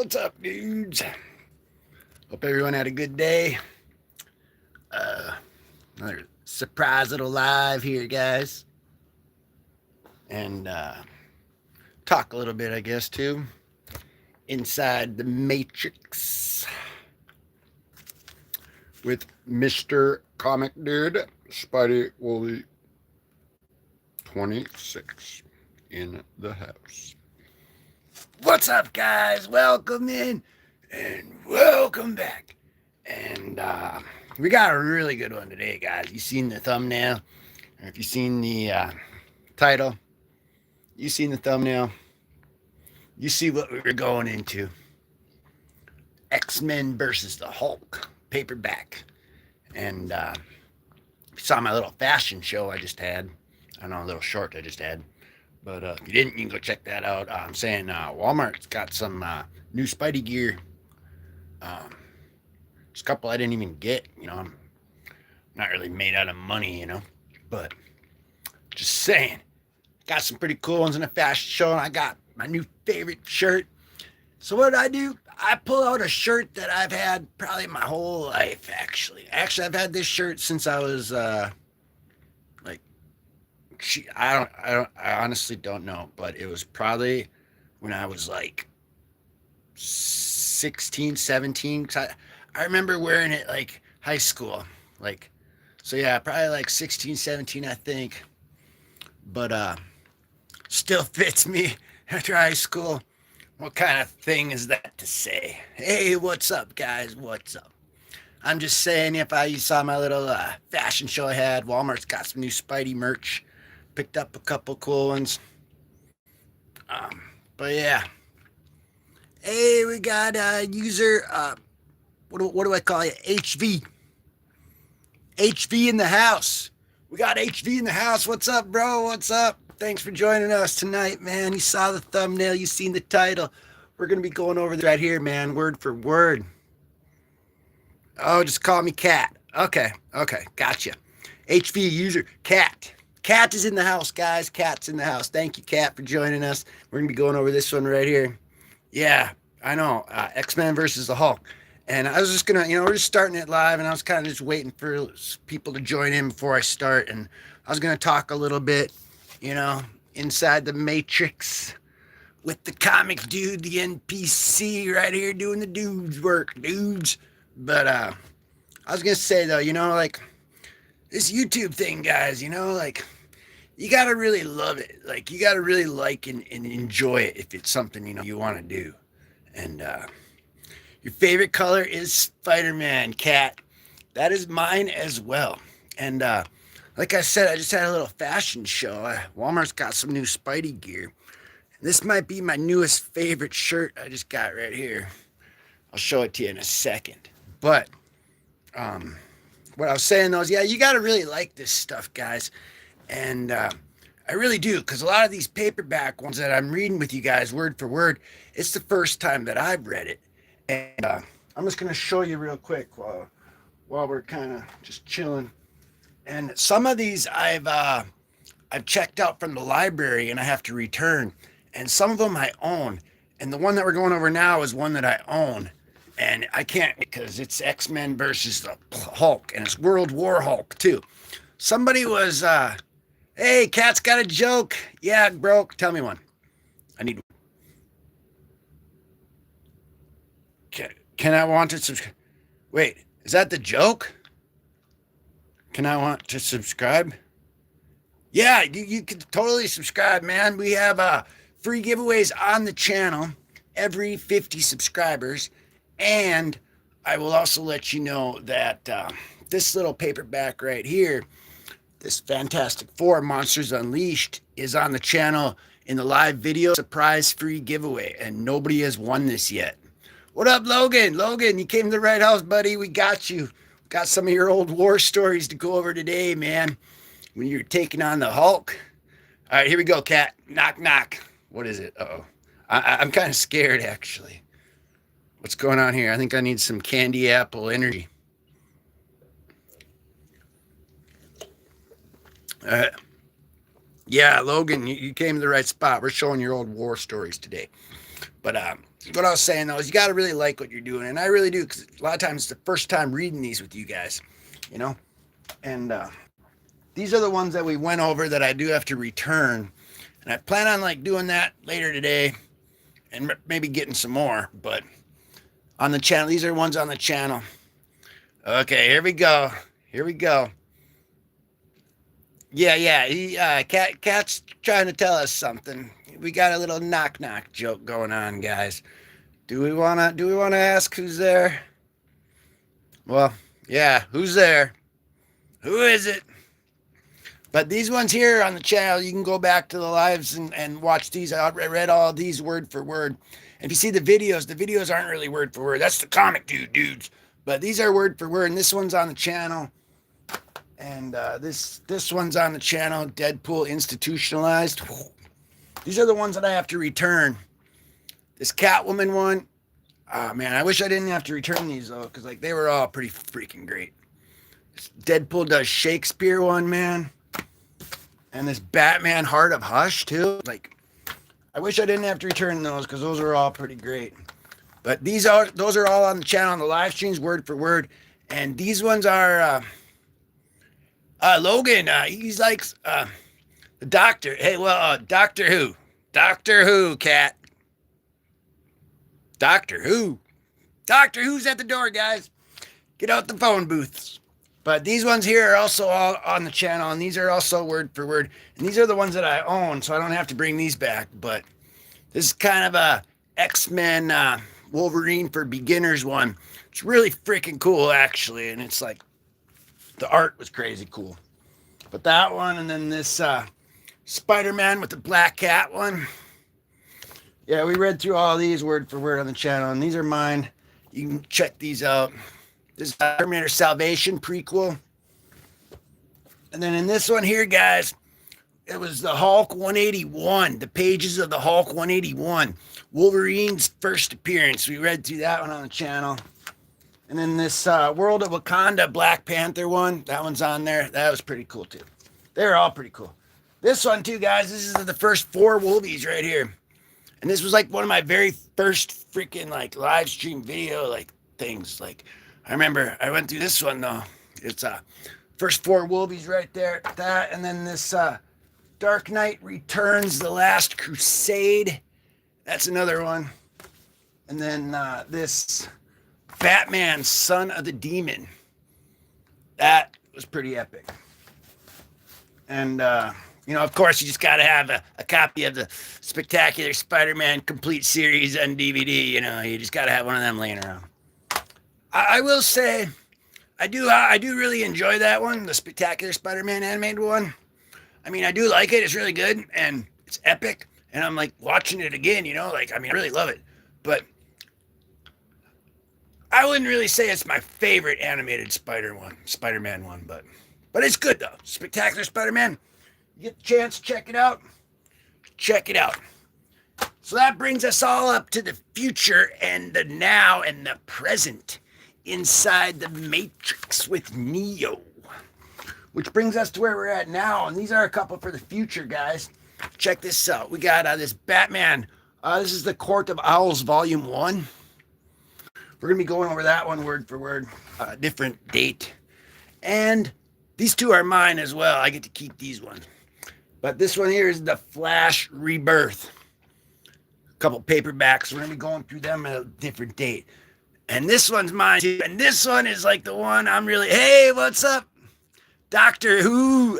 What's up, dudes? Hope everyone had a good day. Another surprise little live here, guys. And talk a little bit, I guess, too. Inside the Matrix with Mr. Comic Dude, Spidey Wooly 26 in the house. What's up, guys? Welcome in and welcome back. And we got a really good one today, guys. You seen the thumbnail? Or if you seen the title, you seen the thumbnail, you see what we were going into. X-Men versus the Hulk paperback. And you saw my little fashion show I just had. I know, a little short I just had. But if you didn't, you can go check that out. I'm saying Walmart's got some new Spidey gear. There's a couple I didn't even get. You know, I'm not really made out of money, you know. But just saying, got some pretty cool ones in the fashion show. And I got my new favorite shirt. So what did I do? I pull out a shirt that I've had probably my whole life, actually. Actually, I've had this shirt since I was I honestly don't know, but it was probably when I was like 16, 17. 'Cause I remember wearing it like high school. So yeah, probably like 16, 17, I think. But still fits me after high school. What kind of thing is that to say? Hey, what's up, guys? What's up? I'm just saying, if you saw my little fashion show I had, Walmart's got some new Spidey merch. Picked up a couple cool ones. But yeah. Hey, we got user, what do I call you? HV. HV in the house. We got HV in the house. What's up, bro? What's up? Thanks for joining us tonight, man. You saw the thumbnail. You seen the title. We're going to be going over this right here, man, word for word. Oh, just call me Cat. Okay, gotcha. HV user, Cat. Cat is in the house, guys. Cat's in the house. Thank you, Cat, for joining us. We're going to be going over this one right here. Yeah, I know. X-Men versus the Hulk. And I was just going to, we're just starting it live, and I was kind of just waiting for people to join in before I start. And I was going to talk a little bit, inside the Matrix with the comic dude, the NPC right here doing the dude's work, dudes. But I was going to say, though, this YouTube thing, guys, you got to really love it. You got to really like and enjoy it if it's something, you want to do. And your favorite color is Spider-Man, Cat. That is mine as well. And like I said, I just had a little fashion show. Walmart's got some new Spidey gear. And this might be my newest favorite shirt I just got right here. I'll show it to you in a second. But what I was saying, though, is, yeah, you got to really like this stuff, guys. And I really do, because a lot of these paperback ones that I'm reading with you guys word for word, it's the first time that I've read it. And I'm just going to show you real quick while we're kind of just chilling. And some of these I've checked out from the library and I have to return. And some of them I own. And the one that we're going over now is one that I own. And I can't, because it's X-Men versus the Hulk, and it's World War Hulk, too. Somebody was, hey, Cat's got a joke. Yeah, bro, tell me one. I need one. Can I want to subscribe? Wait, is that the joke? Can I want to subscribe? Yeah, you can totally subscribe, man. We have free giveaways on the channel every 50 subscribers. And I will also let you know that this little paperback right here, this Fantastic Four Monsters Unleashed, is on the channel in the live video surprise free giveaway. And nobody has won this yet. What up, Logan? Logan, you came to the right house, buddy. We got you. Got some of your old war stories to go over today, man. When you're taking on the Hulk. All right, here we go, Cat. Knock, knock. What is it? Uh-oh. I'm kind of scared, actually. What's going on here? I think I need some candy apple energy. Yeah, Logan, you came to the right spot. We're showing your old war stories today. But what I was saying though is you got to really like what you're doing, and I really do, because a lot of times it's the first time reading these with you guys, you know. And these are the ones that we went over that I do have to return, and I plan on like doing that later today, and maybe getting some more. But on the channel, these are ones on the channel. Okay, here we go. Here we go. Yeah. Cat's trying to tell us something. We got a little knock joke going on, guys. Do we wanna ask who's there? Well, yeah, who's there? Who is it? But these ones here on the channel, you can go back to the lives and watch these. I read all these word for word. And if you see the videos aren't really word for word. That's the comic dudes. But these are word for word, and this one's on the channel. And this one's on the channel, Deadpool Institutionalized. These are the ones that I have to return. This Catwoman one, oh man, I wish I didn't have to return these though, because like they were all pretty freaking great. This Deadpool does Shakespeare one, man. And this Batman Heart of Hush too. Like, I wish I didn't have to return those, because those are all pretty great. But those are all on the channel, on the live streams, word for word. And these ones are Logan, he's like the Doctor. Hey, well, Doctor Who. Doctor Who, cat. Doctor Who. Doctor Who's at the door, guys. Get out the phone booths. But these ones here are also all on the channel, and these are also word for word. And these are the ones that I own, so I don't have to bring these back. But this is kind of a X-Men Wolverine for beginners one. It's really freaking cool, actually, and it's like, the art was crazy cool. But that one, and then this Spider-Man with the black cat one. Yeah, we read through all these word for word on the channel, and these are mine. You can check these out. This is Terminator Salvation prequel. And then in this one here, guys, it was the Hulk 181, the pages of the Hulk 181. Wolverine's first appearance. We read through that one on the channel. And then this World of Wakanda Black Panther one, that one's on there. That was pretty cool too. They're all pretty cool. This one too, guys, this is the first 4 Wolvies right here. And this was like one of my very first freaking like live stream video like things. Like, I remember I went through this one though. It's first 4 Wolvies right there. That, and then this Dark Knight Returns, The Last Crusade. That's another one. And then this Batman, Son of the Demon. That was pretty epic. And, you know, of course, you just got to have a copy of the Spectacular Spider-Man Complete Series on DVD. You know, you just got to have one of them laying around. I will say, I do really enjoy that one, the Spectacular Spider-Man animated one. I mean, I do like it. It's really good, and it's epic. And I'm, like, watching it again, you know? Like, I mean, I really love it. But I wouldn't really say it's my favorite animated Spider-Man one, but it's good though. Spectacular Spider-Man. You get the chance to check it out. Check it out. So that brings us all up to the future and the now and the present inside the Matrix with Neo. Which brings us to where we're at now, and these are a couple for the future, guys. Check this out. We got this Batman. This is the Court of Owls Volume 1. We're going to be going over that one word for word, different date. And these two are mine as well. I get to keep these ones. But this one here is the Flash Rebirth. A couple paperbacks. We're going to be going through them at a different date. And this one's mine too. And this one is like the one I'm really, hey, what's up? Doctor Who.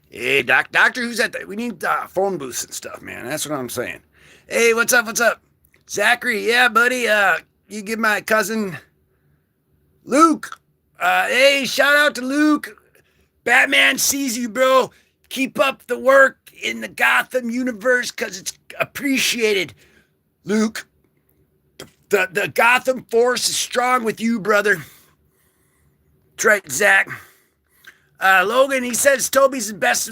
Hey, Doctor Who's at the, we need phone booths and stuff, man. That's what I'm saying. Hey, what's up? What's up? Zachary, yeah, buddy. You give my cousin Luke. Hey, shout out to Luke. Batman sees you, bro. Keep up the work in the Gotham universe because it's appreciated. Luke, the Gotham force is strong with you, brother. That's right, Zach. Logan, he says Toby's the best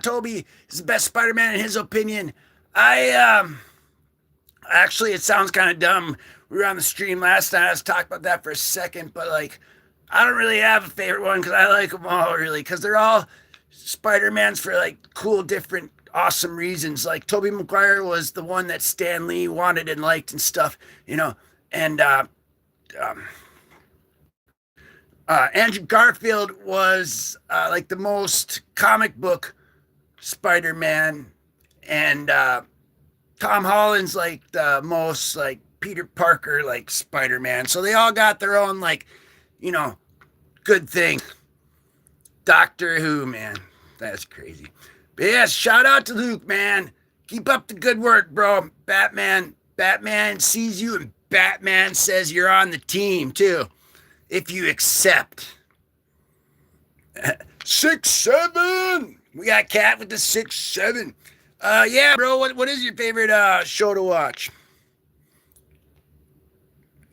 Toby is the best Spider-Man in his opinion. Actually, it sounds kind of dumb. We were on the stream last night. I was talking about that for a second, but like, I don't really have a favorite one because I like them all really because they're all Spider-Mans for like cool different awesome reasons. Like Tobey Maguire was the one that Stan Lee wanted and liked and stuff, you know. And um, Andrew Garfield was like the most comic book Spider-Man, and Tom Holland's like the most like Peter Parker like Spider-Man. So they all got their own like, you know, good thing. Doctor Who, man, that's crazy. But yes, shout out to Luke, man. Keep up the good work, bro. Batman sees you, and Batman says you're on the team too, if you accept. 6'7". We got Cat with the 6'7". Yeah, bro. What is your favorite show to watch?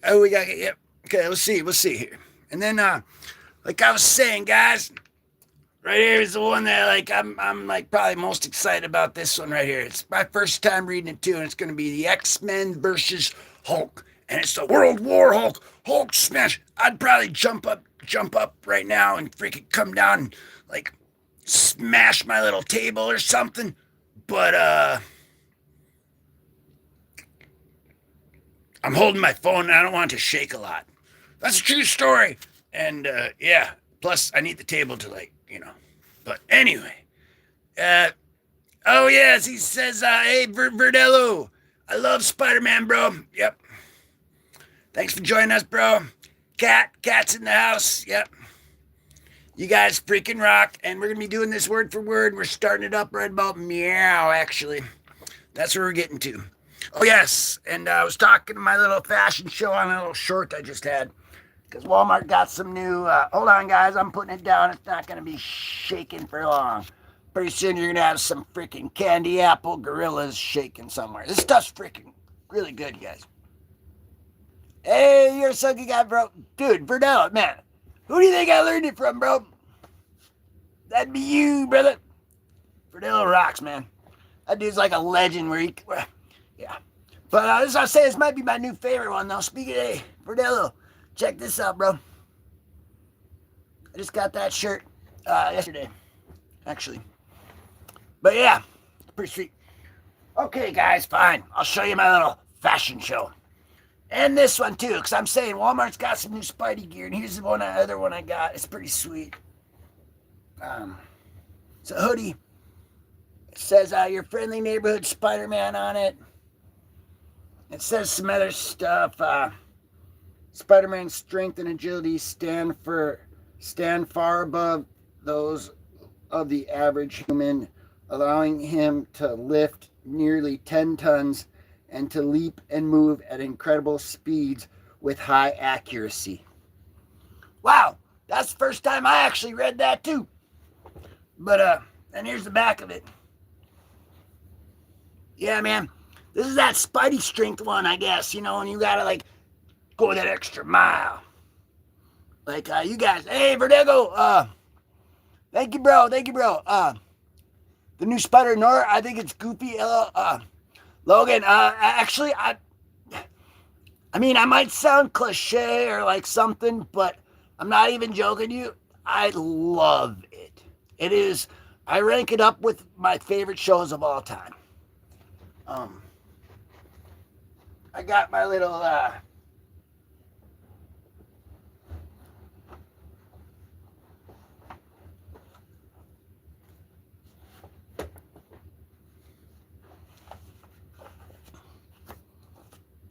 Oh, we got yep. Okay, we'll see here. And then like I was saying, guys, right here is the one that like I'm like probably most excited about this one right here. It's my first time reading it too, and it's gonna be the X-Men versus Hulk. And it's the World War Hulk smash. I'd probably jump up right now and freaking come down and like smash my little table or something. But I'm holding my phone and I don't want it to shake a lot. That's a true story. And yeah, plus I need the table to like, you know. But anyway, oh yes, he says, hey Verdello, I love Spider-Man, bro. Yep. Thanks for joining us, bro. Cat's in the house. Yep. You guys freaking rock. And we're going to be doing this word for word. We're starting it up right about meow, actually. That's where we're getting to. Oh, yes. And I was talking to my little fashion show on a little short I just had. Because Walmart got some new... hold on, guys. I'm putting it down. It's not going to be shaking for long. Pretty soon you're going to have some freaking candy apple gorillas shaking somewhere. This stuff's freaking really good, guys. Hey, you're a sucky guy, bro. Dude, Verdell, man. Who do you think I learned it from, bro? That'd be you, brother. Verdell rocks, man. That dude's like a legend where he... yeah. But this, I'll say this might be my new favorite one, though. Speaking of, hey, Verdello, check this out, bro. I just got that shirt yesterday, actually. But yeah, pretty sweet. Okay, guys, fine. I'll show you my little fashion show. And this one too, because I'm saying Walmart's got some new Spidey gear, and here's the other one I got. It's pretty sweet. It's a hoodie. It says your friendly neighborhood Spider-Man on it. It says some other stuff. Spider-Man's strength and agility stand far above those of the average human, allowing him to lift nearly 10 tons and to leap and move at incredible speeds with high accuracy. Wow, that's the first time I actually read that too. But and here's the back of it. Yeah, man, this is that Spidey strength one, I guess. You know, and you gotta like go that extra mile. Like you guys, hey Vertigo, thank you, bro. The new Spider-Nor, I think it's goofy. Logan, actually, I mean, I might sound cliche or like something, but I'm not even joking you. I love it. It is, I rank it up with my favorite shows of all time. I got my little,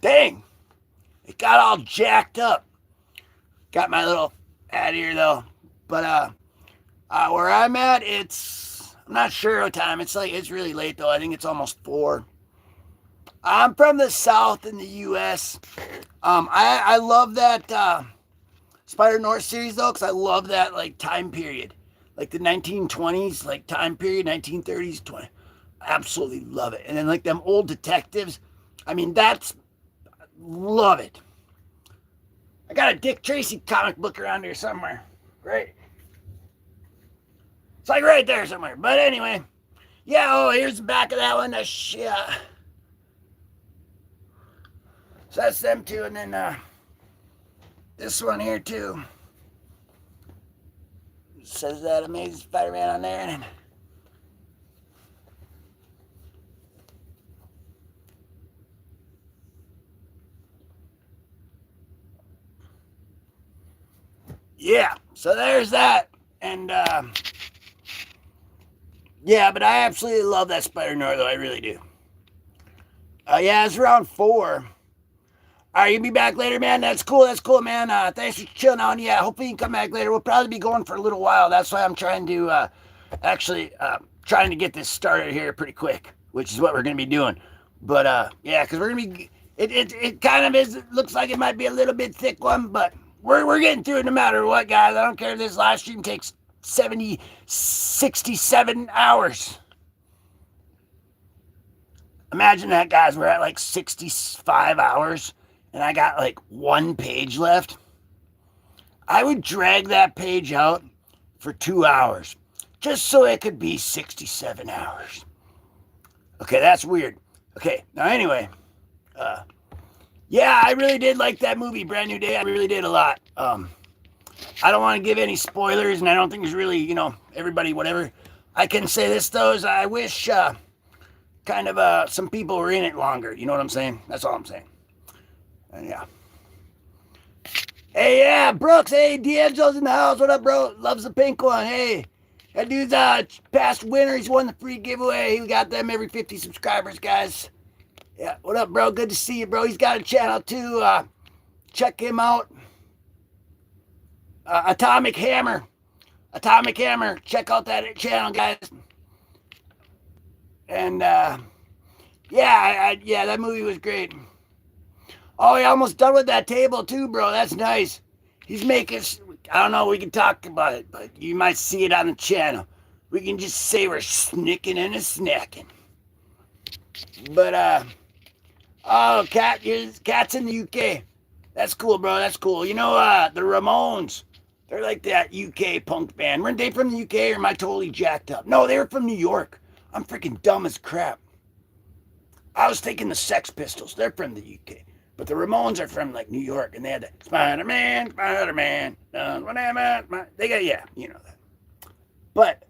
dang, it got all jacked up. Got my little hat here though, but where I'm at, I'm not sure what time. It's really late though. I think it's almost 4. I'm from the South in the U.S. I love that Spider-North series though, because I love that like time period, like the 1920s, like time period, 1930s, 20. Absolutely love it. And then like them old detectives. I mean, love it. I got a Dick Tracy comic book around here somewhere. Great. It's like right there somewhere. But anyway. Yeah, oh, here's the back of that one. So that's them two. And then this one here too. It says that Amazing Spider-Man on there. And then yeah, so there's that. And yeah, but I absolutely love that Spider-Noir, though. I really do. Yeah, it's around 4. All right, you be back later, man. That's cool, man. Thanks for chilling out. Yeah, hopefully you can come back later. We'll probably be going for a little while. That's why I'm trying to trying to get this started here pretty quick, which is what we're going to be doing. But yeah, because we're going to be, it kind of is, it looks like it might be a little bit thick one, but we're getting through it no matter what, guys. I don't care if this live stream takes 67 hours. Imagine that, guys. We're at like 65 hours. And I got like 1 page left. I would drag that page out for 2 hours just so it could be 67 hours. Okay, that's weird. Okay, now anyway, yeah, I really did like that movie, Brand New Day. I really did a lot. I don't want to give any spoilers, and I don't think there's really, everybody, whatever. I can say this, though, is I wish some people were in it longer. You know what I'm saying? That's all I'm saying. Yeah. Hey, yeah, Brooks. Hey, D'Angelo's in the house. What up, bro? Loves the pink one. Hey, that dude's past winner. He's won the free giveaway. We got them every 50 subscribers, guys. Yeah, what up, bro? Good to see you, bro. He's got a channel, too. Check him out. Atomic Hammer. Check out that channel, guys. And, yeah, that movie was great. Oh, he almost done with that table too, bro. That's nice. He's making, I don't know, we can talk about it, but you might see it on the channel. We can just say we're snicking and a snacking. But, oh, Cat's in the UK. That's cool, bro. That's cool. The Ramones, they're like that UK punk band. Weren't they from the UK, or am I totally jacked up? No, they were from New York. I'm freaking dumb as crap. I was thinking the Sex Pistols. They're from the UK. But the Ramones are from, like, New York, and they had the Spider-Man, whatever. They got, yeah, you know that. But,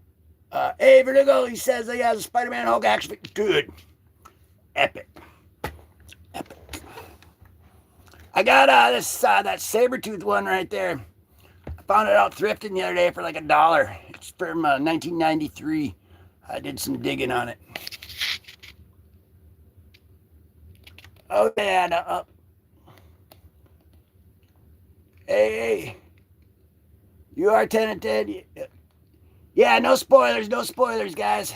hey, Vertigo, he says he has a Spider-Man Hulk action figure. Good. Epic. I got that Sabretooth one right there. I found it out thrifting the other day for like $1. It's from 1993. I did some digging on it. Oh, yeah, Hey, you are tenanted. Yeah, no spoilers, guys.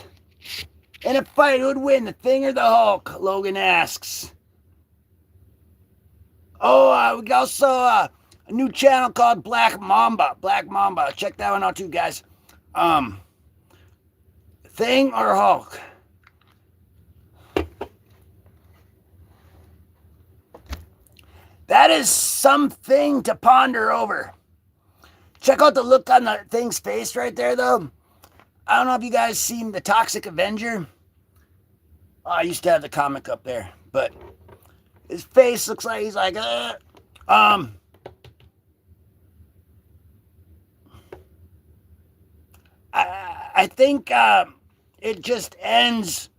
In a fight, who would win, the Thing or the Hulk? Logan asks. Oh, we also a new channel called Black Mamba. Check that one out too, guys. Thing or Hulk? That is something to ponder over. Check out the look on the Thing's face right there, though. I don't know if you guys seen the Toxic Avenger. Oh, I used to have the comic up there, but his face looks like he's like, I think it just ends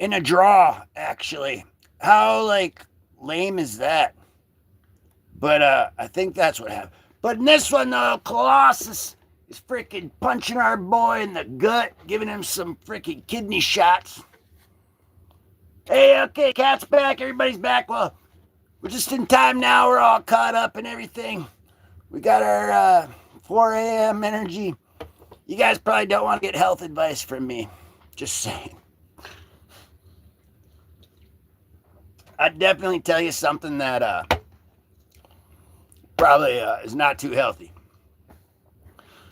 in a draw, actually. How, like, lame is that? But I think that's what happened. But in this one, though, Colossus is freaking punching our boy in the gut, giving him some freaking kidney shots. Hey, okay, Cat's back. Everybody's back. Well, we're just in time now. We're all caught up and everything. We got our 4 a.m. energy. You guys probably don't want to get health advice from me. Just saying. I'd definitely tell you something that probably is not too healthy.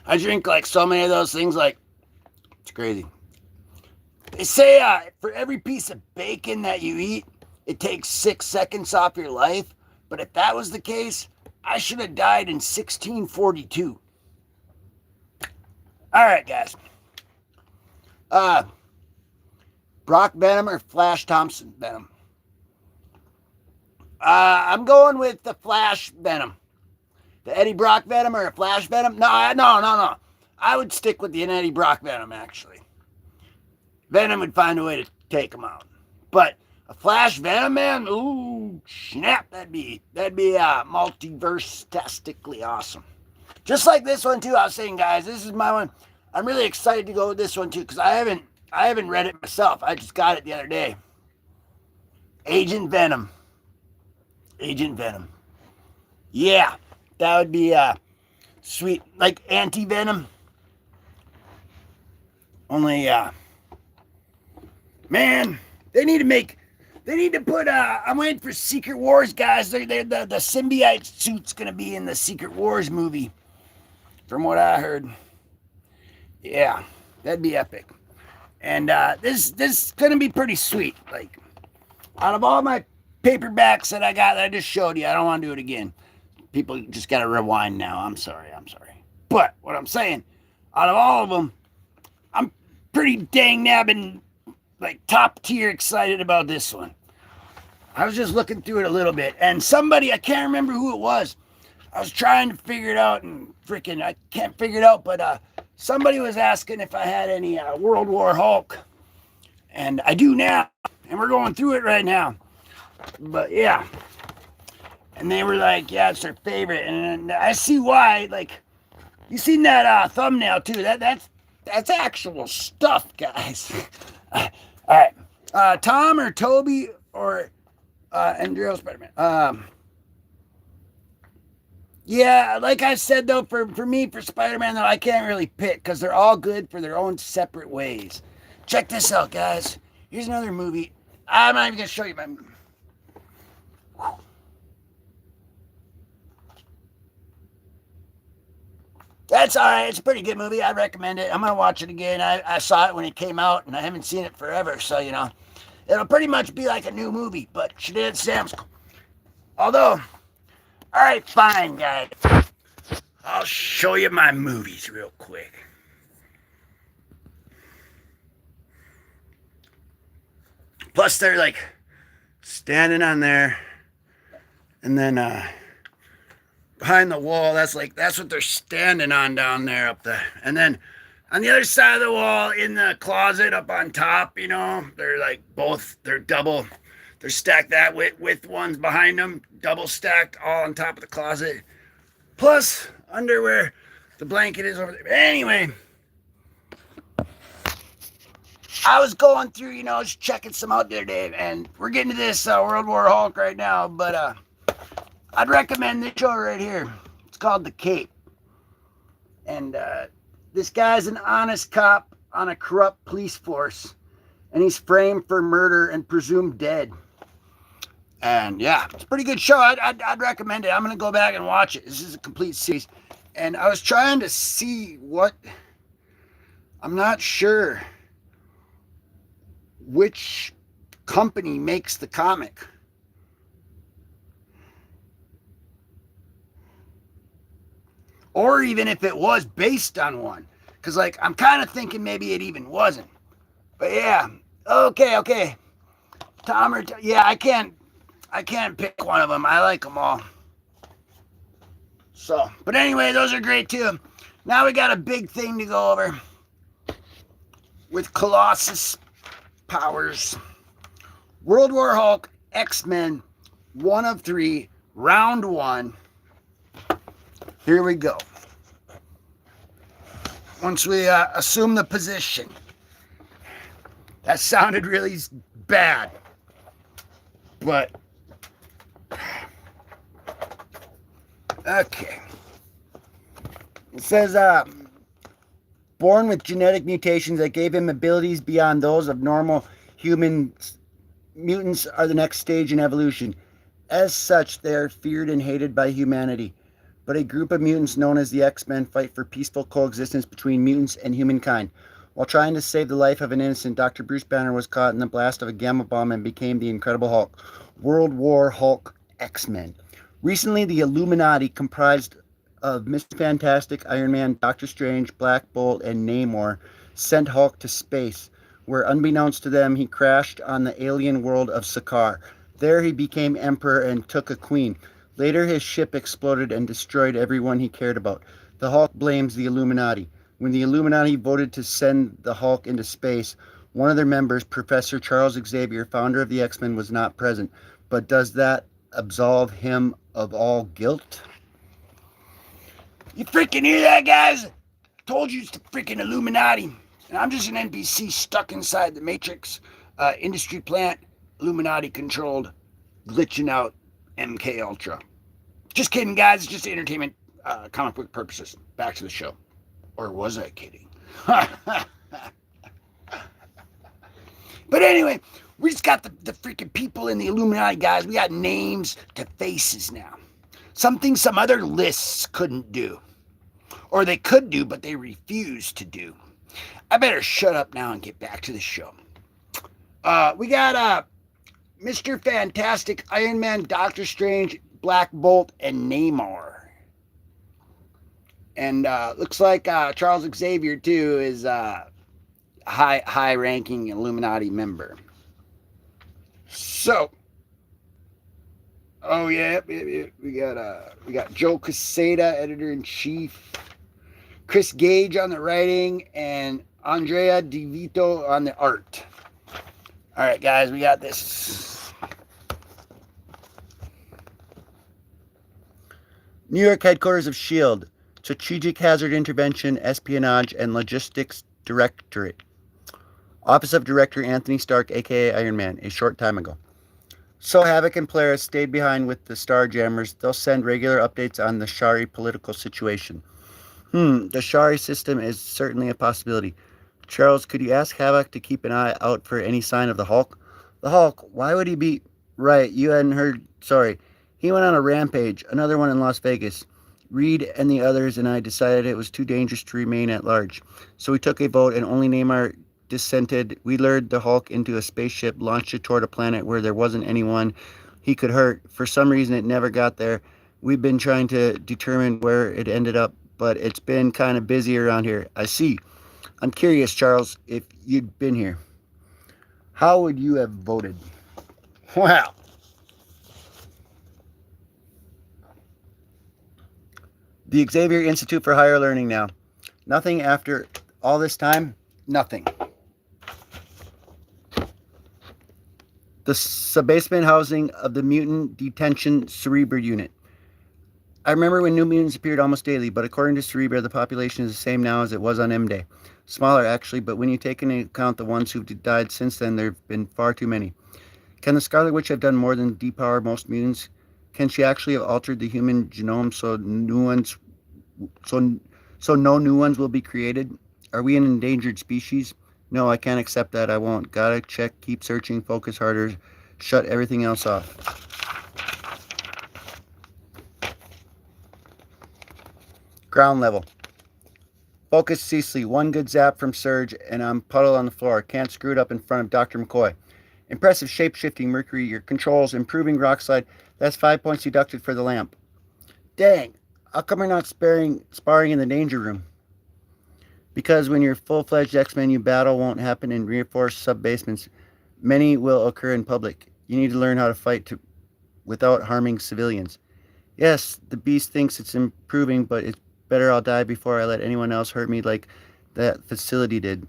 I drink like so many of those things, like, it's crazy. They say for every piece of bacon that you eat, it takes 6 seconds off your life. But if that was the case, I should have died in 1642. All right, guys. Brock Venom or Flash Thompson Venom? I'm going with the Flash Venom. The Eddie Brock Venom or a Flash Venom? No. I would stick with the Eddie Brock Venom, actually. Venom would find a way to take him out. But a Flash Venom, man, ooh, snap, that'd be multiverse-tastically awesome. Just like this one too. I was saying, guys, this is my one. I'm really excited to go with this one too because I haven't read it myself. I just got it the other day. Agent Venom. Agent Venom. Yeah, that would be sweet, like anti-venom. Only man, they need to put I'm waiting for Secret Wars, guys. The symbiote suit's gonna be in the Secret Wars movie, from what I heard. Yeah, that'd be epic. And this is gonna be pretty sweet. Like, out of all my paperbacks that I got that I just showed you, I don't want to do it again. People just gotta rewind now. I'm sorry. But what I'm saying, out of all of them, I'm pretty dang nabbing, like, top tier excited about this one. I was just looking through it a little bit, and somebody, I can't remember who it was. I was trying to figure it out, and freaking, I can't figure it out, but somebody was asking if I had any World War Hulk, and I do now, and we're going through it right now. But yeah, and they were like, yeah, it's their favorite, and I see why. Like, you seen that thumbnail too? That's actual stuff, guys. All right, Tom or Toby or Andrew Spider-Man. Yeah, like I said though, for me, for Spider-Man though, I can't really pick because they're all good for their own separate ways. Check this out, guys. Here's another movie. I'm not even gonna show you my movie. That's all right. It's a pretty good movie. I recommend it. I'm going to watch it again. I saw it when it came out, and I haven't seen it forever. So, it'll pretty much be like a new movie, but Sam's cool. Although, all right, fine, guys. I'll show you my movies real quick. Plus, they're like standing on there, and then behind the wall, that's what they're standing on down there up there. And then on the other side of the wall, in the closet up on top, they're like they're stacked that with ones behind them, double stacked, all on top of the closet. Plus under where the blanket is over there. But anyway, I was going through, just checking some out the other day, and we're getting to this World War Hulk right now, but I'd recommend this show right here. It's called The Cape. And this guy's an honest cop on a corrupt police force. And he's framed for murder and presumed dead. And yeah, it's a pretty good show. I'd recommend it. I'm going to go back and watch it. This is a complete series. And I was trying to see I'm not sure which company makes the comic. Or even if it was based on one. Because, I'm kind of thinking maybe it even wasn't. But, yeah. Okay. Tom or... Yeah, I can't pick one of them. I like them all. So, but anyway, those are great, too. Now we got a big thing to go over. With Colossus powers. World War Hulk, X-Men, 1 of 3, round 1. Here we go. Once we assume the position. That sounded really bad. But, okay. It says, born with genetic mutations that gave him abilities beyond those of normal humans, mutants are the next stage in evolution. As such, they are feared and hated by humanity. But a group of mutants known as the X-Men fight for peaceful coexistence between mutants and humankind. While trying to save the life of an innocent, Dr. Bruce Banner was caught in the blast of a gamma bomb and became the Incredible Hulk. World War Hulk, X-Men. Recently, the Illuminati, comprised of Mr. Fantastic, Iron Man, Doctor Strange, Black Bolt, and Namor, sent Hulk to space, where unbeknownst to them, he crashed on the alien world of Sakaar. There he became emperor and took a queen. Later, his ship exploded and destroyed everyone he cared about. The Hulk blames the Illuminati. When the Illuminati voted to send the Hulk into space, one of their members, Professor Charles Xavier, founder of the X-Men, was not present. But does that absolve him of all guilt? You freaking hear that, guys? Told you it's the freaking Illuminati. And I'm just an NPC stuck inside the Matrix industry plant, Illuminati controlled, glitching out MK Ultra. Just kidding, guys. It's just entertainment, comic book purposes. Back to the show. Or was I kidding? But anyway, we just got the freaking people in the Illuminati, guys. We got names to faces now. Something some other lists couldn't do. Or they could do, but they refused to do. I better shut up now and get back to the show. We got Mr. Fantastic, Iron Man, Doctor Strange, Black Bolt, and Namor. And looks like Charles Xavier, too, is a high-ranking Illuminati member. So, oh yeah, we got Joe Quesada, editor-in-chief, Chris Gage on the writing, and Andrea DeVito on the art. All right, guys, we got this. New York headquarters of S.H.I.E.L.D., Strategic Hazard Intervention, Espionage, and Logistics Directorate. Office of Director Anthony Stark, a.k.a. Iron Man, a short time ago. So Havoc and Polaris stayed behind with the Starjammers. They'll send regular updates on the Shari political situation. The Shari system is certainly a possibility. Charles, could you ask Havoc to keep an eye out for any sign of the Hulk? The Hulk? Why would he be... Right, you hadn't heard... Sorry. He went on a rampage, another one in Las Vegas. Reed and the others and I decided it was too dangerous to remain at large. So we took a vote and only Namor dissented. We lured the Hulk into a spaceship, launched it toward a planet where there wasn't anyone he could hurt. For some reason, it never got there. We've been trying to determine where it ended up, but it's been kind of busy around here. I see. I'm curious, Charles, if you'd been here. How would you have voted? Wow. The Xavier Institute for Higher Learning now. Nothing after all this time? Nothing. The subbasement housing of the Mutant Detention Cerebra Unit. I remember when new mutants appeared almost daily, but according to Cerebra, the population is the same now as it was on M-Day. Smaller, actually, but when you take into account the ones who've died since then, there have been far too many. Can the Scarlet Witch have done more than depower most mutants? Can she actually have altered the human genome so no new ones will be created? Are we an endangered species? No, I can't accept that. I won't. Gotta check, keep searching, focus harder, shut everything else off. Ground level. Focus ceaselessly. One good zap from Surge, and I'm puddled on the floor. Can't screw it up in front of Dr. McCoy. Impressive shape-shifting, Mercury. Your controls, improving rock slide. That's 5 points deducted for the lamp. Dang. How come you're not sparring in the danger room? Because when you're full-fledged X-Men, you battle won't happen in reinforced sub-basements. Many will occur in public. You need to learn how to fight without harming civilians. Yes, the Beast thinks it's improving, but it's better I'll die before I let anyone else hurt me like that facility did.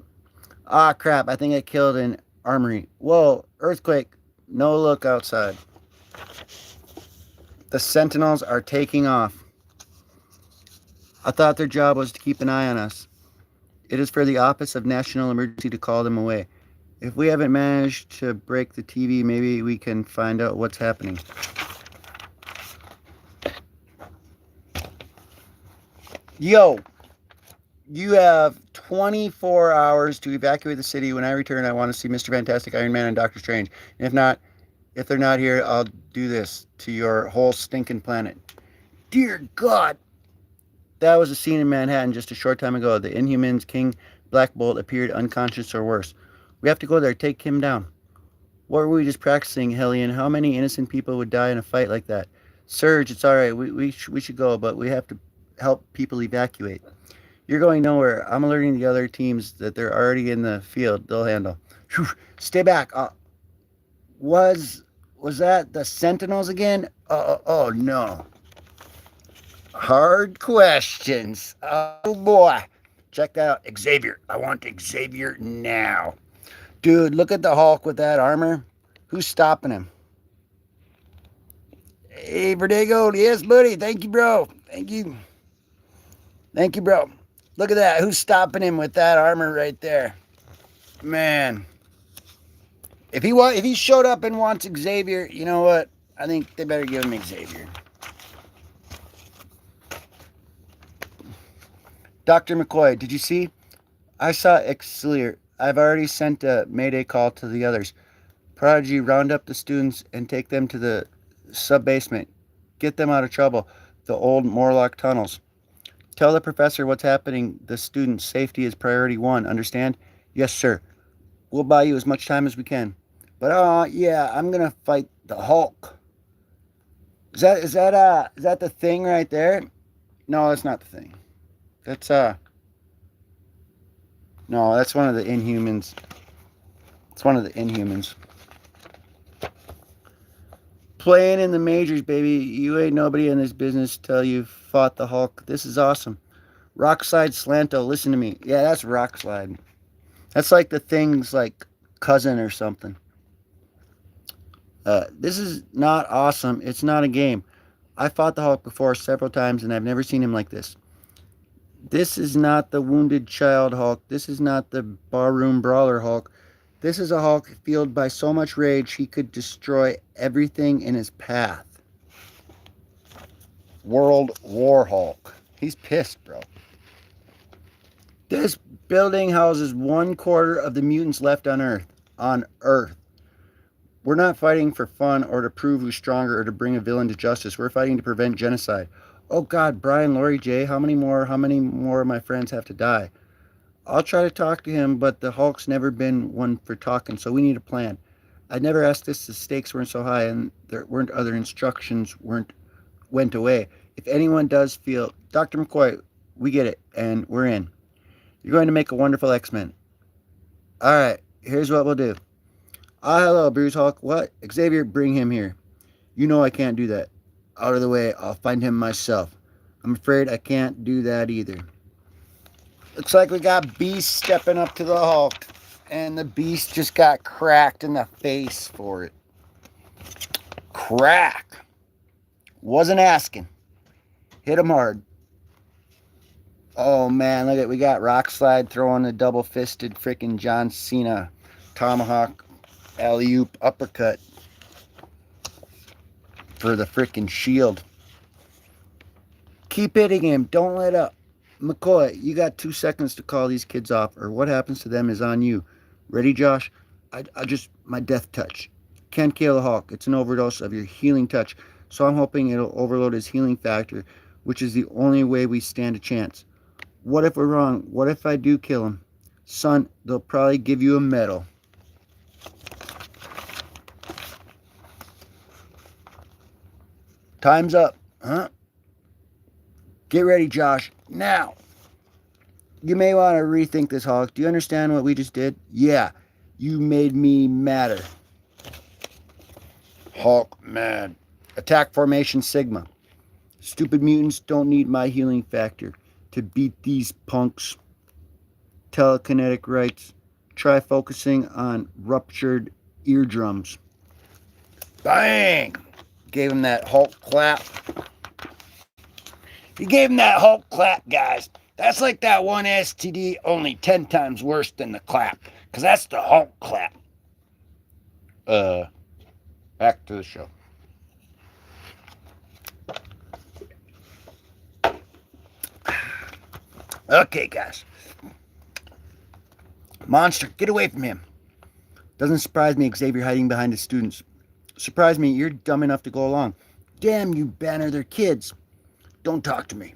Ah, crap, I think I killed an armory. Whoa, earthquake. No look outside. The Sentinels are taking off. I thought their job was to keep an eye on us. It is for the Office of National Emergency to call them away. If we haven't managed to break the TV, maybe we can find out what's happening. Yo, you have 24 hours to evacuate the city. When I return, I want to see Mr. Fantastic, Iron Man, and Doctor Strange. And if they're not here, I'll do this to your whole stinking planet. Dear God. That was a scene in Manhattan just a short time ago. The Inhumans King Black Bolt appeared unconscious or worse. We have to go there. Take him down. What were we just practicing, Hellion? How many innocent people would die in a fight like that? Surge, it's all right. We should go, but we have to help people evacuate. You're going nowhere. I'm alerting the other teams that they're already in the field. They'll handle. Whew, stay back. Was that the Sentinels again? Oh no. Hard questions. Oh boy. Check out Xavier. I want Xavier now. Dude, look at the Hulk with that armor. Who's stopping him? Hey, Vertigo. Yes, buddy. Thank you, bro. Thank you. Thank you, bro. Look at that. Who's stopping him with that armor right there? Man. If he showed up and wants Xavier, you know what? I think they better give him Xavier. Dr. McCoy, did you see? I saw Exilier. I've already sent a mayday call to the others. Prodigy, round up the students and take them to the sub-basement. Get them out of trouble. The old Morlock tunnels. Tell the professor what's happening. The students' safety is priority one. Understand? Yes, sir. We'll buy you as much time as we can. But yeah, I'm gonna fight the Hulk. Is that the thing right there? No, that's not the thing. That's no, that's one of the Inhumans. It's one of the Inhumans. Playing in the majors, baby. You ain't nobody in this business till you fought the Hulk. This is awesome. Rockslide Slanto, listen to me. Yeah, that's Rockslide. That's like the Thing's like cousin or something. This is not awesome. It's not a game. I fought the Hulk before several times and I've never seen him like this. This is not the Wounded Child Hulk. This is not the Barroom Brawler Hulk. This is a Hulk fueled by so much rage he could destroy everything in his path. World War Hulk. He's pissed, bro. This building houses 1/4 of the mutants left on Earth. On Earth. We're not fighting for fun or to prove who's stronger or to bring a villain to justice. We're fighting to prevent genocide. Oh God, Brian, Lori, Jay, how many more of my friends have to die? I'll try to talk to him, but the Hulk's never been one for talking, so we need a plan. I never asked this, the stakes weren't so high and there weren't other instructions went away. If anyone does feel, Dr. McCoy, we get it, and we're in. You're going to make a wonderful X-Men. Alright, here's what we'll do. Hello, Bruce Hulk. What? Xavier, bring him here. You know I can't do that. Out of the way, I'll find him myself. I'm afraid I can't do that either. Looks like we got Beast stepping up to the Hulk. And the Beast just got cracked in the face for it. Crack. Wasn't asking. Hit him hard. Oh man, look at it. We got Rockslide throwing a double-fisted freaking John Cena tomahawk alley-oop uppercut for the freaking shield. Keep hitting him. Don't let up. McCoy, you got 2 seconds to call these kids off, or what happens to them is on you. Ready, Josh? My death touch. Can't kill the Hulk. It's an overdose of your healing touch, so I'm hoping it'll overload his healing factor, which is the only way we stand a chance. What if we're wrong? What if I do kill him? Son, they'll probably give you a medal. Time's up, huh? Get ready, Josh. Now. You may want to rethink this, Hulk. Do you understand what we just did? Yeah. You made me madder. Hulk mad. Attack formation Sigma. Stupid mutants don't need my healing factor to beat these punks. Telekinetic rights. Try focusing on ruptured eardrums. Bang! Gave him that Hulk clap. He gave him that Hulk clap, guys. That's like that one STD, only 10 times worse than the clap. Because that's the Hulk clap. Back to the show. Okay, guys. Monster, get away from him. Doesn't surprise me, Xavier hiding behind his students. Surprise me, you're dumb enough to go along. Damn you, Banner, they're kids. Don't talk to me.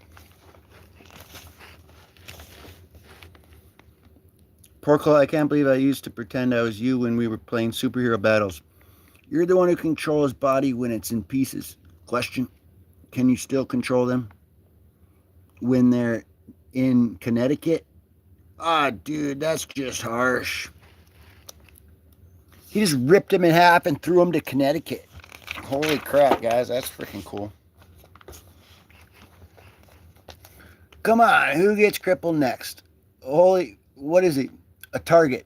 Porco, I can't believe I used to pretend I was you when we were playing superhero battles. You're the one who controls his body when it's in pieces. Question, can you still control them when they're in Connecticut? Ah, dude, that's just harsh. He just ripped him in half and threw him to Connecticut. Holy crap, guys, that's freaking cool. Come on, who gets crippled next? Holy, what is he? A target.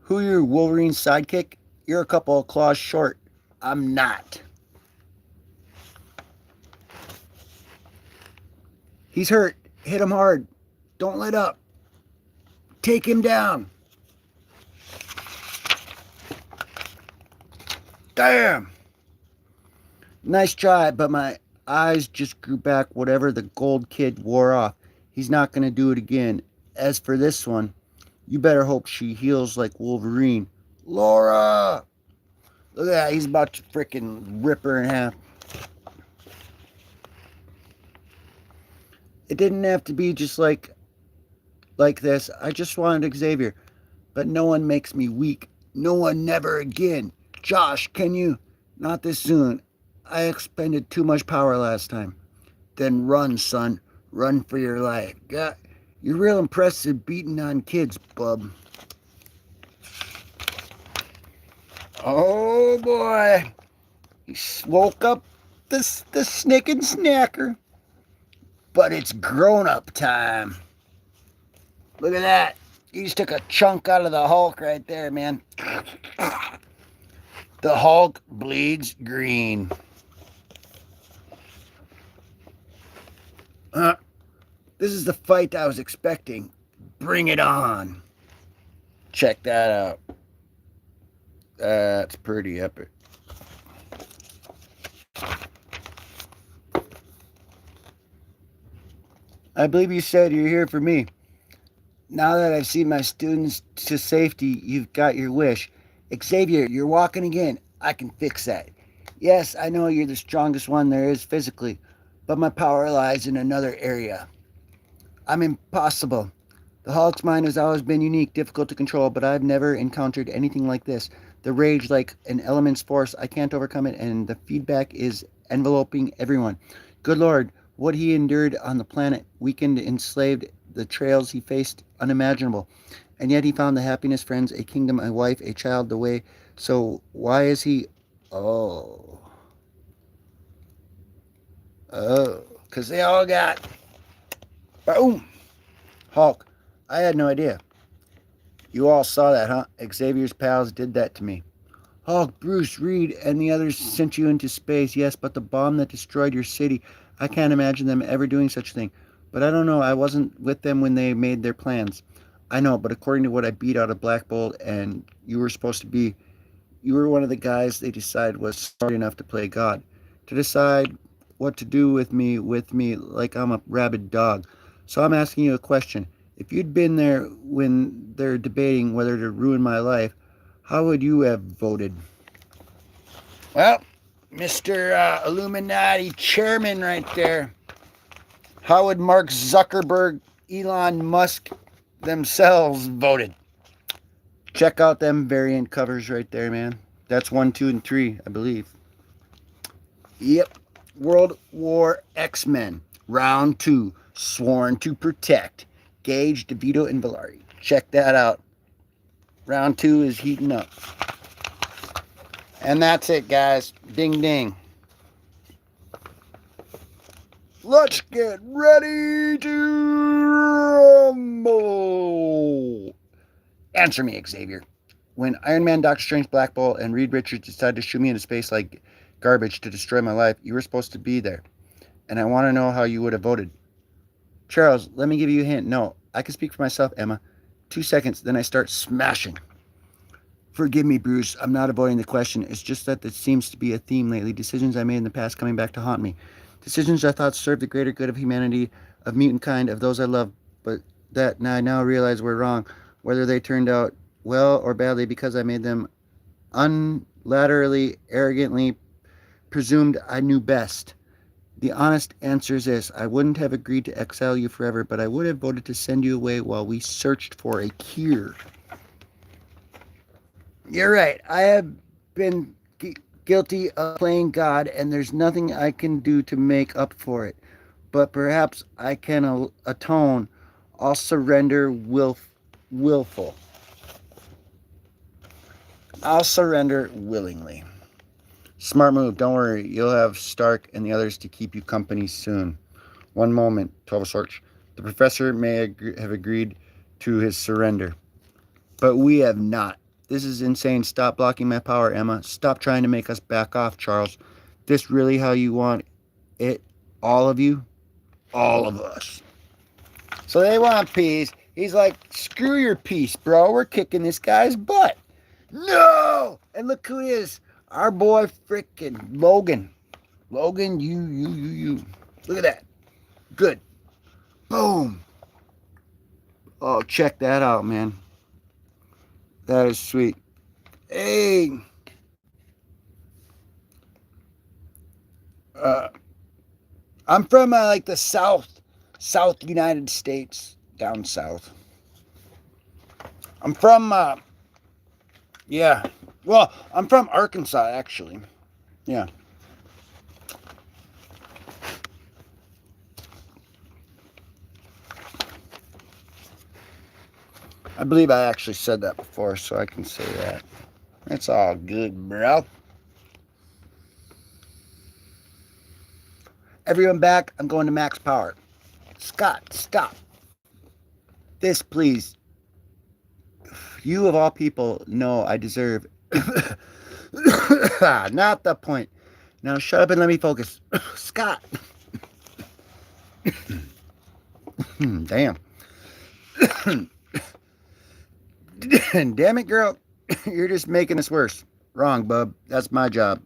Who are you, Wolverine's sidekick? You're a couple of claws short. I'm not. He's hurt. Hit him hard. Don't let up. Take him down. Damn. Nice try, but my eyes just grew back. Whatever the gold kid wore off. He's not going to do it again. As for this one, you better hope she heals like Wolverine. Laura! Look at that. He's about to frickin' rip her in half. It didn't have to be just like this. I just wanted Xavier. But no one makes me weak. No one, never again. Josh, can you? Not this soon. I expended too much power last time. Then run, son. Run for your life. God, you're real impressive beating on kids, bub. Oh boy. He woke up the snick and snacker. But it's grown-up time. Look at that. You just took a chunk out of the Hulk right there, man. The Hulk bleeds green. This is the fight I was expecting. Bring it on. Check that out. That's pretty epic. I believe you said you're here for me. Now that I've seen my students to safety, you've got your wish. Xavier, you're walking again. I can fix that. Yes, I know you're the strongest one there is physically, but my power lies in another area. I'm impossible. The Hulk's mind has always been unique, difficult to control, but I've never encountered anything like this. The rage like an element's force, I can't overcome it, and the feedback is enveloping everyone. Good Lord, what he endured on the planet, weakened, enslaved, the trails he faced, unimaginable. And yet he found the happiness, friends, a kingdom, a wife, a child, the way. So why is he... Oh, because they all got... Boom! Hulk, I had no idea. You all saw that, huh? Xavier's pals did that to me. Hulk, Bruce, Reed, and the others sent you into space, yes, but the bomb that destroyed your city, I can't imagine them ever doing such a thing. But I don't know, I wasn't with them when they made their plans. I know, but according to what I beat out of Black Bolt, and you were supposed to be, you were one of the guys they decided was smart enough to play God. To decide what to do with me like I'm a rabid dog. So I'm asking you a question. If you'd been there when they're debating whether to ruin my life, how would you have voted? Well, Mr. Illuminati chairman right there. How would Mark Zuckerberg, Elon Musk themselves voted? Check out them variant covers right there, man. That's 1, 2, and 3, I believe. Yep. World War X-Men. Round 2. Sworn to Protect. Gage, DeVito, and Valari. Check that out. Round 2 is heating up. And that's it, guys. Ding, ding. Let's get ready to rumble. Answer me, Xavier. When Iron Man, Doctor Strange, Black Bolt, and Reed Richards decided to shoot me into space like garbage to destroy my life, you were supposed to be there. And I want to know how you would have voted. Charles, let me give you a hint. No, I can speak for myself, Emma. 2 seconds, then I start smashing. Forgive me, Bruce. I'm not avoiding the question. It's just that there seems to be a theme lately. Decisions I made in the past coming back to haunt me. Decisions I thought served the greater good of humanity, of mutant kind, of those I love, but that I now realize were wrong, whether they turned out well or badly because I made them unilaterally, arrogantly presumed I knew best. The honest answer is this. I wouldn't have agreed to exile you forever, but I would have voted to send you away while we searched for a cure. You're right. I have been guilty of playing God, and there's nothing I can do to make up for it. But perhaps I can atone. I'll surrender willful. I'll surrender willingly. Smart move. Don't worry. You'll have Stark and the others to keep you company soon. One moment. 12 of Swords. The professor may have agreed to his surrender, but we have not. This is insane. Stop blocking my power, Emma. Stop trying to make us back off, Charles. This really how you want it? All of you? All of us. So they want peace. He's like, screw your peace, bro. We're kicking this guy's butt. No! And look who it is. Our boy freaking Logan. Logan, you. Look at that. Good. Boom. Oh, check that out, man. That is sweet. Hey. I'm from like the South United States, down south. I'm from, yeah. Well, I'm from Arkansas, actually. Yeah. I believe I actually said that before, so I can say that. It's all good, bro. Everyone back. I'm going to max power. Scott, stop. This, please. You, of all people, know I deserve. Not the point. Now shut up and let me focus. Scott. Damn. Damn it, girl. You're just making us worse. Wrong, bub. That's my job.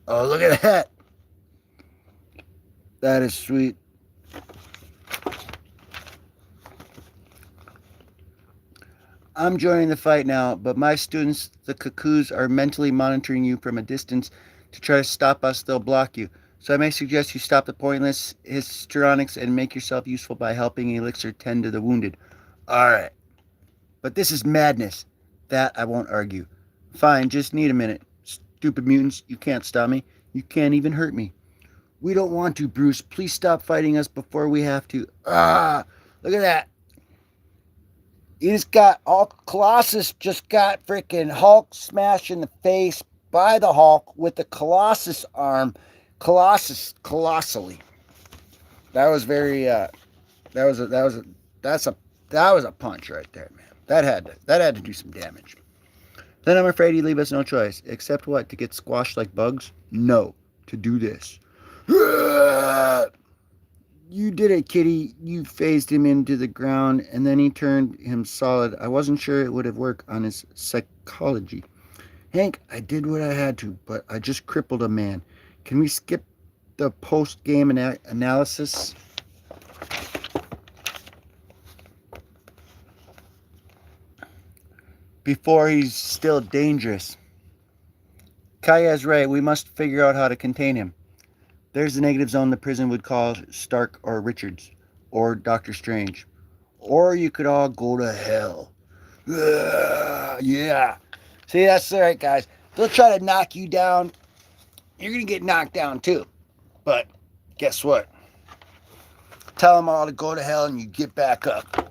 Oh, look at that. That is sweet. I'm joining the fight now, but my students, the cuckoos, are mentally monitoring you from a distance to try to stop us. They'll block you. So I may suggest you stop the pointless histrionics and make yourself useful by helping Elixir tend to the wounded. Alright. But this is madness. That I won't argue. Fine, just need a minute. Stupid mutants, you can't stop me. You can't even hurt me. We don't want to, Bruce. Please stop fighting us before we have to. Look at that. You just got Colossus just got freaking Hulk smashed in the face by the Hulk with the Colossus arm. Colossally. That was very that was a punch right there, man. That had to do some damage. Then I'm afraid you leave us no choice. Except what? To get squashed like bugs? No. To do this. You did it, kitty. You phased him into the ground, and then he turned him solid. I wasn't sure it would have worked on his psychology. Hank, I did what I had to, but I just crippled a man. Can we skip the post-game analysis? Before he's still dangerous. Kaya's right. We must figure out how to contain him. There's the negative zone the prison would call Stark or Richards or Doctor Strange. Or you could all go to hell. Yeah. See, that's all right, guys. They'll try to knock you down. You're going to get knocked down too. But guess what? Tell them all to go to hell and you get back up.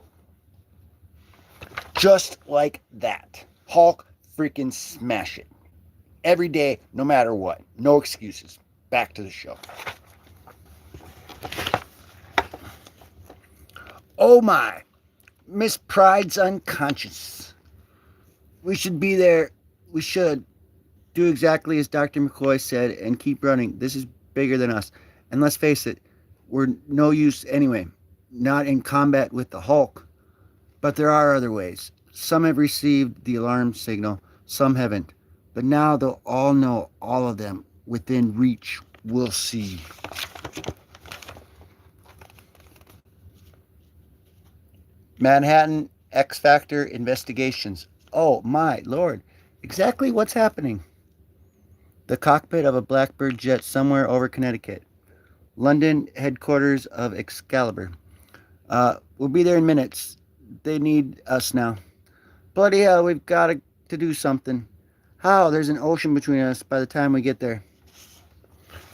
Just like that. Hulk freaking smash it. Every day, no matter what. No excuses. Back to the show. Oh my. Miss Pride's unconscious. We should be there. We should do exactly as Dr. McCoy said and keep running. This is bigger than us. And let's face it, we're no use anyway. Not in combat with the Hulk. But there are other ways. Some have received the alarm signal. Some haven't. But now they'll all know all of them within reach. We'll see. Manhattan X Factor investigations. Oh my lord. Exactly what's happening. The cockpit of a Blackbird jet somewhere over Connecticut. London headquarters of Excalibur. We'll be there in minutes. They need us now. Bloody hell, we've got to do something. How? There's an ocean between us by the time we get there.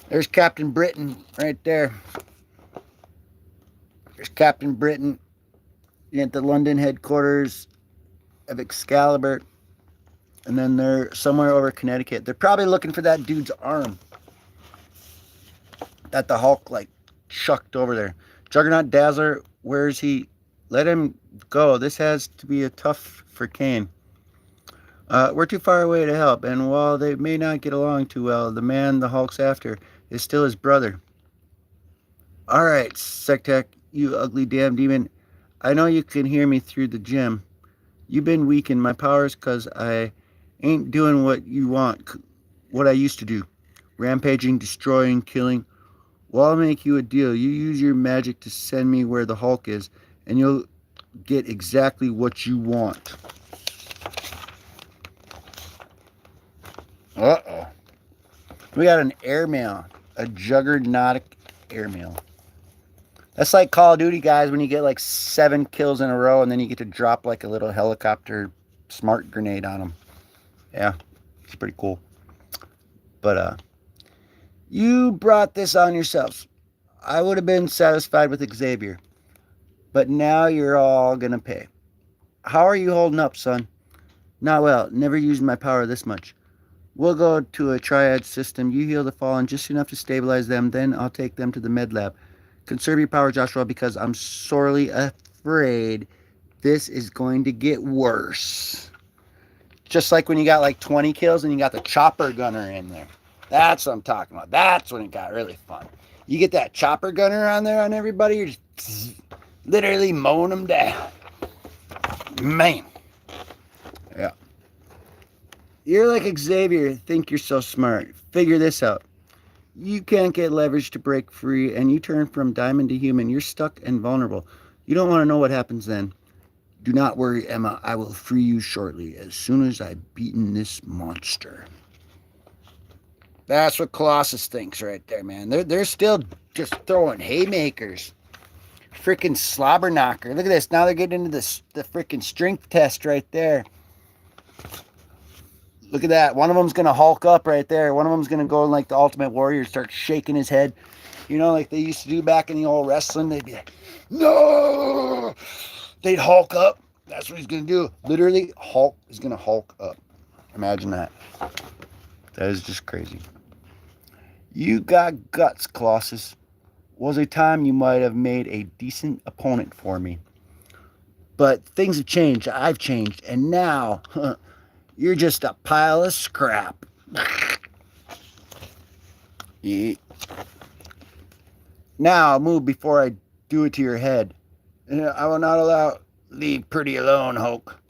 There's Captain Britain right there. There's Captain Britain at the London headquarters of Excalibur. And then they're somewhere over Connecticut. They're probably looking for that dude's arm that the Hulk like chucked over there. Juggernaut Dazzler, where is he? Let him go. This has to be a tough for Kane. We're too far away to help, and while they may not get along too well, the man the Hulk's after is still his brother. Alright, Sectech, you ugly damn demon. I know you can hear me through the gym. You've been weakened. My powers because I ain't doing what you want, what I used to do. Rampaging, destroying, killing. Well, I'll make you a deal. You use your magic to send me where the Hulk is, and you'll get exactly what you want. Uh-oh. We got an airmail. A juggernaut airmail. That's like Call of Duty, guys, when you get like 7 kills in a row and then you get to drop like a little helicopter smart grenade on them. Yeah, it's pretty cool. But you brought this on yourselves. I would have been satisfied with Xavier, but now you're all gonna pay. How are you holding up, son? Not well. Never used my power this much. We'll go to a triad system. You heal the fallen just enough to stabilize them, then I'll take them to the med lab. Conserve your power, Joshua, because I'm sorely afraid this is going to get worse. Just like when you got like 20 kills and you got the chopper gunner in there. That's what I'm talking about. That's when it got really fun. You get that chopper gunner on there on everybody, you're just literally mowing them down. Man. Yeah. You're like Xavier. Think you're so smart. Figure this out. You can't get leverage to break free, and you turn from diamond to human. You're stuck and vulnerable. You don't want to know what happens then. Do not worry, Emma. I will free you shortly, as soon as I've beaten this monster. That's what Colossus thinks right there, man. They're still just throwing haymakers. Freaking slobber knocker. Look at this. Now they're getting into the freaking strength test right there. Look at that. One of them's going to Hulk up right there. One of them's going to go like the Ultimate Warrior, start shaking his head. You know, like they used to do back in the old wrestling. They'd be like, no! They'd Hulk up. That's what he's going to do. Literally, Hulk is going to Hulk up. Imagine that. That is just crazy. You got guts, Colossus. Was a time you might have made a decent opponent for me. But things have changed. I've changed. And now... you're just a pile of scrap. Yeah. Now move before I do it to your head. I will not leave Pretty alone, Hulk.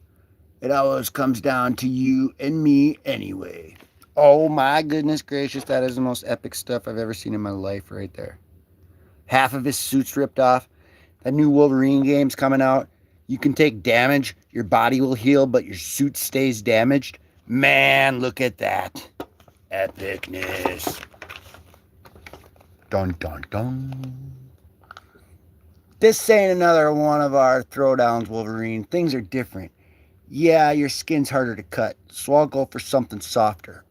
It always comes down to you and me anyway. Oh my goodness gracious, that is the most epic stuff I've ever seen in my life right there. Half of his suit's ripped off. That new Wolverine game's coming out. You can take damage, your body will heal, but your suit stays damaged. Man, look at that. Epicness. Dun, dun, dun. This ain't another one of our throwdowns, Wolverine. Things are different. Yeah, your skin's harder to cut, so I'll go for something softer.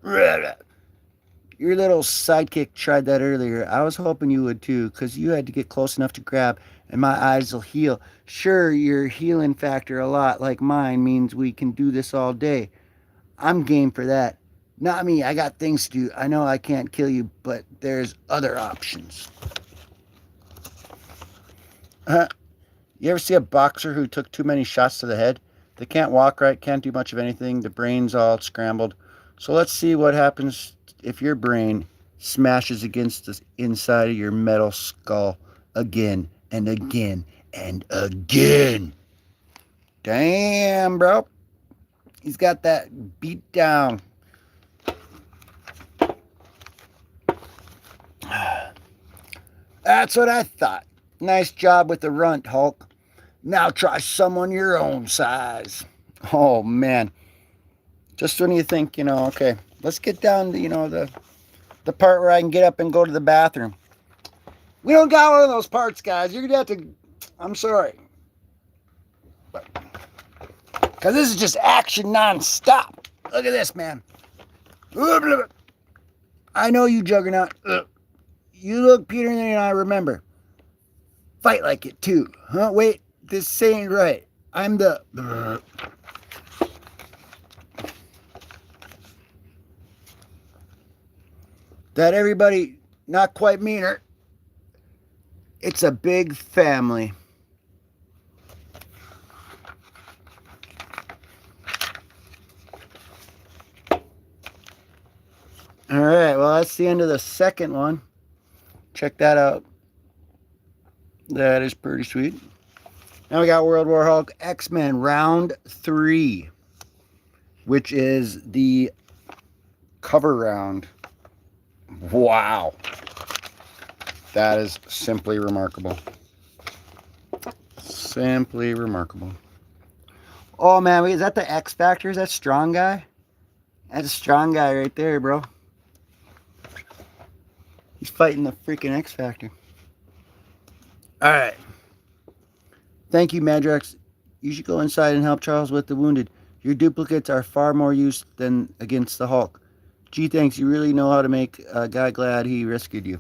Your little sidekick tried that earlier. I was hoping you would too, because you had to get close enough to grab, and my eyes will heal. Sure, your healing factor, a lot like mine, means we can do this all day. I'm game for that. Not me, I got things to do. I know I can't kill you, but there's other options. You ever see a boxer who took too many shots to the head? They can't walk right, can't do much of anything. The brain's all scrambled. So let's see what happens if your brain smashes against the inside of your metal skull again and again and again. Damn, bro. He's got that beat down. That's what I thought. Nice job with the runt, Hulk. Now try someone your own size. Oh, man. Just when you think, okay, let's get down to, the part where I can get up and go to the bathroom. We don't got one of those parts, guys. You're going to have to, I'm sorry. Because this is just action non-stop. Look at this, man. I know you, Juggernaut. You look Peter and I remember. Fight like it, too. Huh? Wait, this ain't right. I'm the... That everybody not quite meaner. It's a big family. All right, well, that's the end of the second one. Check that out. That is pretty sweet. Now we got World War Hulk X-Men Round 3, which is the cover round. Wow. That is simply remarkable. Simply remarkable. Oh, man. Is that the X Factor? Is that strong guy? That's a strong guy right there, bro. He's fighting the freaking X Factor. All right. Thank you, Madrex. You should go inside and help Charles with the wounded. Your duplicates are far more use than against the Hulk. Gee, thanks. You really know how to make a guy glad he rescued you.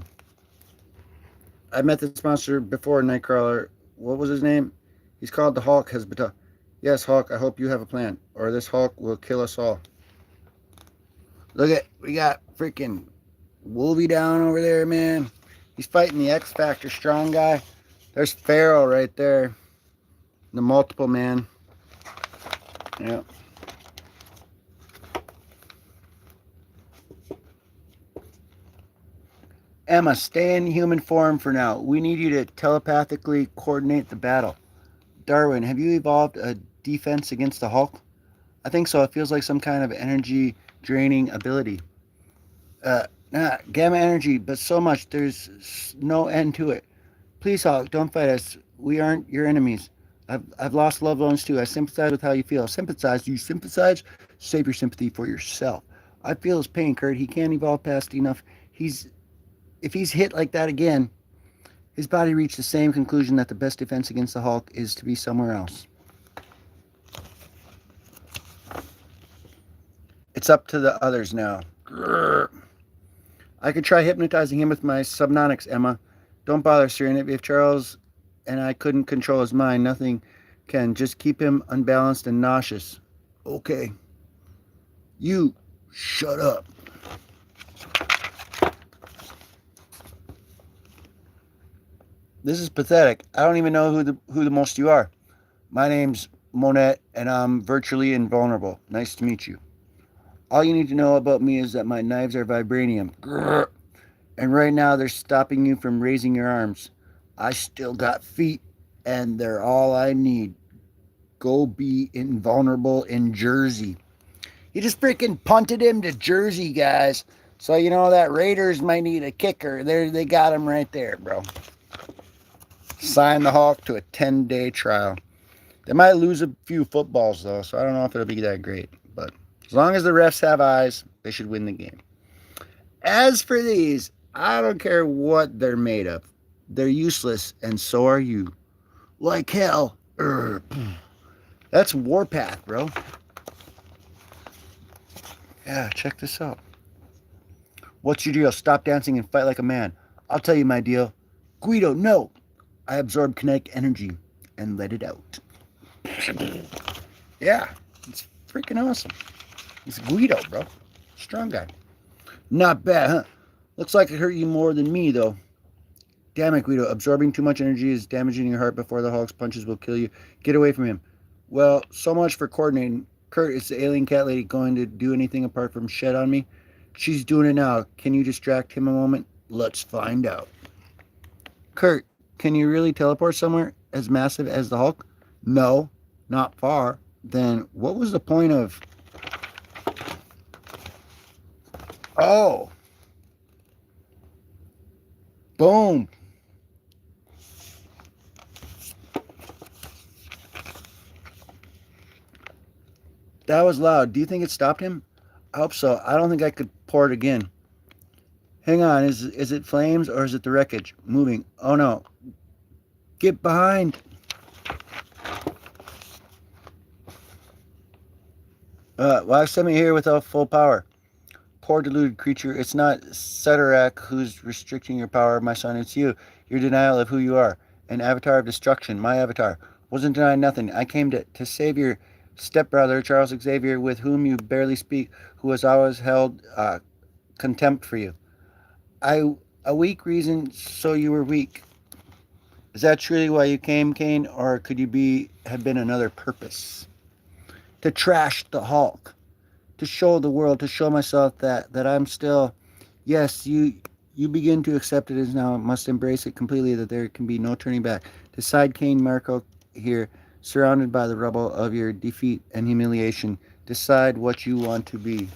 I met this monster before, Nightcrawler. What was his name? He's called the Hulk Hezbollah. Yes, Hulk, I hope you have a plan, or this Hulk will kill us all. Look at, we got freaking Wolvie down over there, man. He's fighting the X Factor strong guy. There's Pharaoh right there. The multiple man. Yeah. Emma, stay in human form for now. We need you to telepathically coordinate the battle. Darwin, have you evolved a defense against the Hulk? I think so. It feels like some kind of energy draining ability. Gamma energy, but so much. There's no end to it. Please, Hulk, don't fight us. We aren't your enemies. I've lost loved ones too. I sympathize with how you feel. Sympathize? You sympathize? Save your sympathy for yourself. I feel his pain, Kurt. He can't evolve past enough. If he's hit like that again, his body reached the same conclusion that the best defense against the Hulk is to be somewhere else. It's up to the others now. Grrr. I could try hypnotizing him with my subnonics, Emma. Don't bother, Siren. If Charles and I couldn't control his mind, nothing can. Just keep him unbalanced and nauseous. Okay. You shut up. This is pathetic. I don't even know who the most you are. My name's Monette, and I'm virtually invulnerable. Nice to meet you. All you need to know about me is that my knives are vibranium. Grrr. And right now they're stopping you from raising your arms. I still got feet, and they're all I need. Go be invulnerable in Jersey. He just freaking punted him to Jersey, guys. So, you know, that Raiders might need a kicker. They got him right there, bro. Sign the Hulk to a 10-day trial. They might lose a few footballs, though, so I don't know if it'll be that great. But as long as the refs have eyes, they should win the game. As for these, I don't care what they're made of. They're useless, and so are you. Like hell. That's Warpath, bro. Yeah, check this out. What's your deal? Stop dancing and fight like a man. I'll tell you my deal. Guido, no. I absorb kinetic energy and let it out. Yeah, it's freaking awesome. It's Guido, bro. Strong guy. Not bad, huh? Looks like it hurt you more than me, though. Damn it, Guido. Absorbing too much energy is damaging your heart before the Hulk's punches will kill you. Get away from him. Well, so much for coordinating. Kurt, is the alien cat lady going to do anything apart from shed on me? She's doing it now. Can you distract him a moment? Let's find out. Kurt, can you really teleport somewhere as massive as the Hulk? No, not far. Then what was the point of... Oh. Boom. That was loud. Do you think it stopped him? I hope so. I don't think I could pour it again. Hang on. Is it flames or is it the wreckage? Moving. Oh no. Get behind. Why send me here without full power? Poor deluded creature. It's not Ceterak who's restricting your power, my son. It's you. Your denial of who you are. An avatar of destruction. My avatar. Wasn't denying nothing. I came to save your stepbrother, Charles Xavier, with whom you barely speak, who has always held contempt for you. A weak reason, so you were weak. Is that truly why you came, Kane, or could you have been another purpose? To trash the Hulk, to show the world, to show myself that I'm still, yes, you You begin to accept it as now, must embrace it completely, that there can be no turning back. Decide, Cain Marco, here, surrounded by the rubble of your defeat and humiliation. Decide what you want to be.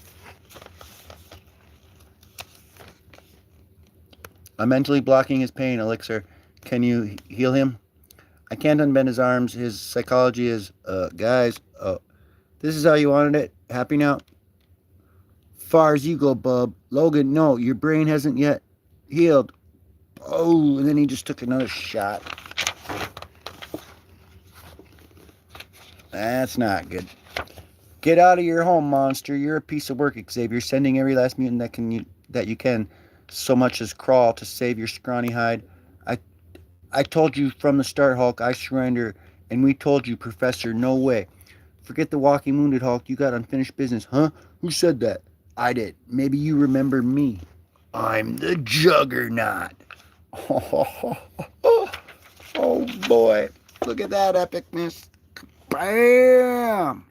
I'm mentally blocking his pain, Elixir. Can you heal him? I can't unbend his arms. His psychology is, guys, this is how you wanted it. Happy now? Far as you go, bub. Logan, no, your brain hasn't yet healed. Oh, and then he just took another shot. That's not good. Get out of your home, monster. You're a piece of work, Xavier. Sending every last mutant that you can, so much as crawl to save your scrawny hide. I told you from the start, Hulk, I surrender, and we told you, Professor, no way. Forget the walking wounded, Hulk. You got unfinished business. Huh? Who said that? I did. Maybe you remember me. I'm the Juggernaut. Oh boy. Look at that epicness. Bam!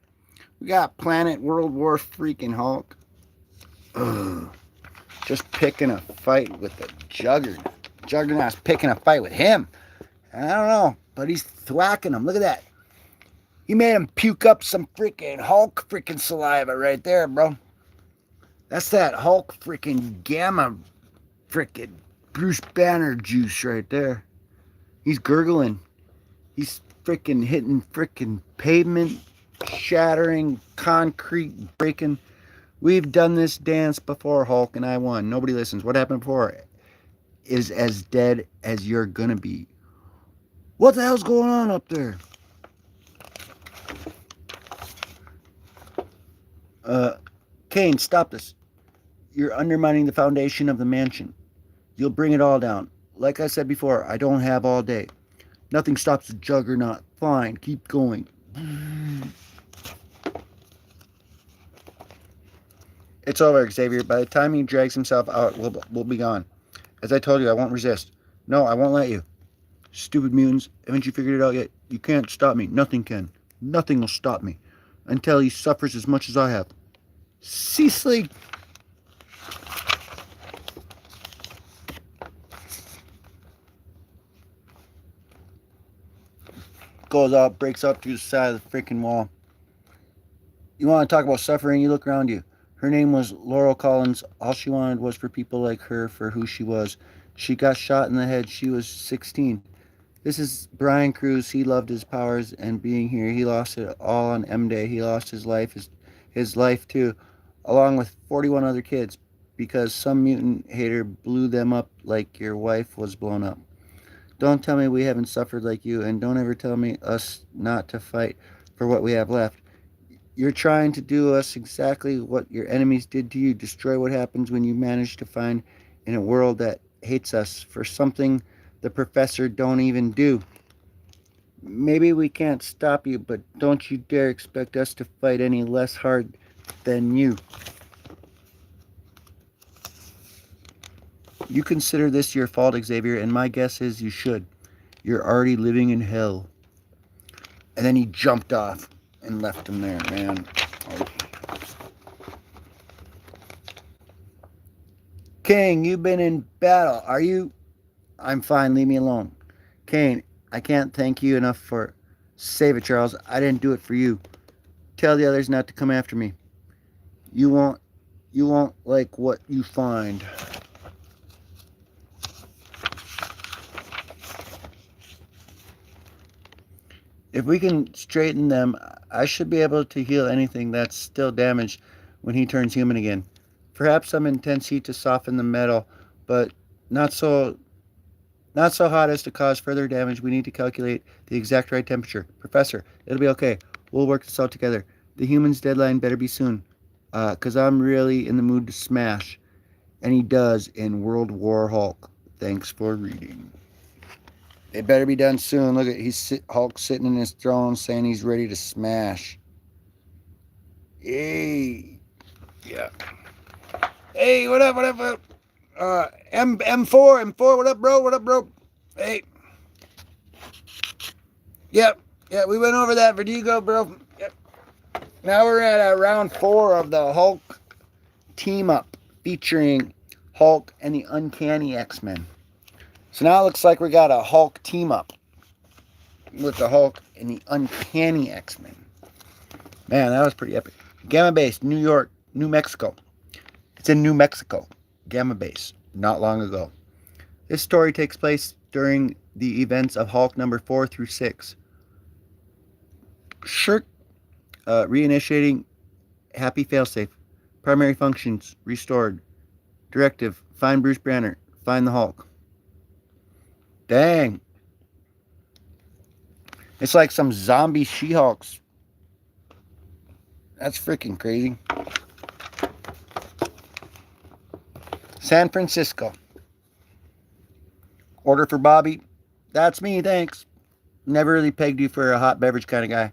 We got Planet World War freaking Hulk. Ugh. Just picking a fight with the Juggernaut. Juggernaut's picking a fight with him. I don't know, but he's thwacking him. Look at that. He made him puke up some freaking Hulk freaking saliva right there, bro. That's that Hulk freaking gamma freaking Bruce Banner juice right there. He's gurgling. He's freaking hitting freaking pavement, shattering, concrete breaking. We've done this dance before, Hulk, and I won. Nobody listens. What happened before is as dead as you're gonna be. What the hell's going on up there? Cain, stop this. You're undermining the foundation of the mansion. You'll bring it all down. Like I said before, I don't have all day. Nothing stops the Juggernaut. Fine, keep going. It's over, Xavier. By the time he drags himself out, we'll be gone. As I told you, I won't resist. No, I won't let you. Stupid mutants, haven't you figured it out yet? You can't stop me. Nothing can. Nothing will stop me. Until he suffers as much as I have. Cecily! Goes out, breaks up through the side of the freaking wall. You want to talk about suffering? You look around you. Her name was Laurel Collins. All she wanted was for people like her for who she was. She got shot in the head. She was 16. This is Brian Cruz. He loved his powers and being here. He lost it all on M-Day. He lost his life, his life too, along with 41 other kids, because some mutant hater blew them up like your wife was blown up. Don't tell me we haven't suffered like you, and don't ever tell me us not to fight for what we have left. You're trying to do us exactly what your enemies did to you. Destroy what happens when you manage to find in a world that hates us for something the professor don't even do. Maybe we can't stop you, but don't you dare expect us to fight any less hard than you. You consider this your fault, Xavier, and my guess is you should. You're already living in hell. And then he jumped off and left him there, man. Oh. King, you've been in battle. Are you? I'm fine. Leave me alone. Cain, I can't thank you enough for... Save it, Charles. I didn't do it for you. Tell the others not to come after me. You won't like what you find. If we can straighten them, I should be able to heal anything that's still damaged when he turns human again. Perhaps some intense heat to soften the metal, but not so hot as to cause further damage. We need to calculate the exact right temperature. Professor, it'll be okay. We'll work this out together. The human's deadline better be soon, because I'm really in the mood to smash. And he does in World War Hulk. Thanks for reading. It better be done soon. Look at Hulk sitting in his throne saying he's ready to smash. Hey. Yeah. Hey, what up? M4, what up, bro? Hey. Yep, we went over that Vertigo, bro. Yep. Now we're at round 4 of the Hulk team up featuring Hulk and the Uncanny X-Men. So now it looks like we got a Hulk team up with the Hulk and the Uncanny X-Men. Man, that was pretty epic. Gamma Base, New York, New Mexico. It's in New Mexico. Gamma Base, not long ago. This story takes place during the events of Hulk number 4 through 6. Shirk reinitiating Happy Failsafe. Primary functions restored. Directive, find Bruce Banner. Find the Hulk. Dang. It's like some zombie She-Hulks. That's freaking crazy. San Francisco. Order for Bobby. That's me, thanks. Never really pegged you for a hot beverage kind of guy.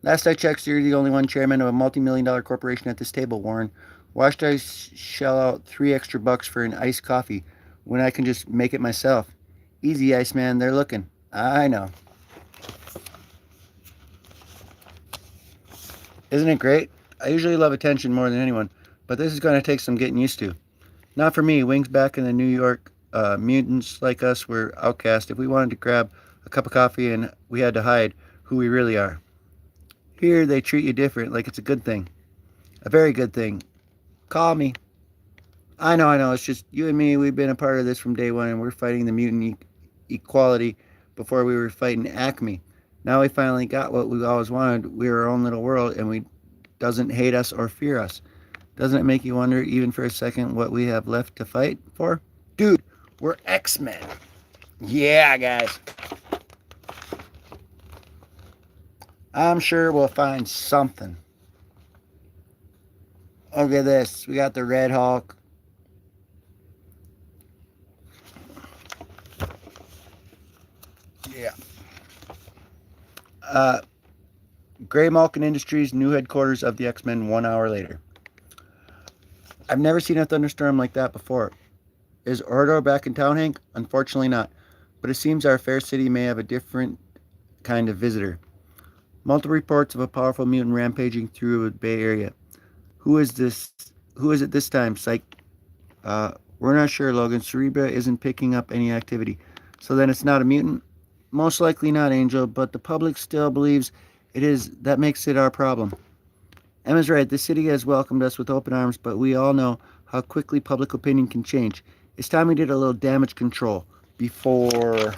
Last I checked, you're the only one chairman of a multi-million-dollar corporation at this table, Warren. Why should I shell out $3 extra for an iced coffee when I can just make it myself? Easy, Iceman. They're looking. I know. Isn't it great? I usually love attention more than anyone, but this is going to take some getting used to. Not for me. Wings back in the New York, mutants like us were outcast. If we wanted to grab a cup of coffee and we had to hide who we really are. Here they treat you different, like it's a good thing. A very good thing. Call me. I know. It's just you and me. We've been a part of this from day one, and we're fighting the mutant equality before we were fighting Acme. Now we finally got what we always wanted. We're our own little world, and we doesn't hate us or fear us. Doesn't it make you wonder, even for a second, what we have left to fight for? Dude, we're X-Men. Yeah, guys. I'm sure we'll find something. Look at this. We got the Red Hulk. Yeah. Gray Malkin Industries, new headquarters of the X-Men 1 hour later. I've never seen a thunderstorm like that before. Is Ordor back in town, Hank? Unfortunately not. But it seems our fair city may have a different kind of visitor. Multiple reports of a powerful mutant rampaging through the Bay Area. Who is this? Who is it this time? Psych. We're not sure, Logan. Cerebra isn't picking up any activity. So then it's not a mutant? Most likely not, Angel, but the public still believes it is. That makes it our problem. Emma's right. The city has welcomed us with open arms, but we all know how quickly public opinion can change. It's time we did a little damage control before...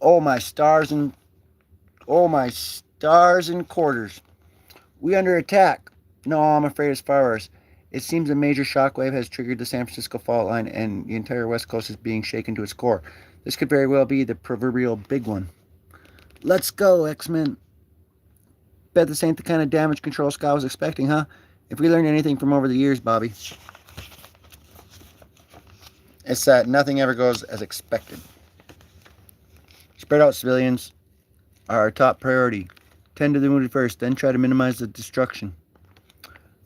Oh, my stars and quarters. We under attack. No, I'm afraid it's far worse. It seems a major shockwave has triggered the San Francisco fault line, and the entire West Coast is being shaken to its core. This could very well be the proverbial big one. Let's go, X-Men. Bet this ain't the kind of damage control Scott was expecting, huh? If we learned anything from over the years, Bobby, it's that nothing ever goes as expected. Spread out civilians are our top priority. Tend to the wounded first, then try to minimize the destruction.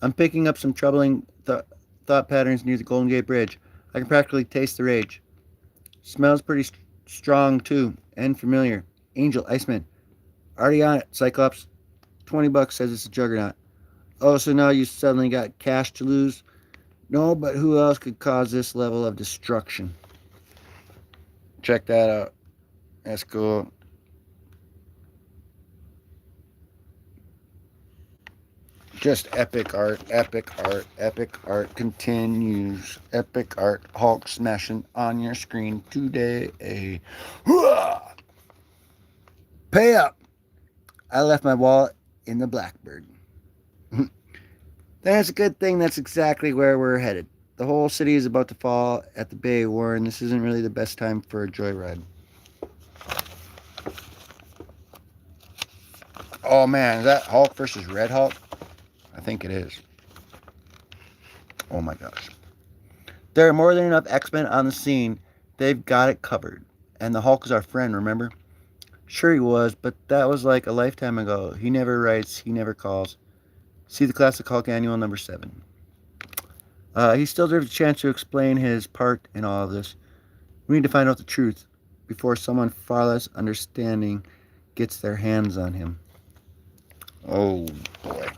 I'm picking up some troubling thought patterns near the Golden Gate Bridge. I can practically taste the rage. Smells pretty strong, too, and familiar. Angel, Iceman. Already on it, Cyclops. $20 says it's a juggernaut. Oh, so now you suddenly got cash to lose? No, but who else could cause this level of destruction? Check that out. That's cool. Just epic art continues. Epic art, Hulk smashing on your screen today. Pay up. I left my wallet in the Blackbird. That's a good thing. That's exactly where we're headed. The whole city is about to fall at the bay, Warren. This isn't really the best time for a joyride. Oh man, is that Hulk versus Red Hulk? I think it is. Oh my gosh. There are more than enough X-Men on the scene. They've got it covered. And the Hulk is our friend, remember? Sure he was, but that was like a lifetime ago. He never writes, he never calls. See the Classic Hulk Annual number 7. He still deserves a chance to explain his part in all of this. We need to find out the truth before someone far less understanding gets their hands on him. Oh boy.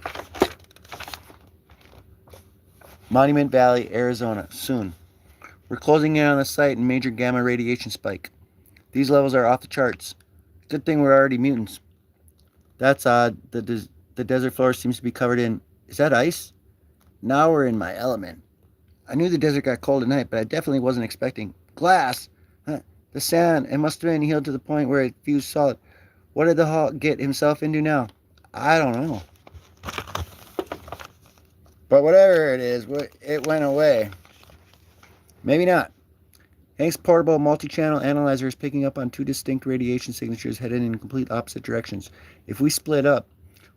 Monument Valley, Arizona, soon. We're closing in on the site and major gamma radiation spike. These levels are off the charts. Good thing we're already mutants. That's odd. The desert floor seems to be covered in... Is that ice? Now we're in my element. I knew the desert got cold at night, but I definitely wasn't expecting glass. Huh. The sand, it must have been healed to the point where it fused solid. What did the Hulk get himself into now? I don't know. But whatever it is, it went away. Maybe not. Hank's portable multi-channel analyzer is picking up on two distinct radiation signatures headed in complete opposite directions. If we split up,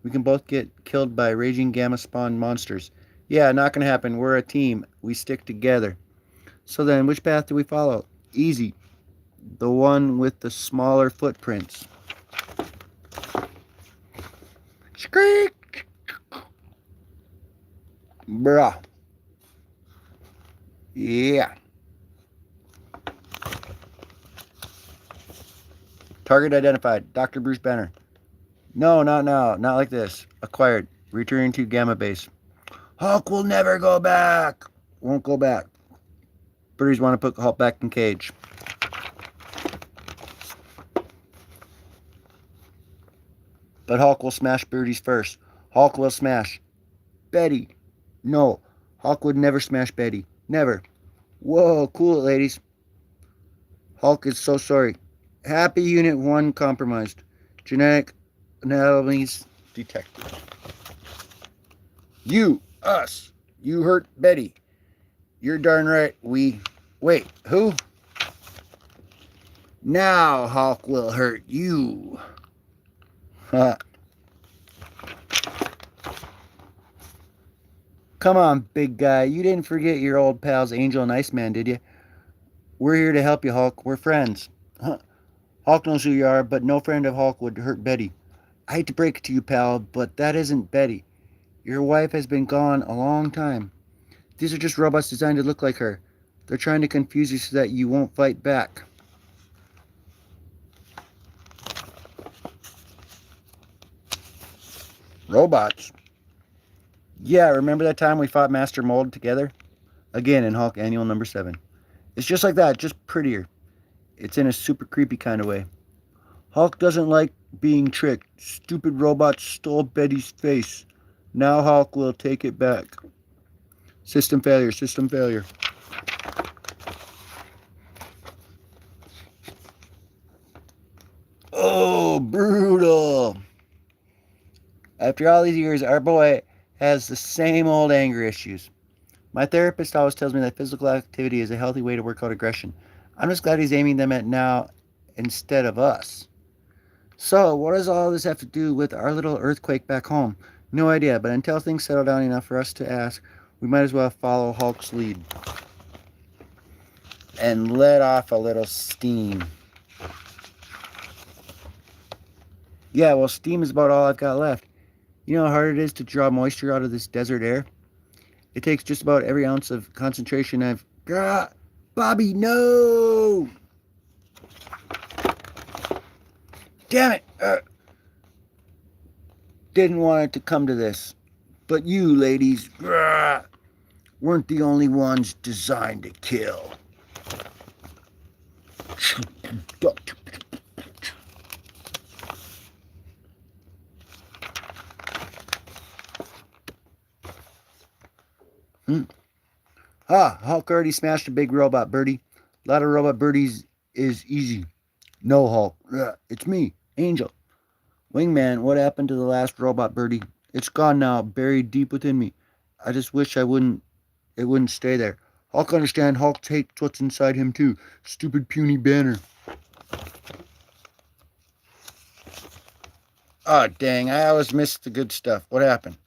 we can both get killed by raging gamma-spawned monsters. Yeah, not gonna happen. We're a team. We stick together. So then, which path do we follow? Easy. The one with the smaller footprints. Squeak! Bruh. Yeah. Target identified. Dr. Bruce Banner. No, not now. Not like this. Acquired. Returning to Gamma Base. Hulk will never go back. Won't go back. Birdies want to put Hulk back in cage. But Hulk will smash Birdies first. Hulk will smash Betty. No. Hulk would never smash Betty. Never. Whoa, cool it, ladies. Hulk is so sorry. Happy Unit 1 compromised. Genetic anomalies detected. You, us. You hurt Betty. You're darn right. Wait, who? Now Hulk will hurt you. Come on, big guy. You didn't forget your old pals Angel and Iceman, did you? We're here to help you, Hulk. We're friends. Hulk knows who you are, but no friend of Hulk would hurt Betty. I hate to break it to you, pal, but that isn't Betty. Your wife has been gone a long time. These are just robots designed to look like her. They're trying to confuse you so that you won't fight back. Robots? Yeah, remember that time we fought Master Mold together? Again in Hulk Annual number 7. It's just like that, just prettier. It's in a super creepy kind of way. Hulk doesn't like being tricked. Stupid robots stole Betty's face. Now Hulk will take it back. System failure, system failure. Oh, brutal. After all these years, our boy has the same old anger issues. My therapist always tells me that physical activity is a healthy way to work out aggression. I'm just glad he's aiming them at now instead of us. So, what does all this have to do with our little earthquake back home? No idea, but until things settle down enough for us to ask, we might as well follow Hulk's lead. And let off a little steam. Yeah, well, steam is about all I've got left. You know how hard it is to draw moisture out of this desert air? It takes just about every ounce of concentration I've... Bobby, no! Damn it! Didn't want it to come to this. But you, ladies, weren't the only ones designed to kill. Hulk already smashed a big robot, Birdie. A lot of robot birdies is easy. No, Hulk. It's me, Angel. Wingman, what happened to the last robot, Birdie? It's gone now, buried deep within me. I just wish it wouldn't stay there. Hulk understand. Hulk hates what's inside him too. Stupid puny Banner. Oh, dang. I always miss the good stuff. What happened?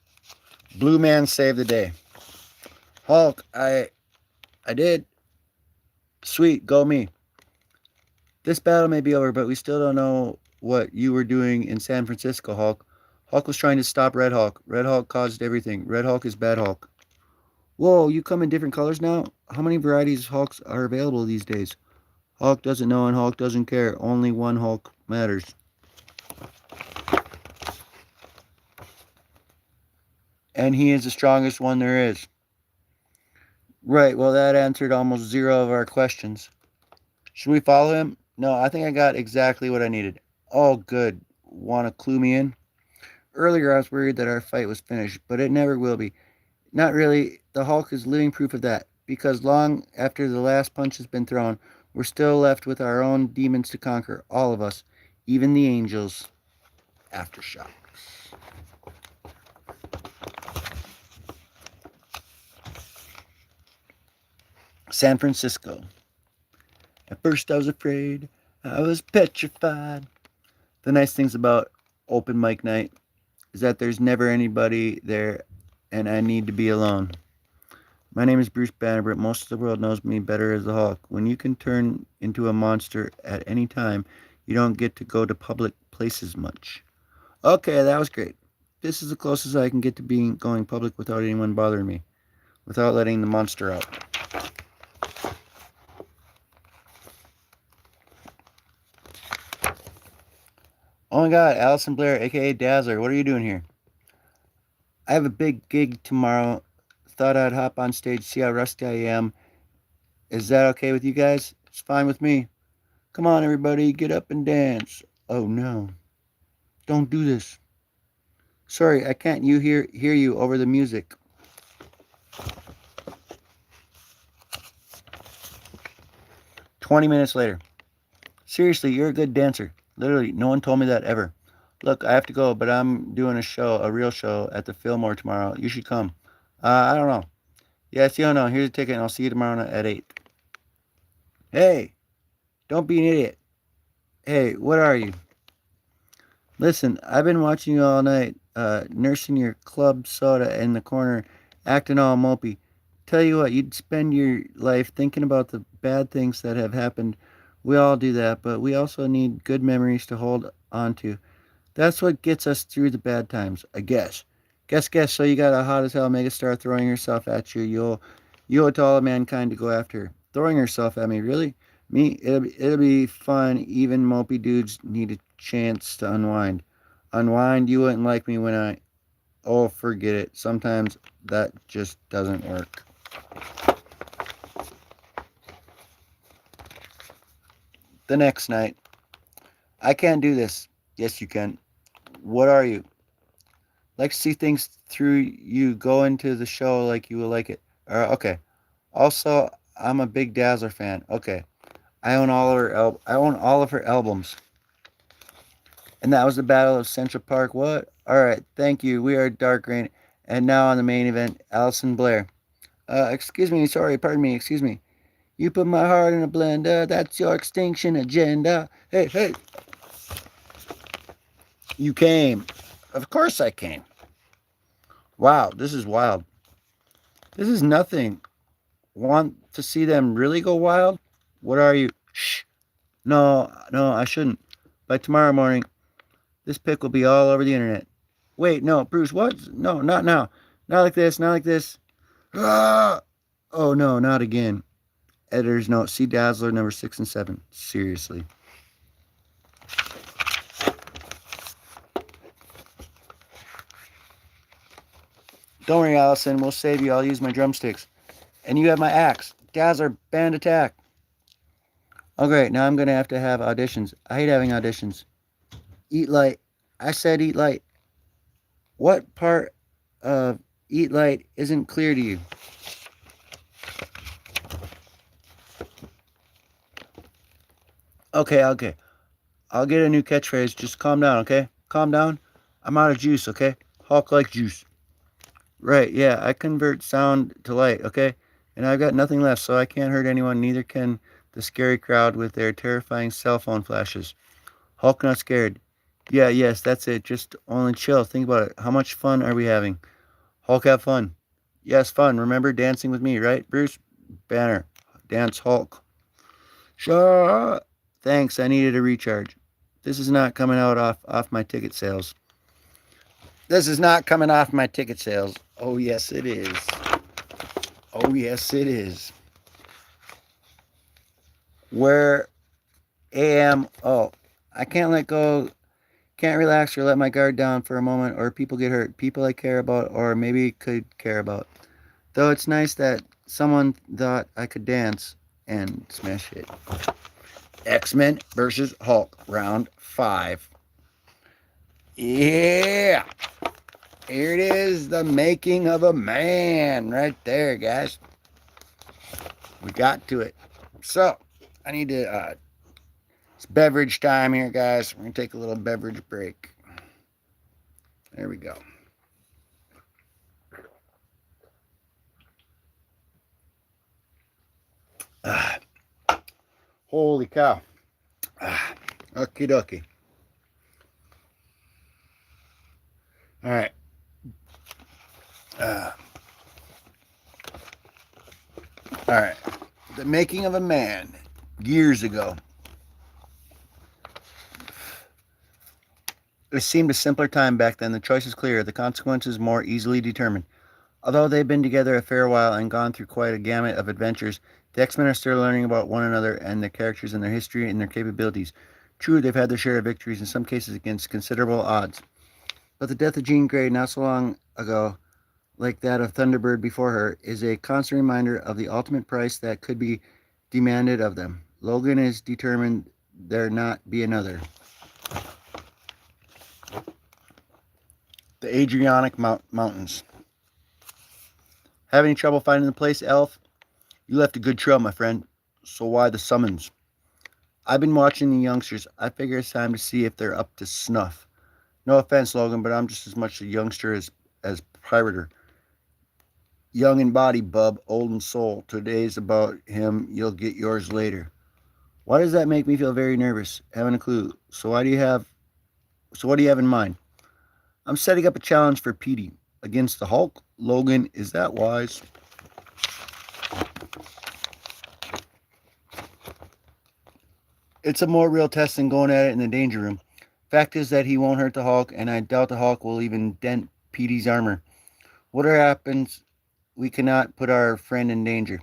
Blue Man saved the day. Hulk, I did. Sweet, go me. This battle may be over, but we still don't know what you were doing in San Francisco, Hulk. Hulk was trying to stop Red Hulk. Red Hulk caused everything. Red Hulk is Bad Hulk. Whoa, you come in different colors now? How many varieties of Hulks are available these days? Hulk doesn't know and Hulk doesn't care. Only one Hulk matters. And he is the strongest one there is. Right, well, that answered almost zero of our questions. Should we follow him? No, I think I got exactly what I needed. Oh, good. Want to clue me in? Earlier, I was worried that our fight was finished, but it never will be. Not really. The Hulk is living proof of that, because long after the last punch has been thrown, we're still left with our own demons to conquer, all of us, even the angels. Aftershock. San Francisco. At first, I was afraid. I was petrified. The nice things about open mic night is that there's never anybody there and I need to be alone. My name is Bruce Banner, but most of the world knows me better as the Hulk. When you can turn into a monster at any time, you don't get to go to public places much. Okay, that was great. This is the closest I can get to being going public without anyone bothering me, without letting the monster out. Oh my god, Allison Blair, aka Dazzler, what are you doing here? I have a big gig tomorrow. Thought I'd hop on stage, see how rusty I am. Is that okay with you guys? It's fine with me. Come on, everybody, get up and dance. Oh no. Don't do this. Sorry, I can't hear you over the music. "20 minutes later. Seriously, you're a good dancer. Literally, no one told me that ever. Look, I have to go, but I'm doing a real show at the Fillmore tomorrow. You should come. I don't know. Yes, you don't know. Here's a ticket, and I'll see you tomorrow at 8. Hey, don't be an idiot. Hey, what are you? Listen, I've been watching you all night, nursing your club soda in the corner, acting all mopey. Tell you what, you'd spend your life thinking about the bad things that have happened. We all do that, but we also need good memories to hold on to. That's what gets us through the bad times, I guess. Guess. So you got a hot as hell megastar throwing herself at you. You owe it to all of mankind to go after her. Throwing herself at me, really? Me? It'll be fun. Even mopey dudes need a chance to unwind. Unwind? You wouldn't like me when I. Oh, forget it. Sometimes that just doesn't work. The next night. I can't do this. Yes, you can. What are you? Like to see things through you. Go into the show like you will like it. Okay. Also, I'm a big Dazzler fan. Okay. I own all of her albums. And that was the Battle of Central Park. What? All right. Thank you. We are Dark Rain. And now on the main event, Allison Blair. Excuse me. Sorry. Pardon me. Excuse me. You put my heart in a blender. That's your extinction agenda. Hey. You came. Of course I came. Wow. This is wild. This is nothing. Want to see them really go wild? What are you? Shh. No, I shouldn't. By tomorrow morning, this pic will be all over the internet. Wait, no, Bruce, what? No, not now. Not like this, not like this. Ah! Oh, no, not again. Editor's note, see Dazzler number 6 and 7. Seriously. Don't worry, Allison, we'll save you. I'll use my drumsticks. And you have my axe. Dazzler, band attack. Oh, great. Now I'm going to have auditions. I hate having auditions. Eat light. I said eat light. What part of eat light isn't clear to you? Okay. I'll get a new catchphrase. Just calm down, okay? Calm down. I'm out of juice, okay? Hulk like juice. Right, yeah. I convert sound to light, okay? And I've got nothing left, so I can't hurt anyone. Neither can the scary crowd with their terrifying cell phone flashes. Hulk not scared. Yeah, yes, that's it. Just only chill. Think about it. How much fun are we having? Hulk have fun. Yes, fun. Remember dancing with me, right, Bruce? Banner. Dance Hulk. Sure. Thanks. I needed a recharge. This is not coming out off my ticket sales. This is not coming off my ticket sales. Oh, yes, it is. Oh, yes, it is. Where am... Oh, I can't let go... Can't relax or let my guard down for a moment, or people get hurt. People I care about, or maybe could care about. Though it's nice that someone thought I could dance and smash it. X-Men versus Hulk, round 5. Yeah! Here it is, the making of a man right there, guys. We got to it. So, I need to, it's beverage time here, guys. We're going to take a little beverage break. There we go. Holy cow. Okie dokie. All right. All right. The making of a man years ago. It seemed a simpler time back then. The choice is clear, the consequences more easily determined. Although they've been together a fair while and gone through quite a gamut of adventures, the X-Men are still learning about one another and their characters and their history and their capabilities. True, they've had their share of victories, in some cases against considerable odds. But the death of Jean Grey not so long ago, like that of Thunderbird before her, is a constant reminder of the ultimate price that could be demanded of them. Logan is determined there not be another. The Adriatic Mountains. Having trouble finding the place, Elf? You left a good trail, my friend. So why the summons? I've been watching the youngsters. I figure it's time to see if they're up to snuff. No offense, Logan, but I'm just as much a youngster as Pirater. Young in body, bub, old in soul. Today's about him, you'll get yours later. Why does that make me feel very nervous? Haven't a clue. So what do you have in mind? I'm setting up a challenge for Petey. Against the Hulk? Logan, is that wise? It's a more real test than going at it in the danger room. Fact is that he won't hurt the Hulk, and I doubt the Hulk will even dent Petey's armor. Whatever happens, we cannot put our friend in danger.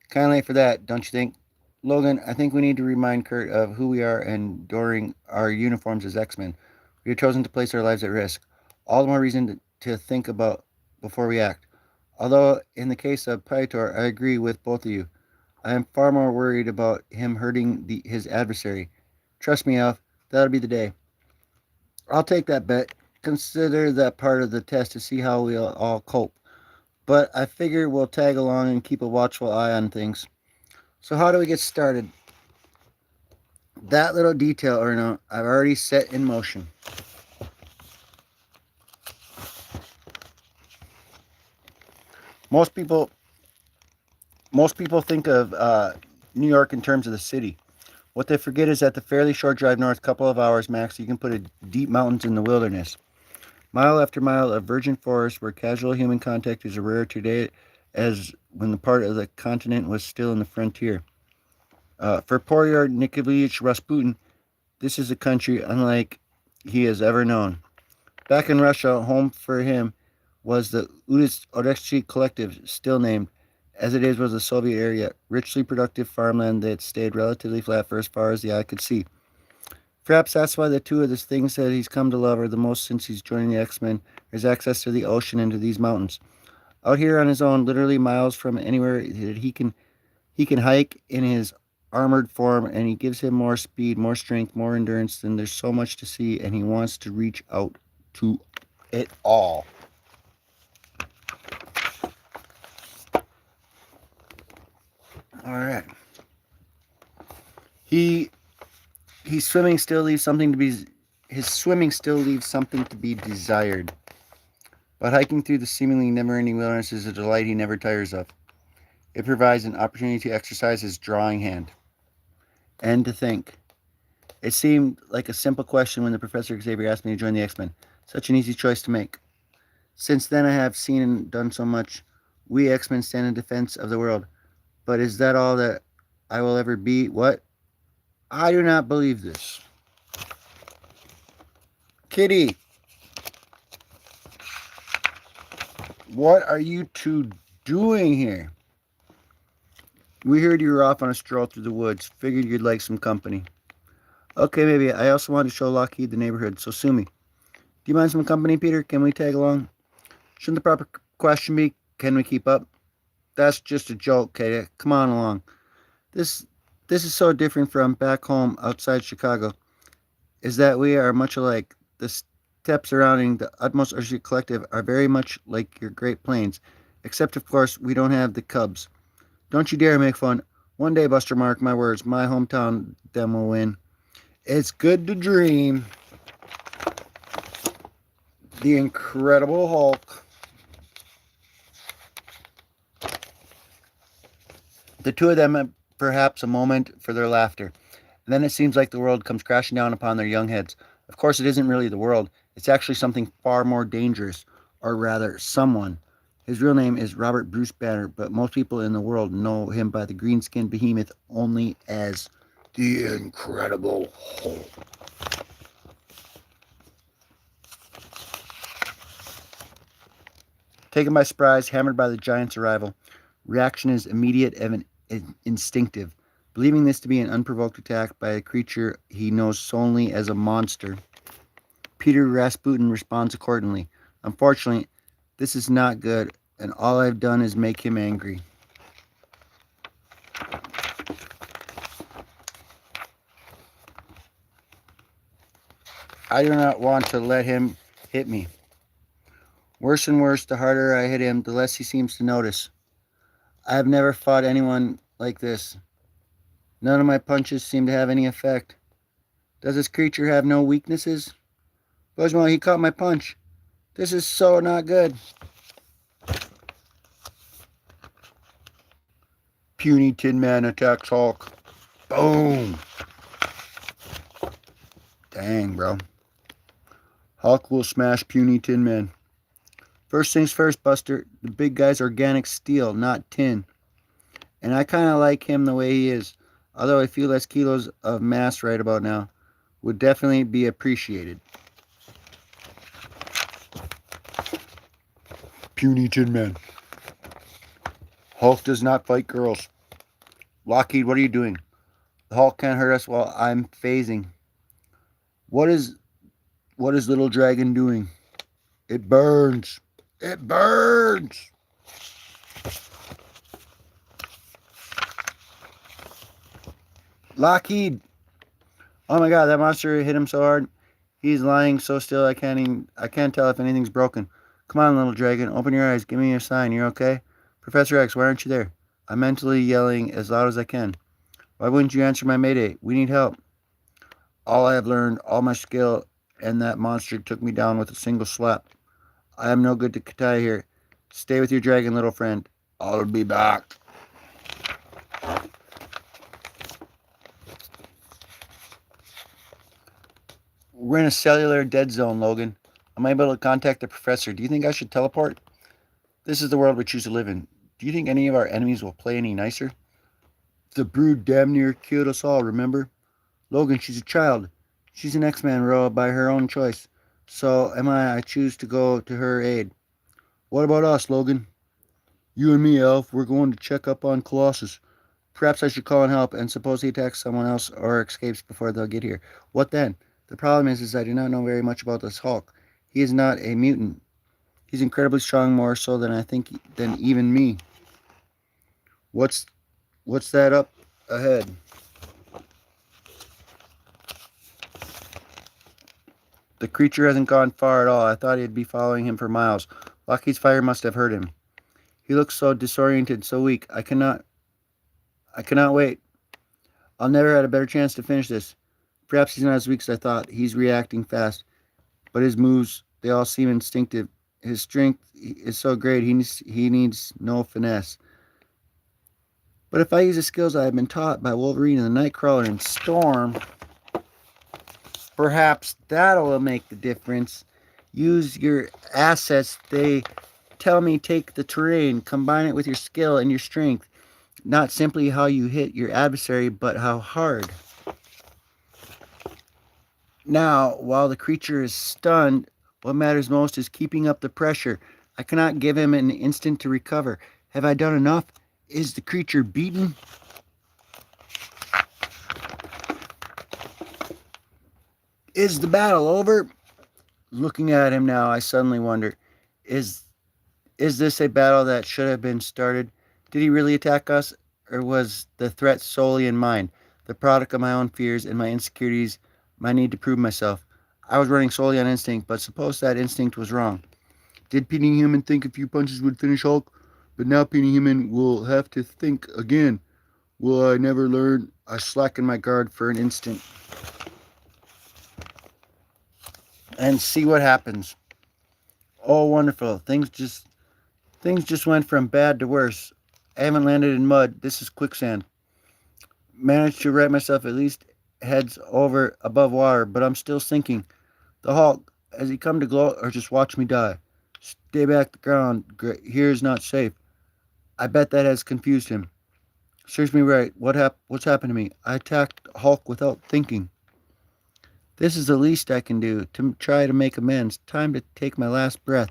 Kind of late for that, don't you think? Logan, I think we need to remind Kurt of who we are and during our uniforms as X-Men. We have chosen to place our lives at risk. All the more reason to think about before we act. Although, in the case of Pytor, I agree with both of you. I am far more worried about him hurting his adversary. Trust me, Alf, that'll be the day. I'll take that bet. Consider that part of the test to see how we'll all cope. But I figure we'll tag along and keep a watchful eye on things. So how do we get started? That little detail, Erno, I've already set in motion. Most people think of New York in terms of the city. What they forget is that the fairly short drive north, couple of hours max, you can put a deep mountains in the wilderness. Mile after mile of virgin forest where casual human contact is as rare today as when the part of the continent was still in the frontier. For Poryar Nikolaevich Rasputin, this is a country unlike he has ever known. Back in Russia, home for him was the Udinsk Collective, still named, as it is was the Soviet area, richly productive farmland that stayed relatively flat for as far as the eye could see. Perhaps that's why the two of the things that he's come to love are the most since he's joining the X-Men is access to the ocean and to these mountains. Out here on his own, literally miles from anywhere that he can hike in his armored form, and he gives him more speed, more strength, more endurance, and there's so much to see, and he wants to reach out to it all. All right. His swimming still leaves something to be desired. But hiking through the seemingly never-ending wilderness is a delight he never tires of. It provides an opportunity to exercise his drawing hand. And to think. It seemed like a simple question when the Professor Xavier asked me to join the X-Men. Such an easy choice to make. Since then I have seen and done so much. We X-Men stand in defense of the world. But is that all that I will ever be? What? I do not believe this. Kitty, what are you two doing here? We heard you were off on a stroll through the woods. Figured you'd like some company. Okay, maybe. I also wanted to show Lockheed the neighborhood, so sue me. Do you mind some company, Peter? Can we tag along? Shouldn't the proper question be, can we keep up? That's just a joke, okay? Come on along. This this is so different from back home outside Chicago, is that we are much alike. The steps surrounding the utmost Urshi Collective are very much like your Great Plains, except of course we don't have the Cubs. Don't you dare make fun. One day, Buster, mark my words, my hometown them will win. It's good to dream. The Incredible Hulk. The two of them have perhaps a moment for their laughter. And then it seems like the world comes crashing down upon their young heads. Of course, it isn't really the world. It's actually something far more dangerous, or rather, someone. His real name is Robert Bruce Banner, but most people in the world know him by the green-skinned behemoth only as the Incredible Hulk. Taken by surprise, hammered by the giant's arrival, reaction is immediate and instinctive. Believing this to be an unprovoked attack by a creature he knows solely as a monster, Peter Rasputin responds accordingly. Unfortunately, this is not good, and all I've done is make him angry. I do not want to let him hit me. Worse and worse, the harder I hit him, the less he seems to notice. I have never fought anyone like this. None of my punches seem to have any effect. Does this creature have no weaknesses? Bojmo, he caught my punch. This is so not good. Puny Tin Man attacks Hulk. Boom. Dang, bro. Hulk will smash Puny Tin Man. First things first, Buster. The big guy's organic steel, not tin. And I kind of like him the way he is. Although a few less kilos of mass right about now would definitely be appreciated. Puny Tin Man. Hulk does not fight girls. Lockheed, what are you doing? The Hulk can't hurt us while I'm phasing. What is Little Dragon doing? It burns. It burns. Lockheed. Oh my god, that monster hit him so hard. He's lying so still I can't tell if anything's broken. Come on, Little Dragon, open your eyes, give me a sign, you're okay? Professor X, why aren't you there? I'm mentally yelling as loud as I can. Why wouldn't you answer my mayday? We need help. All I have learned, all my skill, and that monster took me down with a single slap. I am no good to Katai here. Stay with your dragon, little friend. I'll be back. We're in a cellular dead zone, Logan. I'm able to contact the professor. Do you think I should teleport? This is the world we choose to live in. Do you think any of our enemies will play any nicer? The brood damn near killed us all, remember? Logan, she's a child. She's an X-Man Roa by her own choice. So am I. I choose to go to her aid. What about us, Logan? You and me, Elf. We're going to check up on Colossus. Perhaps I should call and help, and suppose he attacks someone else or escapes before they'll get here. What then? The problem is I do not know very much about this Hulk. He is not a mutant. He's incredibly strong, more so than I think, than even me. What's that up ahead? The creature hasn't gone far at all. I thought he'd be following him for miles. Lockheed's fire must have hurt him. He looks so disoriented, so weak. I cannot wait. I'll never have a better chance to finish this. Perhaps he's not as weak as I thought. He's reacting fast. But his moves, they all seem instinctive. His strength is so great, he needs no finesse. But if I use the skills I have been taught by Wolverine and the Nightcrawler and Storm, perhaps that'll make the difference. Use your assets. They tell me take the terrain, combine it with your skill and your strength. Not simply how you hit your adversary, but how hard. Now, while the creature is stunned, what matters most is keeping up the pressure. I cannot give him an instant to recover. Have I done enough? Is the creature beaten? Is the battle over? Looking at him now, I suddenly wonder, is this a battle that should have been started? Did he really attack us, or was the threat solely in mind, the product of my own fears and my insecurities, my need to prove myself? I was running solely on instinct, but suppose that instinct was wrong. Did Penny Human think a few punches would finish Hulk? But now Penny Human will have to think again. Will I never learn? I slacken my guard for an instant and see what happens. Oh, wonderful. Things just went from bad to worse. I haven't landed in mud. This is quicksand. Managed to right myself at least heads over above water, but I'm still sinking. The Hulk, has he come to gloat or just watch me die? Stay back the ground. Here is not safe. I bet that has confused him. Serves me right. What's happened to me? I attacked Hulk without thinking. This is the least I can do to try to make amends. Time to take my last breath.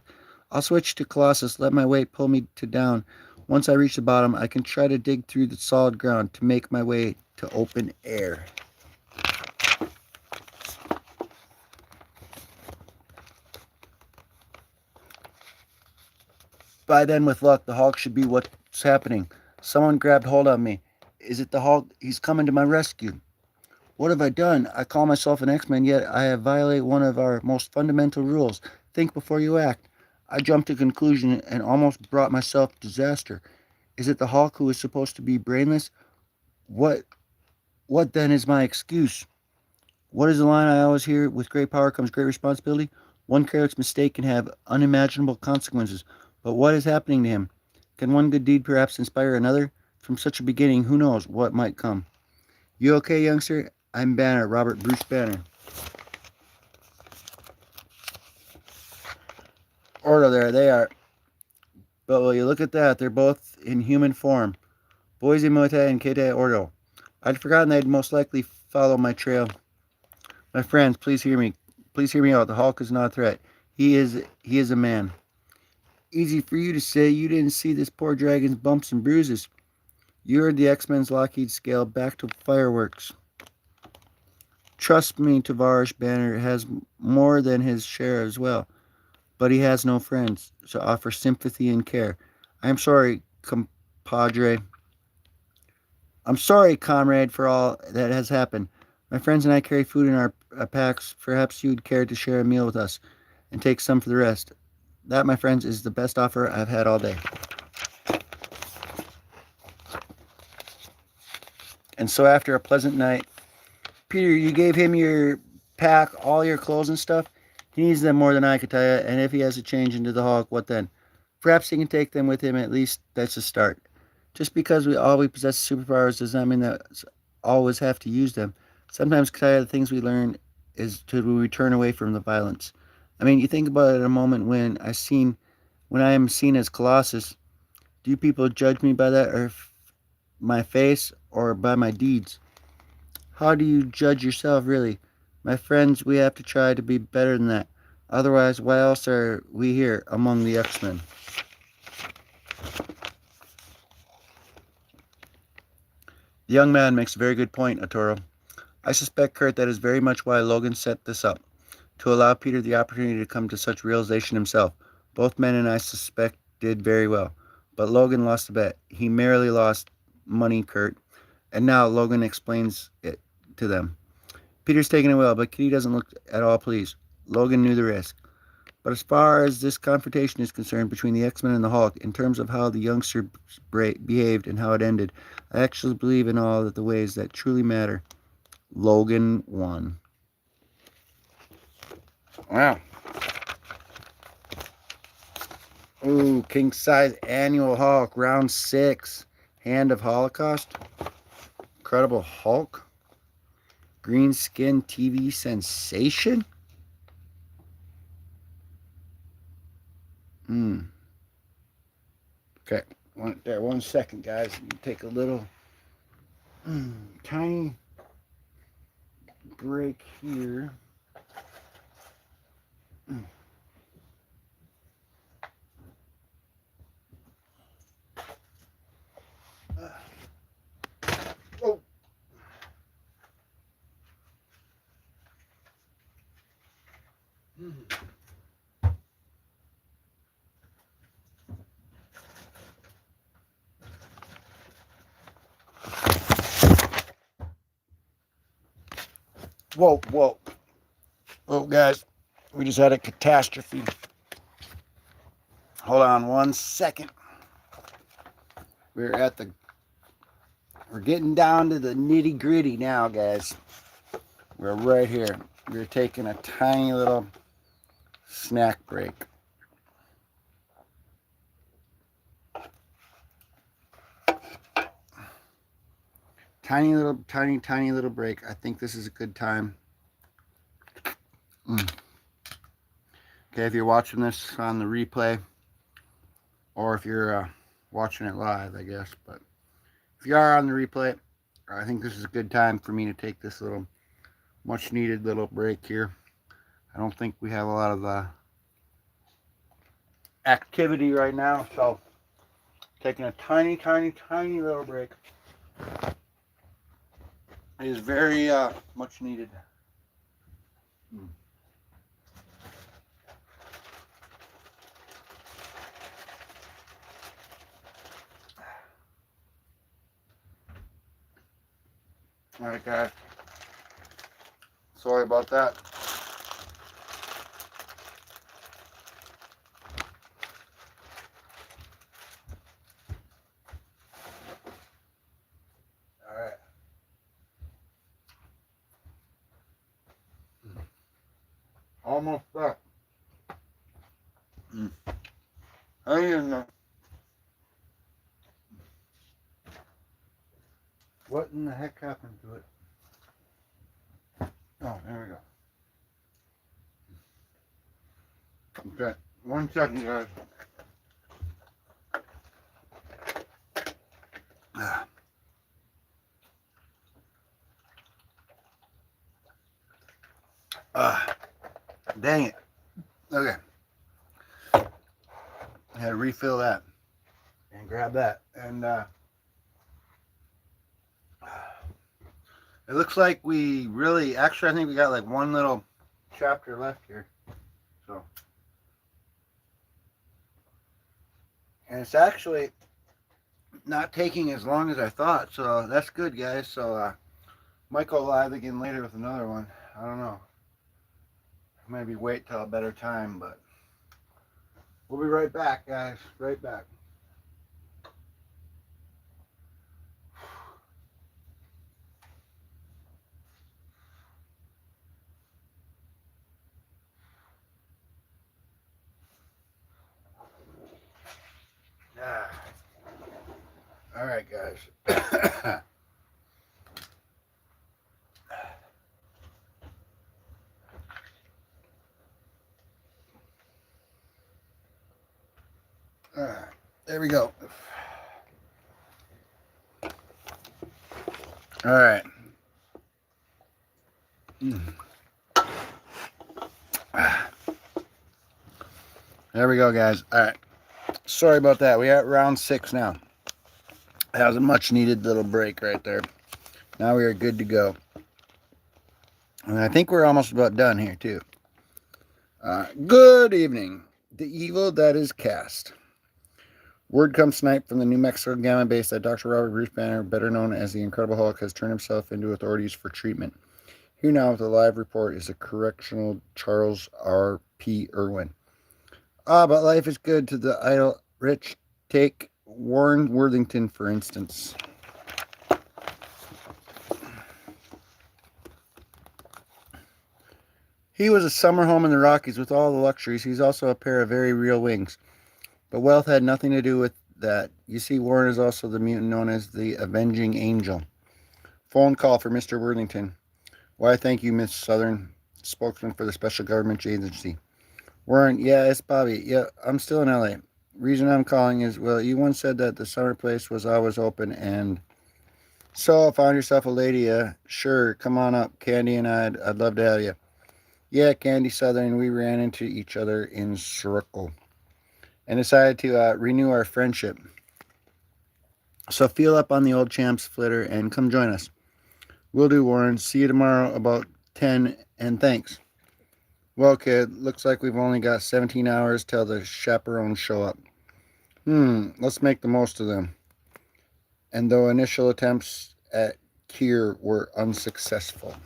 I'll switch to Colossus, let my weight pull me to down. Once I reach the bottom, I can try to dig through the solid ground to make my way to open air. By then, with luck, the Hulk should be what's happening. Someone grabbed hold of me. Is it the Hulk? He's coming to my rescue. What have I done? I call myself an X-Men, yet I have violated one of our most fundamental rules. Think before you act. I jumped to conclusion and almost brought myself disaster. Is it the Hulk who is supposed to be brainless? What then is my excuse? What is the line I always hear? With great power comes great responsibility. One careless mistake can have unimaginable consequences. But what is happening to him? Can one good deed perhaps inspire another? From such a beginning, who knows what might come? You okay, youngster? I'm Banner, Robert Bruce Banner. Ordo, there they are. But will you look at that? They're both in human form. Boise Mote and Kete Ordo. I'd forgotten they'd most likely follow my trail. My friends, please hear me. Please hear me out. The Hulk is not a threat. He is a man. Easy for you to say. You didn't see this poor dragon's bumps and bruises. You heard the X-Men's Lockheed scale back to fireworks. Trust me, Tavares Banner has more than his share as well. But he has no friends to offer sympathy and care. I'm sorry, compadre. I'm sorry, comrade, for all that has happened. My friends and I carry food in our packs. Perhaps you'd care to share a meal with us and take some for the rest. That, my friends, is the best offer I've had all day. And so after a pleasant night, Peter, you gave him your pack, all your clothes and stuff. He needs them more than I could tell you, and if he has to change into the Hulk, what then? Perhaps he can take them with him, at least that's a start. Just because we possess superpowers does not mean that we always have to use them. Sometimes the things we learn is to return away from the violence. I mean, you think about it a moment when I am seen as Colossus. Do people judge me by that, or my face, or by my deeds? How do you judge yourself, really? My friends, we have to try to be better than that. Otherwise, why else are we here among the X-Men? The young man makes a very good point, Arturo. I suspect, Kurt, that is very much why Logan set this up, to allow Peter the opportunity to come to such realization himself. Both men and I suspect did very well. But Logan lost the bet. He merely lost money, Kurt. And now Logan explains it to them. Peter's taking it well, but Kitty doesn't look at all pleased. Logan knew the risk. But as far as this confrontation is concerned between the X-Men and the Hulk, in terms of how the youngster behaved and how it ended, I actually believe in all of the ways that truly matter. Logan won. Wow. Ooh, king size annual Hulk, round 6. Hand of Holocaust. Incredible Hulk. Green skin TV sensation. Okay, one second, guys. Take a little tiny break here. Oh. Whoa, whoa. Whoa, guys. We just had a catastrophe. Hold on 1 second. We're getting down to the nitty gritty now, guys. We're right here. We're taking a tiny little snack break. Tiny little break. I think this is a good time. Okay, if you're watching this on the replay, or if you're watching it live, I guess, but if you are on the replay, I think this is a good time for me to take this little much needed little break here. I don't think we have a lot of activity right now, so taking a tiny little break is very much needed. All right, guys. Sorry about that. All right. Almost there. I didn't know. What in the heck happened to it? Oh, there we go. Okay, 1 second, guys. Dang it. Okay. I had to refill that and grab that. And it looks like we really, actually, I think we got like one little chapter left here. So, and it's actually not taking as long as I thought. So that's good, guys. So, might go live again later with another one. I don't know. Maybe wait till a better time, but we'll be right back, guys. Right back. All right, guys. All right, there we go. All right. There we go, guys. All right. Sorry about that. We're at round 6 now. That was a much needed little break right there. Now we are good to go. And I think we're almost about done here, too. Good evening. The evil that is cast. Word comes tonight from the New Mexico Gamma base that Dr. Robert Bruce Banner, better known as the Incredible Hulk, has turned himself into authorities for treatment. Here now with a live report is the correctional Charles R. P. Irwin. But life is good to the idle rich. Take Warren Worthington, for instance. He was a summer home in the Rockies with all the luxuries. He's also a pair of very real wings. But wealth had nothing to do with that. You see, Warren is also the mutant known as the Avenging Angel. Phone call for Mr. Worthington. Why, thank you, Miss Southern, spokesman for the Special Government Agency. Warren, yeah, it's Bobby. Yeah, I'm still in LA. Reason I'm calling is, well, you once said that the summer place was always open, and so found yourself a lady. Sure, come on up. Candy and I'd love to have you. Yeah, Candy Southern, we ran into each other in Circle and decided to renew our friendship. So feel up on the old champ's flitter and come join us. Will do, Warren. See you tomorrow about 10, and thanks. Well, kid, looks like we've only got 17 hours till the chaperones show up. Let's make the most of them. And though initial attempts at cure were unsuccessful.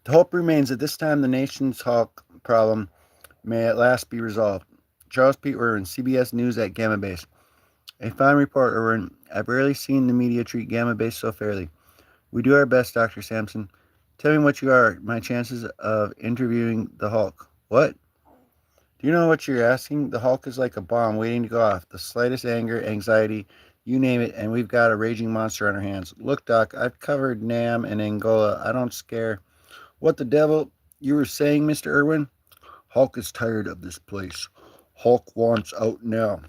The hope remains that this time the nation's Hulk problem may at last be resolved. Charles P. Irwin, CBS News at Gamma Base. A fine report, Irwin. I've rarely seen the media treat Gamma Base so fairly. We do our best, Dr. Sampson. Tell me what you are. My chances of interviewing the Hulk. What? Do you know what you're asking? The Hulk is like a bomb waiting to go off. The slightest anger, anxiety, you name it, and we've got a raging monster on our hands. Look, Doc, I've covered Nam and Angola. I don't scare. What the devil? You were saying, Mr. Irwin? Hulk is tired of this place. Hulk wants out now.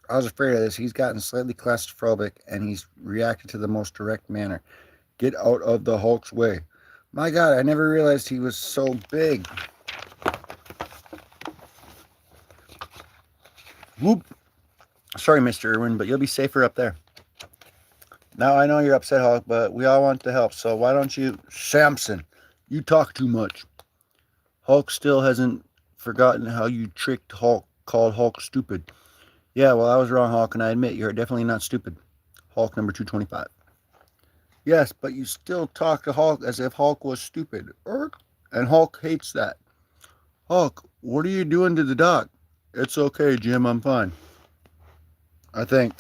I was afraid of this. He's gotten slightly claustrophobic, and he's reacted to the most direct manner. Get out of the Hulk's way. My God, I never realized he was so big. Whoop. Sorry, Mr. Irwin, but you'll be safer up there. Now I know you're upset, Hulk, but we all want to help, so why don't you... Samson, you talk too much. Hulk still hasn't forgotten how you tricked Hulk, called Hulk stupid. Yeah, well, I was wrong, Hulk, and I admit you're definitely not stupid. Hulk number 225. Yes, but you still talk to Hulk as if Hulk was stupid. And Hulk hates that. Hulk, what are you doing to the doc? It's okay, Jim, I'm fine. I think.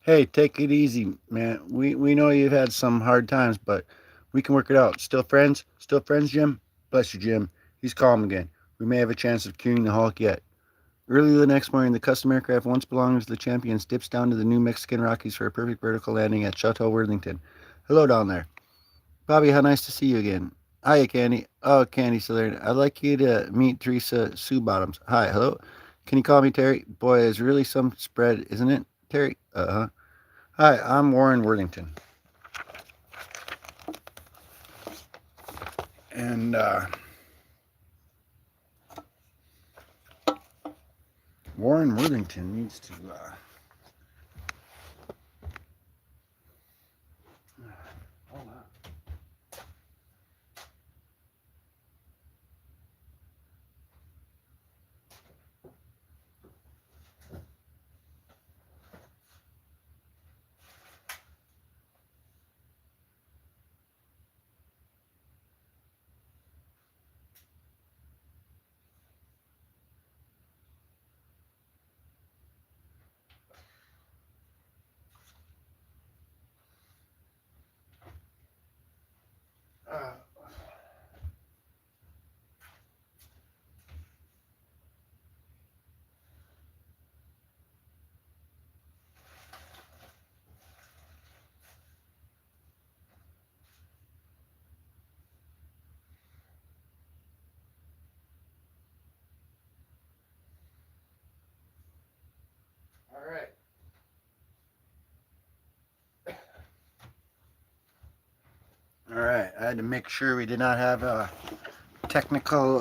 Hey, take it easy, man. We know you've had some hard times, but we can work it out. Still friends? Still friends, Jim? Bless you, Jim. He's calm again. We may have a chance of curing the Hulk yet. Early the next morning, the custom aircraft once belonging to the champions dips down to the New Mexican Rockies for a perfect vertical landing at Chateau Worthington. Hello down there. Bobby, how nice to see you again. Hiya, Candy. Oh, Candy Southern. I'd like you to meet Teresa Sue Bottoms. Hi, hello. Can you call me Terry? Boy, it's really some spread, isn't it, Terry? Uh-huh. Hi, I'm Warren Worthington. And, Warren Worthington needs to, hold on. All right. All right. I had to make sure we did not have a technical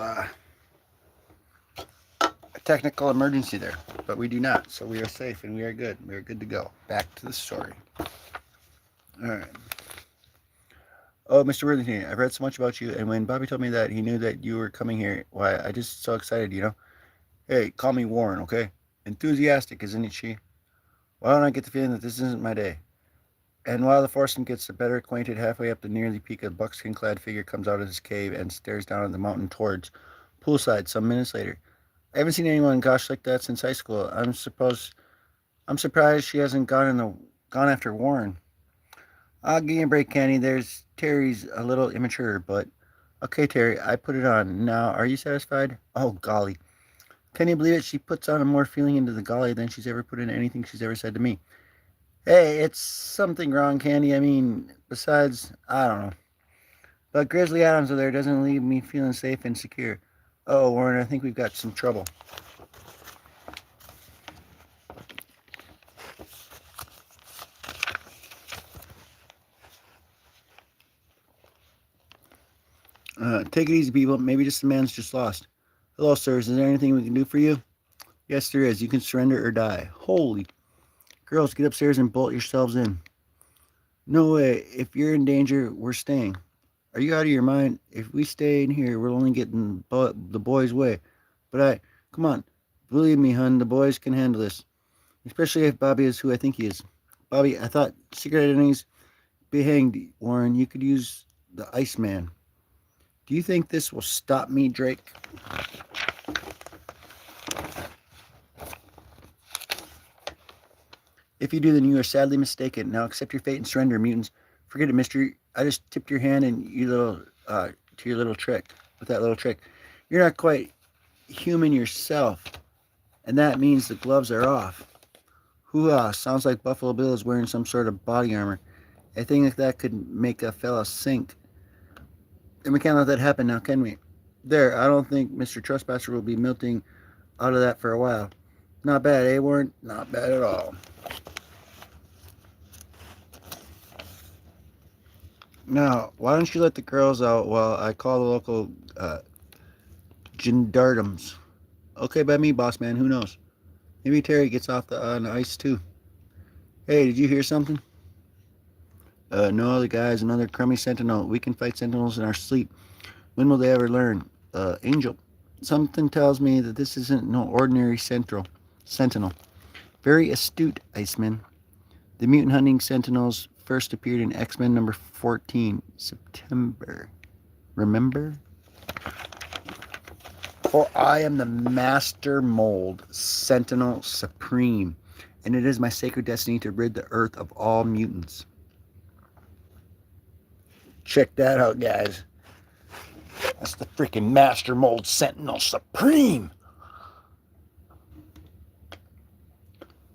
emergency there, but we do not. So we are safe and we are good. We are good to go. Back to the story. All right. Oh, Mr. Worthington, I've read so much about you, and when Bobby told me that he knew that you were coming here, why, I just so excited, you know. Hey, call me Warren, okay? Enthusiastic, isn't she? Why don't I get the feeling that this isn't my day? And while the foursome gets better acquainted, halfway up the nearly peak, a buckskin-clad figure comes out of his cave and stares down at the mountain towards poolside some minutes later. I haven't seen anyone gosh like that since high school. I'm surprised she hasn't gone after Warren. I'll give you a break, Kenny. Terry's a little immature, but okay, Terry, I put it on. Now, are you satisfied? Oh, golly. Can you believe it? She puts on more feeling into the golly than she's ever put into anything she's ever said to me. Hey, it's something wrong, Candy. I mean, besides, I don't know. But Grizzly Adams over there doesn't leave me feeling safe and secure. Oh, Warren, I think we've got some trouble. Take it easy, people. Maybe just the man's just lost. Hello, sirs. Is there anything we can do for you? Yes, there is. You can surrender or die. Holy. Girls, get upstairs and bolt yourselves in. No way. If you're in danger, we're staying. Are you out of your mind? If we stay in here, we'll only get in the boys' way. But Come on. Believe me, hun, the boys can handle this. Especially if Bobby is who I think he is. Bobby, I thought secret identities be hanged, Warren. You could use the Iceman. Do you think this will stop me, Drake? If you do, then you are sadly mistaken. Now accept your fate and surrender, mutants. Forget it, mister. I just tipped your hand and to your little trick. With that little trick. You're not quite human yourself. And that means the gloves are off. Hoo-ha, sounds like Buffalo Bill is wearing some sort of body armor. A thing like that could make a fella sink. And we can't let that happen now, can we? There, I don't think Mr. Trespasser will be melting out of that for a while. Not bad, eh, Warren? Not bad at all. Now, why don't you let the girls out while I call the local gendarmes? Okay, by me, boss man. Who knows? Maybe Terry gets off on the ice too. Hey, did you hear something? No, the guy's another crummy sentinel. We can fight sentinels in our sleep. When will they ever learn? Angel, something tells me that this isn't no ordinary sentinel. Very astute, Iceman. The mutant hunting sentinels first appeared in X-Men number 14, September. Remember? For I am the master mold, sentinel supreme, and it is my sacred destiny to rid the earth of all mutants. Check that out, guys. That's the freaking master mold, sentinel supreme.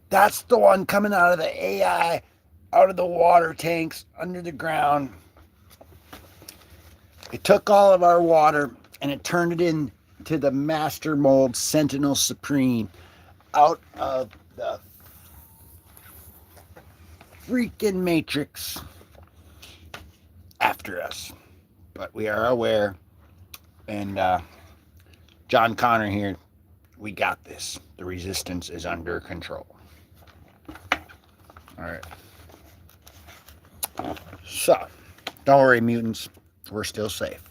That's the one coming out of the AI, out of the water tanks, under the ground. It took all of our water and it turned it into the master mold, sentinel supreme, out of the freaking matrix after us. But we are aware, and John Connor here, we got this. The resistance is under control. All right. So, don't worry, mutants. We're still safe.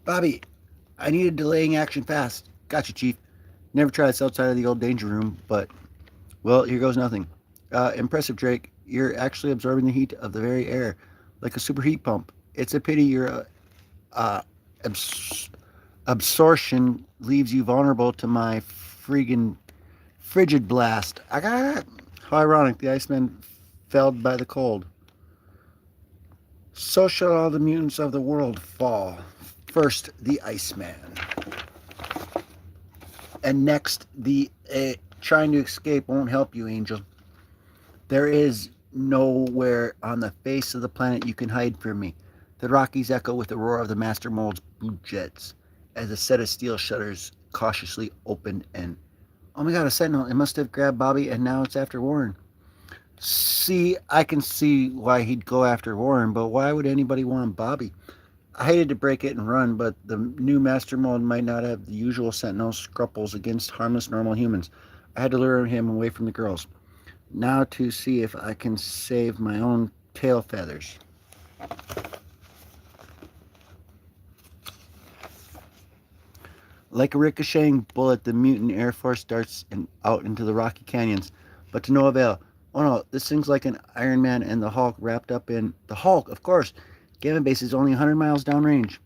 Bobby, I need a delaying action fast. Gotcha, Chief. Never tried this outside of the old danger room, but, well, here goes nothing. Impressive, Drake. You're actually absorbing the heat of the very air, like a super heat pump. It's a pity your absorption leaves you vulnerable to my friggin' frigid blast. How ironic, the Iceman felled by the cold. So shall all the mutants of the world fall. First, the Iceman. And next, the trying to escape won't help you, Angel. There is nowhere on the face of the planet you can hide from me. The Rockies echo with the roar of the Master Mold's boot jets as a set of steel shutters cautiously opened and... Oh my god, a sentinel. It must have grabbed Bobby and now it's after Warren. See, I can see why he'd go after Warren, but why would anybody want Bobby? I hated to break it and run, but the new Master Mold might not have the usual sentinel scruples against harmless normal humans. I had to lure him away from the girls. Now to see if I can save my own tail feathers. Like a ricocheting bullet, the mutant Air Force darts out into the rocky canyons, but to no avail. Oh no, this thing's like an Iron Man and the Hulk wrapped up in... The Hulk, of course! Gamma Base is only 100 miles downrange.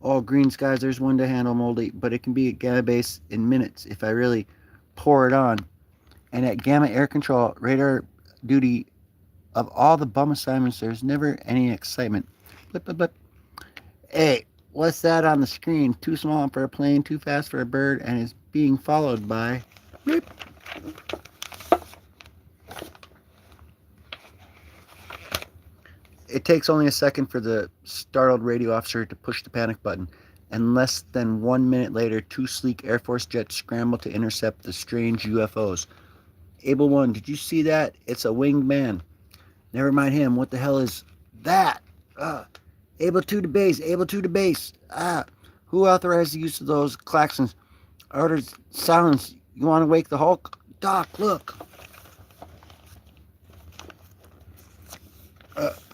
Oh, green skies, there's one to handle, Moldy, but it can be at Gamma Base in minutes if I really pour it on. And at Gamma Air Control, radar duty, of all the bum assignments, there's never any excitement. Blip, blip, blip. Hey, what's that on the screen? Too small for a plane, too fast for a bird, and is being followed by... Blip. It takes only a second for the startled radio officer to push the panic button, and less than 1 minute later, two sleek Air Force jets scramble to intercept the strange UFOs. Able 1, did you see that? It's a winged man. Never mind him. What the hell is that? Able 2 to base. Able 2 to base. Who authorized the use of those klaxons? Orders silence. You want to wake the Hulk? Doc, look.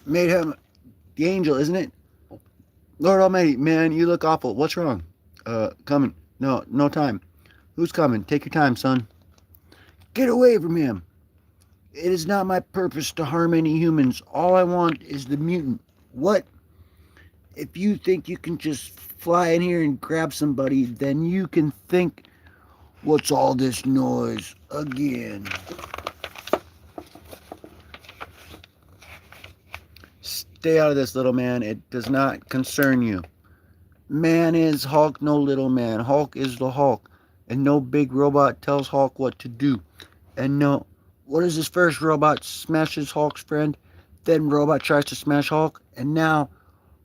Made him the angel, isn't it? Lord Almighty, man, you look awful. What's wrong? Coming. No, no time. Who's coming? Take your time, son. Get away from him. It is not my purpose to harm any humans. All I want is the mutant. What? If you think you can just fly in here and grab somebody, then you can think, what's all this noise again? Stay out of this, little man. It does not concern you. Man is Hulk, no little man. Hulk is the Hulk. And no big robot tells Hulk what to do. And no, what is this first robot smashes Hulk's friend? Then robot tries to smash Hulk. And now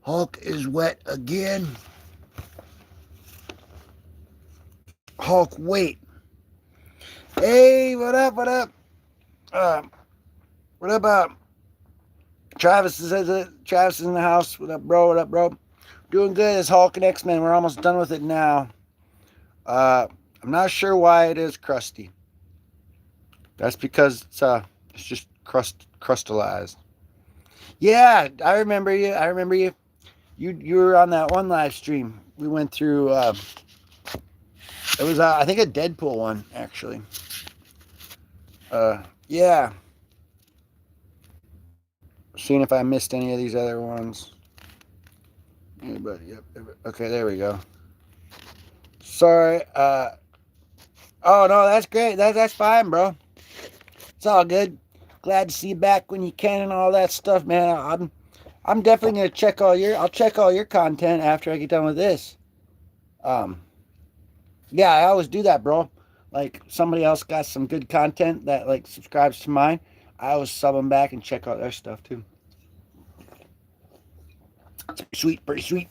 Hulk is wet again. Hulk, wait. Hey, what up, what up? What up, Travis Travis is in the house. What up, bro? What up, bro? Doing good as Hulk and X-Men. We're almost done with it now. I'm not sure why it is crusty. That's because it's just crystallized. Yeah, I remember you. You were on that one live stream. We went through. It was I think a Deadpool one actually. Yeah. Seeing if I missed any of these other ones. Anybody? Yep. Okay, there we go. Sorry. Oh no, that's great. That's fine, bro. It's all good. Glad to see you back when you can and all that stuff, man. I'm definitely gonna check I'll check all your content after I get done with this. Yeah, I always do that, bro. Like somebody else got some good content that like subscribes to mine. I always sub them back and check out their stuff too. It's pretty sweet.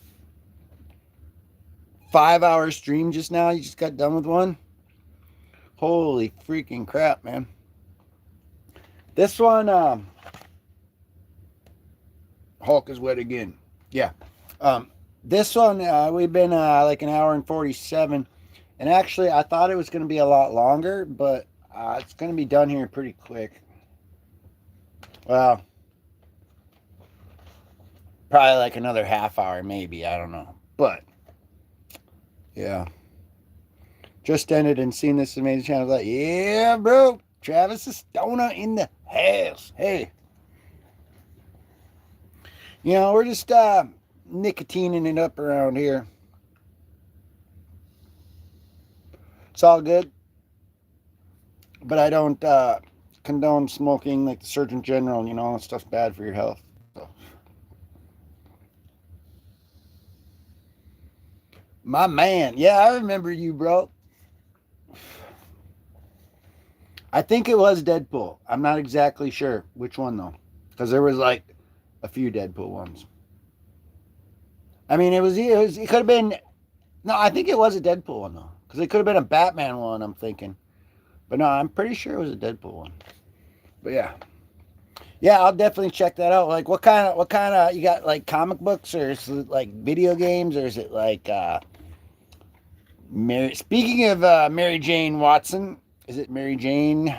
5-hour stream just now. You just got done with one. Holy freaking crap, man. This one, Hulk is wet again. Yeah. This one, we've been like an hour and 47. And actually, I thought it was going to be a lot longer, but it's going to be done here pretty quick. Well, probably like another half hour, maybe. I don't know. But, yeah. Just ended and seen this amazing channel. Like, yeah, bro. Travis is Stoner in the house. Hey. You know, we're just nicotining it up around here. It's all good. But I don't condone smoking like the Surgeon General. You know, that stuff's bad for your health. So. My man. Yeah, I remember you, bro. I think it was Deadpool. I'm not exactly sure which one, though. Because there was, like, a few Deadpool ones. I mean, it could have been... No, I think it was a Deadpool one, though. Because it could have been a Batman one, I'm thinking. But no, I'm pretty sure it was a Deadpool one. But yeah. Yeah, I'll definitely check that out. Like, what kind of... You got, like, comic books? Or is it, like, video games? Or is it, like, Speaking of Mary Jane Watson... Is it Mary Jane?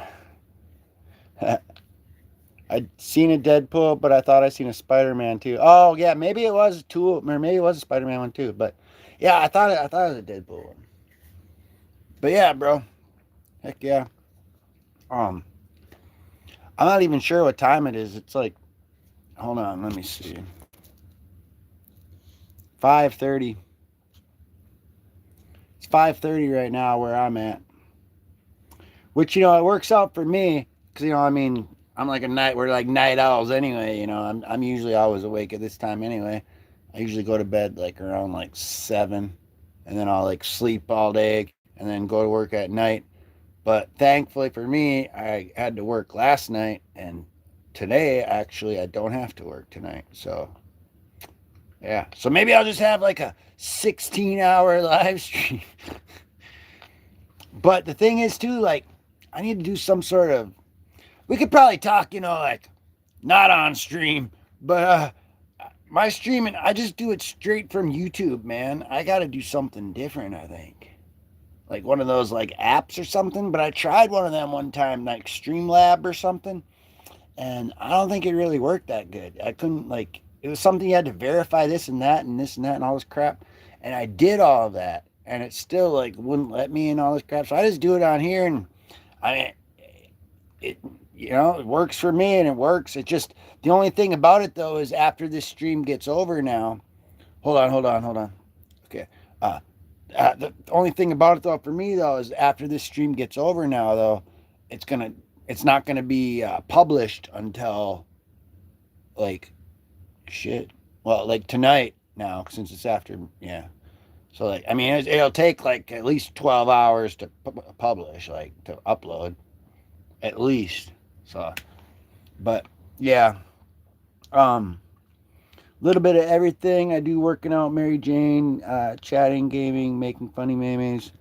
I'd seen a Deadpool, but I thought I seen a Spider-Man too. Oh yeah, maybe it was two, or maybe it was a Spider-Man one too. But yeah, I thought it was a Deadpool one. But yeah, bro, heck yeah. I'm not even sure what time it is. It's like, hold on, let me see. 5:30. It's 5:30 right now where I'm at. Which, you know, it works out for me because, you know, I mean, we're like night owls anyway, you know, I'm usually always awake at this time anyway. I usually go to bed like around like 7 and then I'll like sleep all day and then go to work at night. But thankfully for me, I had to work last night and today, actually, I don't have to work tonight. So, yeah. So maybe I'll just have like a 16-hour live stream. But the thing is too, like, I need to do some sort of... We could probably talk, you know, like, not on stream. But my streaming, I just do it straight from YouTube, man. I got to do something different, I think. Like one of those, like, apps or something. But I tried one of them one time, like Streamlab or something. And I don't think it really worked that good. I couldn't, like... It was something you had to verify this and that and this and that and all this crap. And I did all of that. and it still like wouldn't let me and all this crap. So I just do it on here, and I it it works for me and it works. It just the only thing about it though is after this stream gets over now. Hold on. Okay. The only thing about it though for me though is after this stream gets over now though, it's not gonna be published until like shit. Well, like tonight now since it's after So like I mean it'll take like at least 12 hours to publish, like to upload at least. So, but yeah, little bit of everything. I do working out, Mary Jane, chatting, gaming, making funny memes,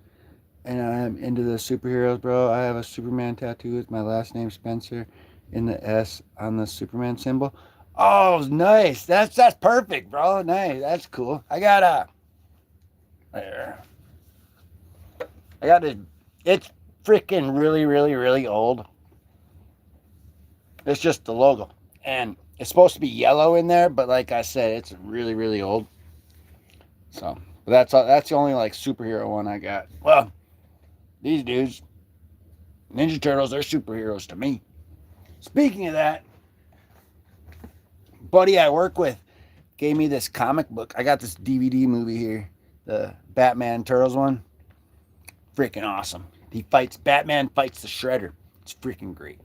and I'm into the superheroes, bro. I have a Superman tattoo with my last name Spencer in the S on the Superman symbol. Oh, nice. That's perfect, bro. Nice. That's cool. I got this. It's freaking really, really, really old. It's just the logo, and it's supposed to be yellow in there, but like I said, it's really, really old. So that's the only like superhero one I got. Well, these dudes, Ninja Turtles, they're superheroes to me. Speaking of that, buddy I work with gave me this comic book. I got this DVD movie here, the Batman Turtles one. Freaking awesome. Batman fights the Shredder. It's freaking great.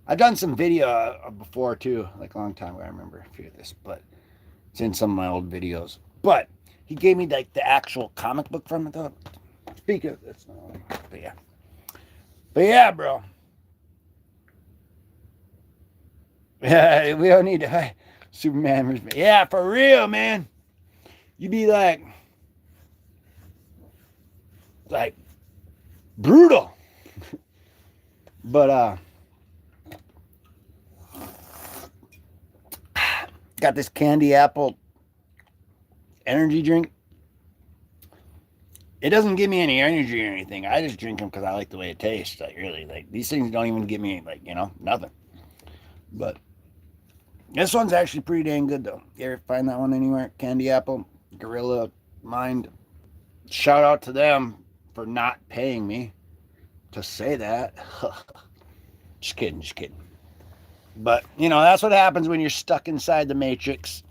I've done some video before too, like a long time ago. I remember a few of this, but it's in some of my old videos. But he gave me like the actual comic book from it though. Speaking of this, but yeah, bro. Yeah, we don't need to Superman. Yeah, for real, man. You be like brutal. But got this candy apple energy drink. It doesn't give me any energy or anything. I just drink them because I like the way it tastes. Like really, like these things don't even give me like nothing. But this one's actually pretty dang good though. You ever find that one anywhere? Candy apple, Gorilla Mind. Shout out to them for not paying me to say that. Just kidding. But, that's what happens when you're stuck inside the Matrix.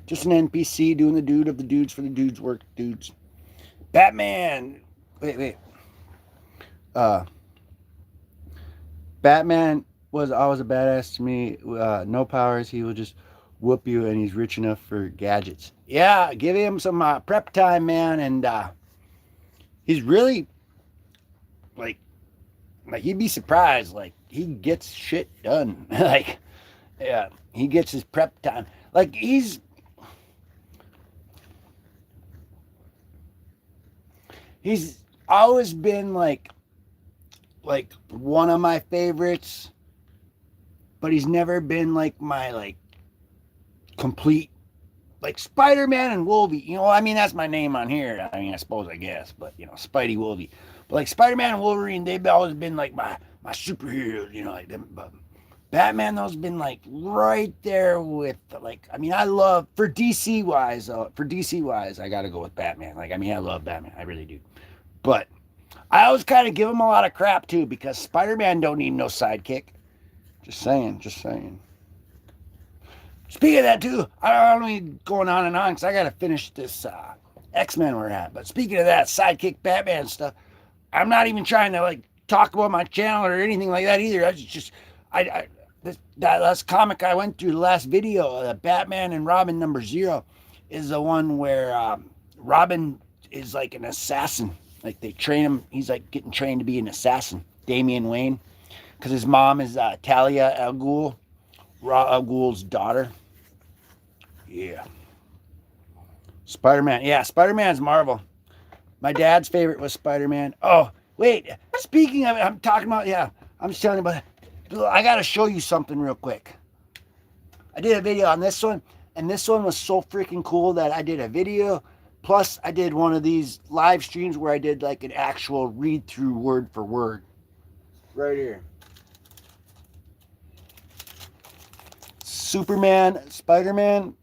Just an NPC doing the dude of the dudes for the dudes work, dudes. Batman. Wait. Batman was always a badass to me. No powers. He will just whoop you, and he's rich enough for gadgets. Yeah, give him some prep time, man. And he's really, like you'd be surprised. Like, he gets shit done. Like, yeah, he gets his prep time. Like, he's always been like one of my favorites, but he's never been like my like complete like Spider-Man and Wolverine. I mean, that's my name on here. I mean, I guess, but Spidey Wolverine. But like Spider-Man and Wolverine, they've always been like my superheroes, like them. But Batman, those been like right there with like. I mean, I love for DC wise, I gotta go with Batman. Like, I mean, I love Batman, I really do. But I always kind of give him a lot of crap too because Spider-Man don't need no sidekick. Just saying. Speaking of that too, I don't need going on and on because I gotta finish this X-Men we're at. But speaking of that sidekick Batman stuff, I'm not even trying to like talk about my channel or anything like that either. That last comic I went through, the last video, the Batman and Robin #0, is the one where Robin is like an assassin. Like they train him, he's like getting trained to be an assassin, Damian Wayne, because his mom is Talia al Ghul, Al Ghul's daughter. Yeah. Spider-Man. Yeah, Spider-Man's Marvel. My dad's favorite was Spider-Man. Oh, wait. Speaking of it, I'm talking about, I'm just telling you about it. I got to show you something real quick. I did a video on this one, and this one was so freaking cool that I did a video. Plus, I did one of these live streams where I did like an actual read-through word for word. Right here. Superman, Spider-Man.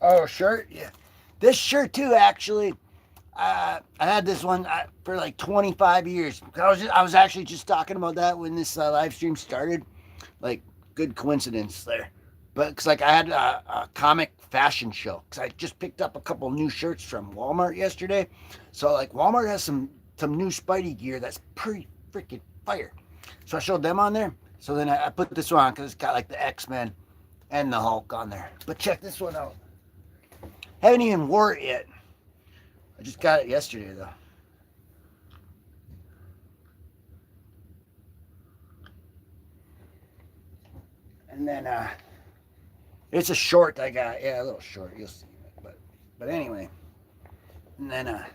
Oh, shirt? Yeah. This shirt too, actually. I had this one for like 25 years. I was actually just talking about that when this live stream started. Like, good coincidence there. But it's like I had a comic fashion show because I just picked up a couple new shirts from Walmart yesterday. So like Walmart has some new Spidey gear that's pretty freaking fire. So I showed them on there. So then I put this one on because it's got like the X-Men and the Hulk on there. But check this one out. Haven't even wore it yet. I just got it yesterday though. And then it's a short I got. Yeah, a little short. You'll see. But anyway. And then I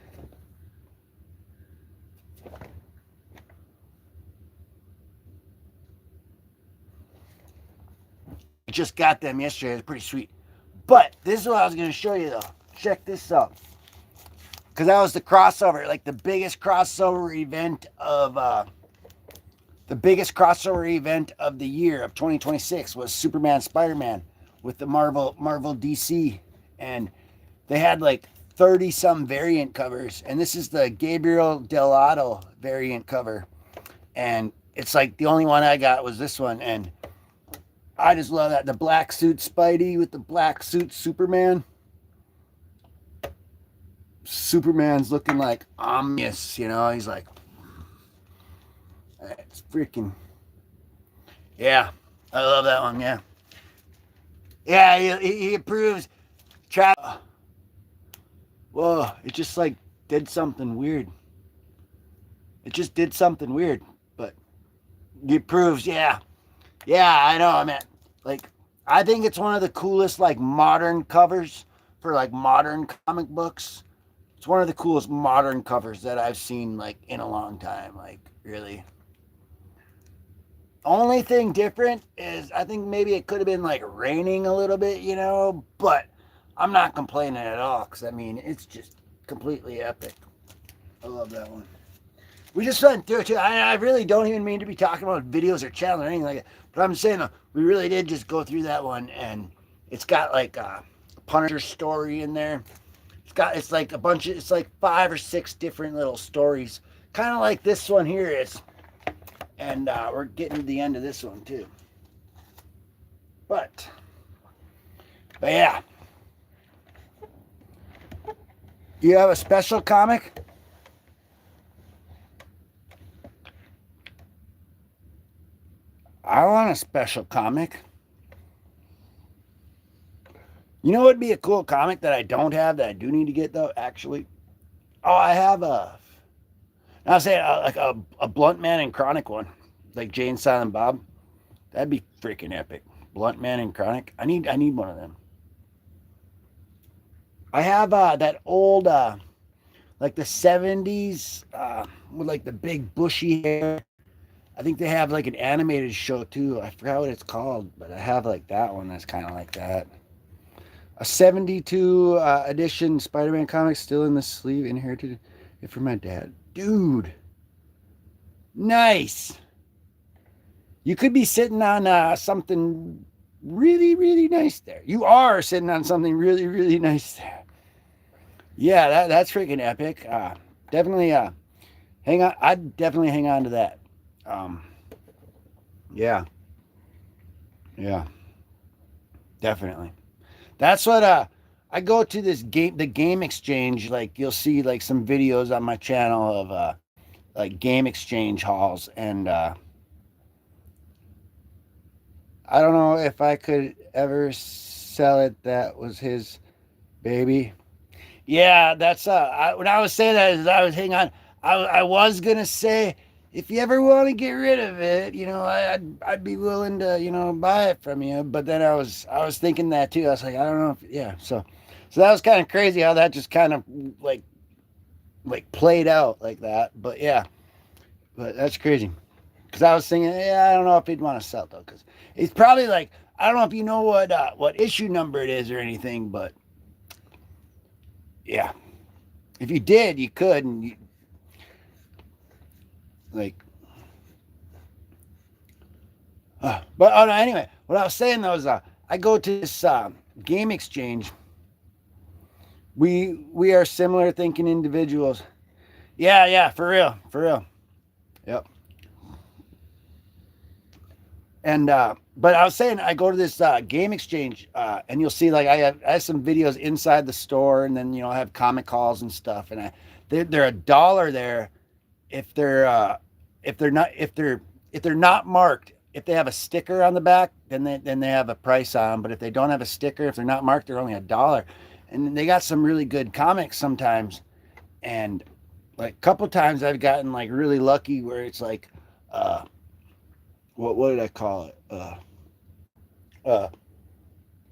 just got them yesterday. It's pretty sweet. But this is what I was going to show you though. Check this out. Because that was the crossover, like the biggest crossover event of the year of 2026 was Superman Spider-Man with the Marvel DC, and they had like 30 some variant covers, and this is the Gabriel Dell'Otto variant cover, and it's like the only one I got was this one, and I just love that, the black suit Spidey with the black suit Superman. Superman's looking like ominous, you know. He's like, it's freaking, yeah. I love that one. Yeah, yeah. He approves. Whoa! It just like did something weird. It just did something weird, but he approves. Yeah, yeah. I know. I mean, like, I think it's one of the coolest like modern covers for like modern comic books. It's one of the coolest modern covers that I've seen like in a long time. Like, really. Only thing different is I think maybe it could have been like raining a little bit, you know, but I'm not complaining at all because I mean it's just completely epic. I love that one. We just went through it too. I really don't even mean to be talking about videos or channels or anything like that, but I'm saying we really did just go through that one, and it's got like a Punisher story in there. It's like a bunch of, it's like 5 or 6 different little stories, kind of like this one here is. And we're getting to the end of this one too. But yeah. You have a special comic? I want a special comic. You know what would be a cool comic that I don't have that I do need to get though, actually? Oh, I have I'll say like a Blunt Man and Chronic one, like Jay and Silent Bob. That'd be freaking epic. Blunt Man and Chronic. I need one of them. I have that old like the 70s with like the big bushy hair. I think they have like an animated show too. I forgot what it's called, but I have like that one that's kind of like that. A 72 edition Spider-Man comic still in the sleeve, inherited it from my dad. Dude. Nice. You could be sitting on something really, really nice there. You are sitting on something really, really nice there. Yeah, that's freaking epic. Definitely hang on. I'd definitely hang on to that. Yeah. Yeah. Definitely. That's what I go to this the game exchange, like you'll see like some videos on my channel of like game exchange hauls, and I don't know if I could ever sell it. That was his baby. Yeah, that's when I was saying that, I was hang on. I was gonna say, if you ever want to get rid of it, you know, I'd be willing to, you know, buy it from you. But then I was thinking that too. I was like, I don't know if, yeah. So that was kind of crazy how that just kind of like played out like that. But yeah, but that's crazy. Because I was thinking, yeah, I don't know if he'd want to sell it though, because it's probably like, I don't know if you know what issue number it is or anything, but yeah, if you did, you could, and you, like, but oh no, anyway, what I was saying though is I go to this game exchange, We are similar thinking individuals. Yeah, for real. Yep. And but I was saying, I go to this game exchange, and you'll see like I have some videos inside the store, and then I have comic calls and stuff, and they're $1 there if they're not marked. If they have a sticker on the back, then they have a price on them. But if they don't have a sticker, if they're not marked, they're only $1. And they got some really good comics sometimes. And like a couple times I've gotten like really lucky where it's like, what did I call it?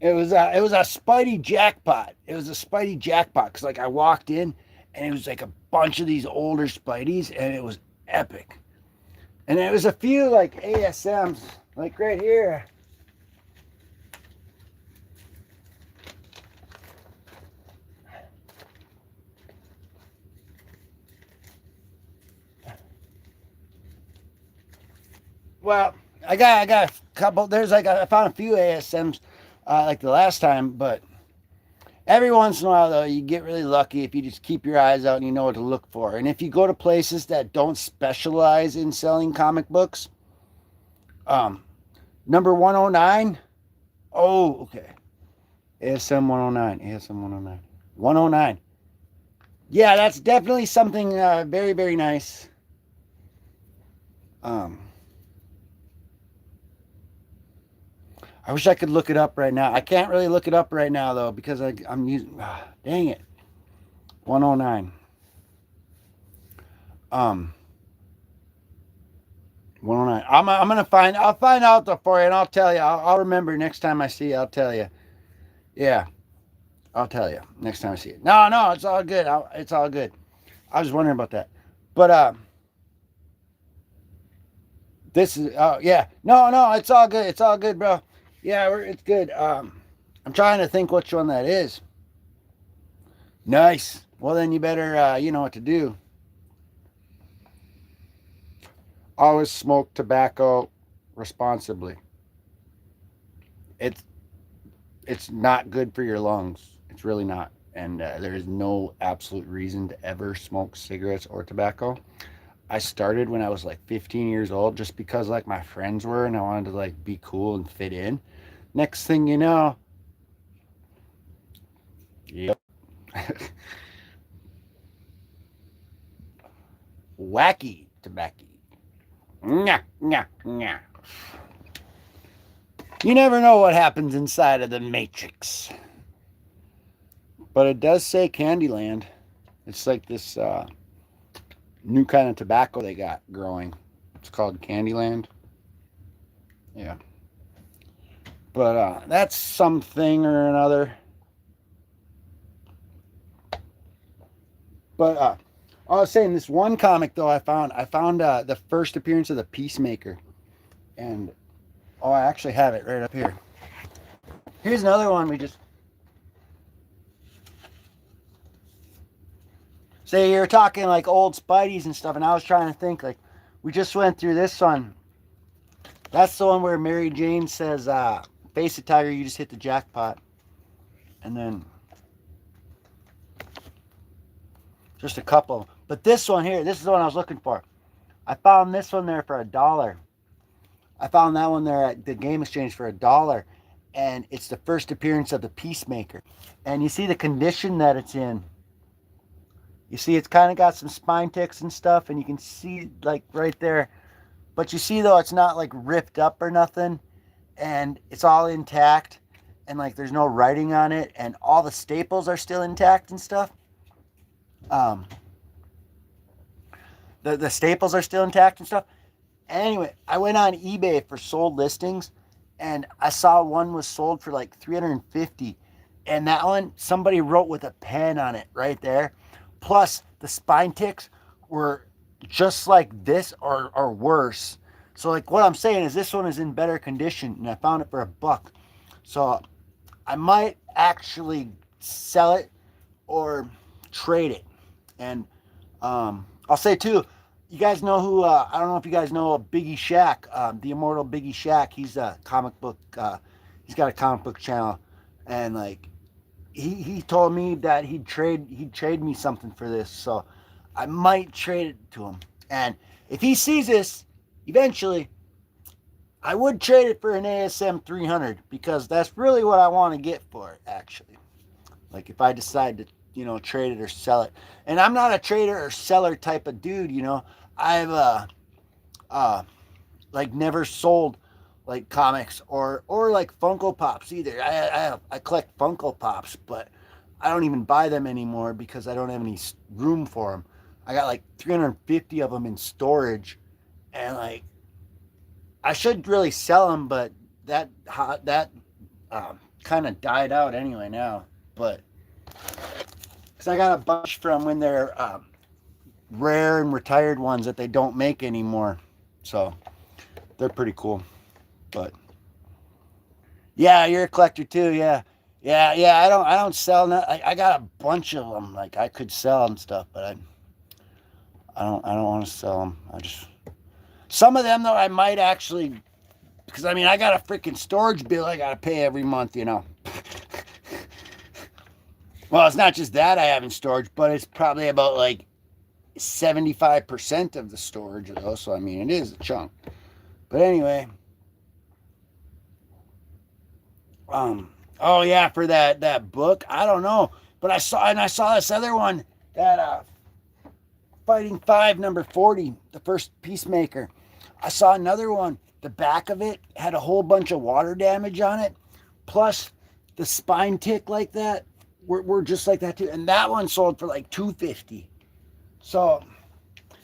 It was a Spidey jackpot. It was a Spidey jackpot because like I walked in and it was like a bunch of these older Spideys and it was epic. And there was a few like ASMs, like right here. Well, I got a couple. There's like I found a few ASMs like the last time, but every once in a while though, you get really lucky if you just keep your eyes out and you know what to look for. And if you go to places that don't specialize in selling comic books, number 109. Oh, okay. ASM 109. ASM 109. 109. Yeah, that's definitely something very, very nice. I wish I could look it up right now. I can't really look it up right now though because I'm using. Dang it. 109. 109. I'm gonna find. I'll find out though for you, and I'll tell you. I'll remember next time I see you. I'll tell you. Yeah, I'll tell you next time I see it. No, it's all good. It's all good. I was wondering about that, but this is. Oh yeah. No, it's all good. It's all good, bro. Yeah, it's good. I'm trying to think which one that is. Nice. Well, then you better, you know what to do. Always smoke tobacco responsibly. It's not good for your lungs. It's really not. And there is no absolute reason to ever smoke cigarettes or tobacco. I started when I was like 15 years old just because like my friends were and I wanted to like be cool and fit in. Next thing you know, yep. Wacky tobacco. Nya. You never know what happens inside of the Matrix. But it does say Candyland. It's like this new kind of tobacco they got growing. It's called Candyland. Yeah. But that's something or another. But I was saying this one comic though I found the first appearance of the Peacemaker. And I actually have it right up here. Here's another one we just say you're talking like old Spideys and stuff, and I was trying to think like we just went through this one. That's the one where Mary Jane says, face it, Tiger, you just hit the jackpot. And then just a couple. But this one here, this is the one I was looking for. I found this one there for $1. I found that one there at the game exchange for $1. And it's the first appearance of the Peacemaker. And you see the condition that it's in. You see it's kind of got some spine ticks and stuff. And you can see like right there. But you see though, it's not like ripped up or nothing. And it's all intact. And like there's no writing on it. And all the staples are still intact and stuff. The staples are still intact and stuff. Anyway, I went on eBay for sold listings, and I saw one was sold for like $350, and that one somebody wrote with a pen on it right there. Plus, the spine ticks were just like this or worse. So, like what I'm saying is, this one is in better condition, and I found it for $1. So, I might actually sell it or trade it. And I'll say too, you guys know who, I don't know if you guys know Biggie Shack, the immortal Biggie Shack. He's a comic book, he's got a comic book channel. And like, he told me that he'd trade me something for this, so I might trade it to him. And if he sees this eventually, I would trade it for an ASM 300 because that's really what I want to get for it, actually. Like if I decide to, trade it or sell it. And I'm not a trader or seller type of dude, I've like never sold like comics or like Funko Pops either. I collect Funko Pops, but I don't even buy them anymore because I don't have any room for them. I got like 350 of them in storage, and like I should really sell them, but that kind of died out anyway now. But because I got a bunch from when they're rare and retired ones that they don't make anymore, so they're pretty cool. But yeah, you're a collector too. Yeah. I don't sell. I got a bunch of them. Like I could sell and stuff, but I don't want to sell them. Some of them though I might actually, because I mean I got a freaking storage bill I got to pay every month. Well, it's not just that I have in storage, but it's probably about like 75% of the storage though. So I mean it is a chunk. But anyway. Oh yeah, for that book, I don't know, but I saw this other one, that Fighting 5 number 40, the first Peacemaker. I saw another one. The back of it had a whole bunch of water damage on it, plus the spine tick like that were just like that too, and that one sold for like $250. So,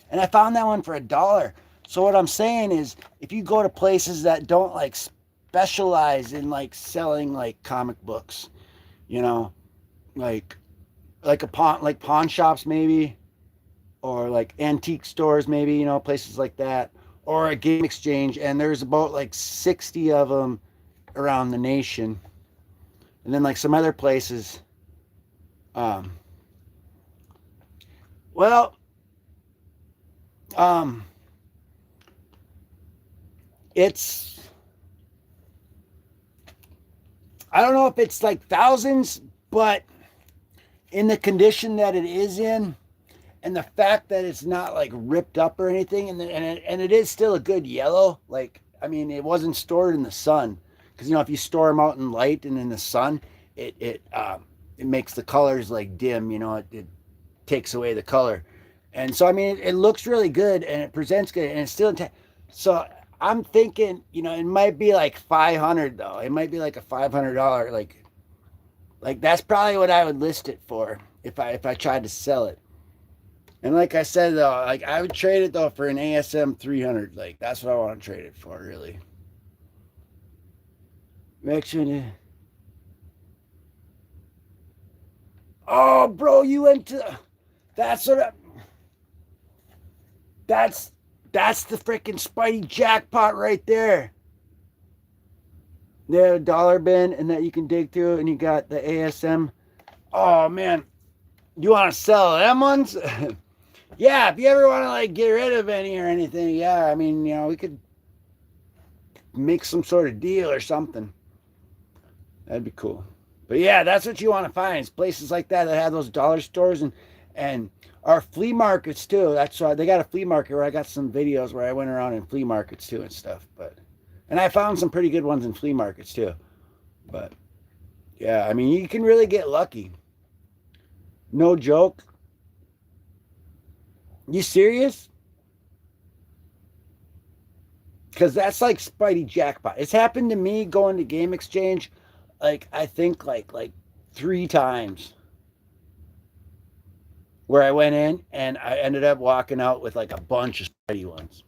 and I found that one for $1. So what I'm saying is, if you go to places that don't like specialize in like selling like comic books, like pawn shops maybe, or like antique stores maybe, places like that, or a game exchange, and there's about like 60 of them around the nation, and then like some other places, it's, I don't know if it's like thousands, but in the condition that it is in, and the fact that it's not like ripped up or anything, and it is still a good yellow. Like, I mean, it wasn't stored in the sun, because if you store them out in light and in the sun, it makes the colors like dim. It takes away the color, and so I mean, it looks really good and it presents good, and it's still intact. So I'm thinking, it might be like 500 though. It might be like a $500, like that's probably what I would list it for if I tried to sell it. And like I said though, like I would trade it though for an ASM 300. Like that's what I want to trade it for, really. Make sure to... Oh, bro, you went to... That's the freaking Spidey jackpot right there. They have a dollar bin and that you can dig through, and you got the ASM. Oh man, you want to sell them ones? Yeah, if you ever want to like get rid of any or anything, yeah, I mean, we could make some sort of deal or something. That'd be cool. But yeah, that's what you want to find. It's places like that have those dollar stores and our flea markets too. That's why they got a flea market where I got some videos where I went around in flea markets too and stuff. And I found some pretty good ones in flea markets too. But yeah, I mean, you can really get lucky. No joke. You serious? Because that's like Spidey jackpot. It's happened to me going to Game Exchange, like I think like 3 times. Where I went in and I ended up walking out with like a bunch of Spidey ones.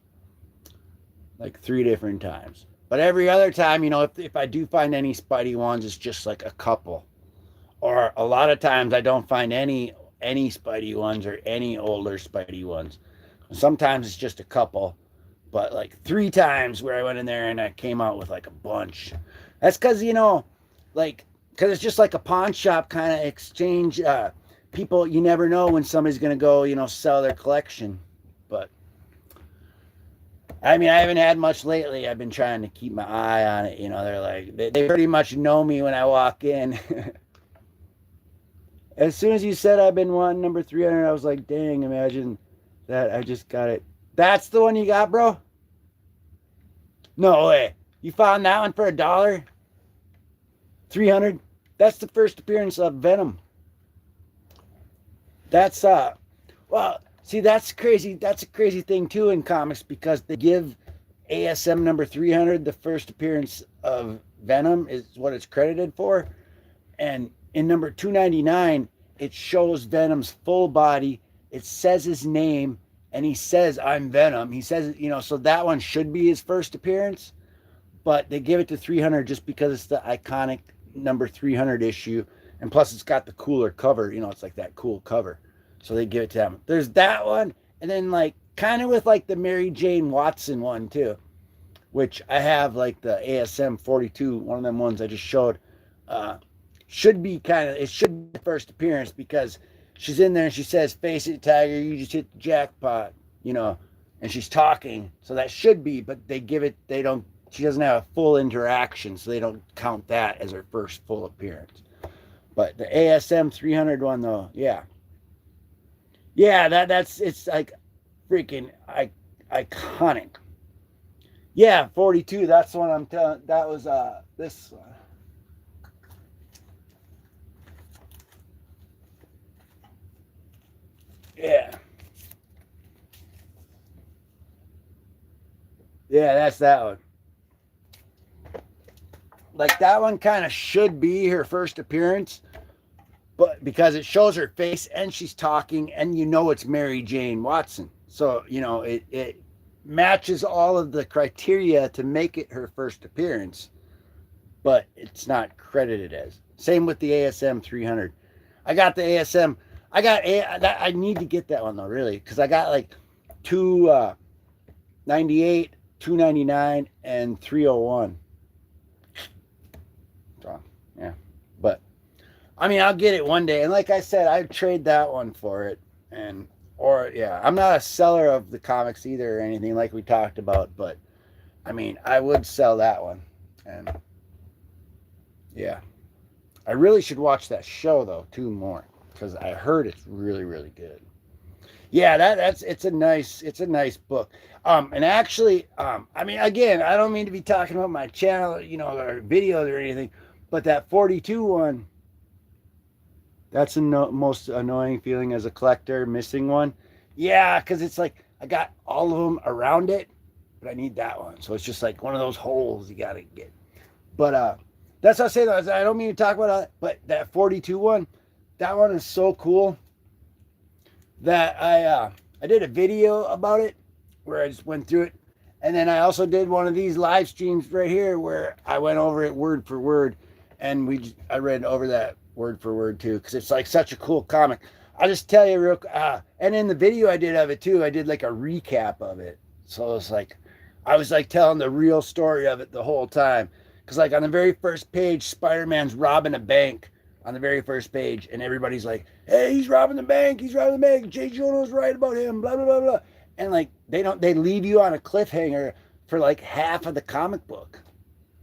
Like 3 different times. But every other time, if I do find any Spidey ones, it's just like a couple. Or a lot of times I don't find any Spidey ones or any older Spidey ones. Sometimes it's just a couple. But like 3 times where I went in there and I came out with like a bunch. That's because, because it's just like a pawn shop kind of exchange. People, you never know when somebody's going to go, sell their collection. But I mean, I haven't had much lately. I've been trying to keep my eye on it. They're like, they pretty much know me when I walk in. As soon as you said I've been wanting number 300, I was like, dang, imagine that I just got it. That's the one you got, bro? No way. You found that one for $1? 300? That's the first appearance of Venom. That's well, see, that's crazy. That's a crazy thing too in comics, because they give ASM number 300 the first appearance of Venom is what it's credited for. And in number 299, it shows Venom's full body. It says his name, and he says, "I'm Venom." He says, so that one should be his first appearance, but they give it to 300 just because it's the iconic number 300 issue. And plus, it's got the cooler cover. It's like that cool cover. So they give it to them. There's that one. And then, like, kind of with, like, the Mary Jane Watson one, too, which I have, like, the ASM 42, one of them ones I just showed. Should be it should be the first appearance, because she's in there and she says, "Face it, Tiger, you just hit the jackpot," and she's talking. So that should be, but she doesn't have a full interaction, so they don't count that as her first full appearance. But the ASM 300 one, though, yeah. Yeah, it's like freaking iconic. Yeah, 42, that's the one I'm telling. That was this one. Yeah. Yeah, that's that one. Like, that one kind of should be her first appearance, but because it shows her face and she's talking, and it's Mary Jane Watson. So, it matches all of the criteria to make it her first appearance, but it's not credited as. Same with the ASM 300. I got the ASM. I need to get that one, though, really, because I got like 298, 299, and 301. So, yeah. But, I mean, I'll get it one day. And like I said, I'd trade that one for it. I'm not a seller of the comics either or anything like we talked about, but, I mean, I would sell that one. And, yeah. I really should watch that show, though, too, more, because I heard it's really, really good. Yeah, it's a nice book. And actually, I mean, again, I don't mean to be talking about my channel, or videos or anything, but that 42 one, that's the most annoying feeling as a collector, missing one. Yeah, because it's like I got all of them around it, but I need that one. So it's just like one of those holes you got to get. But that's what I say, though. I don't mean to talk about it, but that 42 one, that one is so cool that I did a video about it where I just went through it. And then I also did one of these live streams right here where I went over it word for word, and I read over that word for word too, because it's like such a cool comic. I'll just tell you and in the video I did of it too, I did like a recap of it. So it's like I was like telling the real story of it the whole time. Because like on the very first page, Spider-Man's robbing a bank on the very first page, and everybody's like, "Hey, he's robbing the bank, J. Jonah's right about him, blah, blah, blah, blah." And like they leave you on a cliffhanger for like half of the comic book.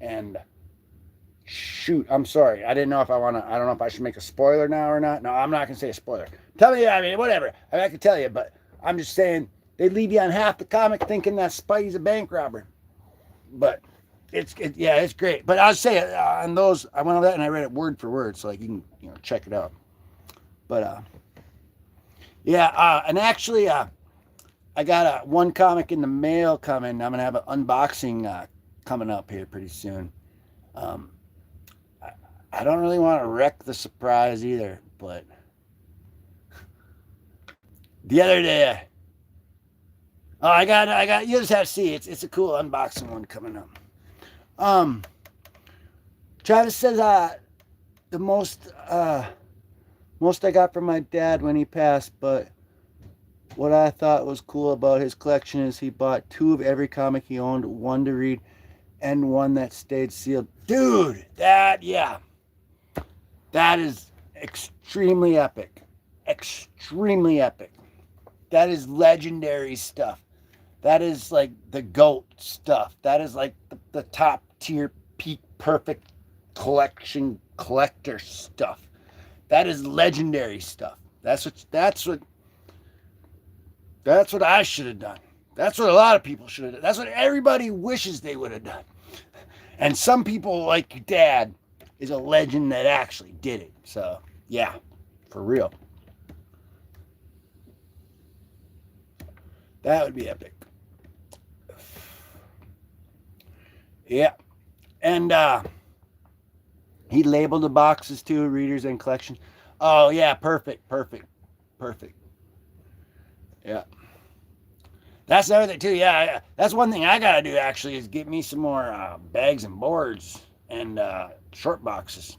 And shoot, I'm sorry. I don't know if I should make a spoiler now or not. No, I'm not gonna say a spoiler. Tell me, I mean, whatever. I can tell you, but I'm just saying they leave you on half the comic thinking that Spidey's a bank robber. But it's great. But I'll say it on those. I went over that and I read it word for word, so like you can check it out. But and actually I got one comic in the mail coming. I'm gonna have an unboxing coming up here pretty soon. I don't really want to wreck the surprise either, but the other day, I got. You just have to see. It's a cool unboxing one coming up. Travis says the most I got from my dad when he passed, but what I thought was cool about his collection is he bought 2 of every comic he owned, 1 to read and 1 that stayed sealed. Dude, that is extremely epic. Extremely epic. That is legendary stuff. That is like the GOAT stuff. That is like the top tier, peak perfect collector stuff. That is legendary stuff. That's what I should have done. That's what a lot of people should have done. That's what everybody wishes they would have done. And some people, like your dad, is a legend that actually did it. So, yeah, for real. That would be epic. Yeah. And he labeled the boxes too, readers and collection. Oh, yeah, perfect. Yeah. That's the other thing too. Yeah, that's one thing I gotta do actually is get me some more bags and boards and short boxes.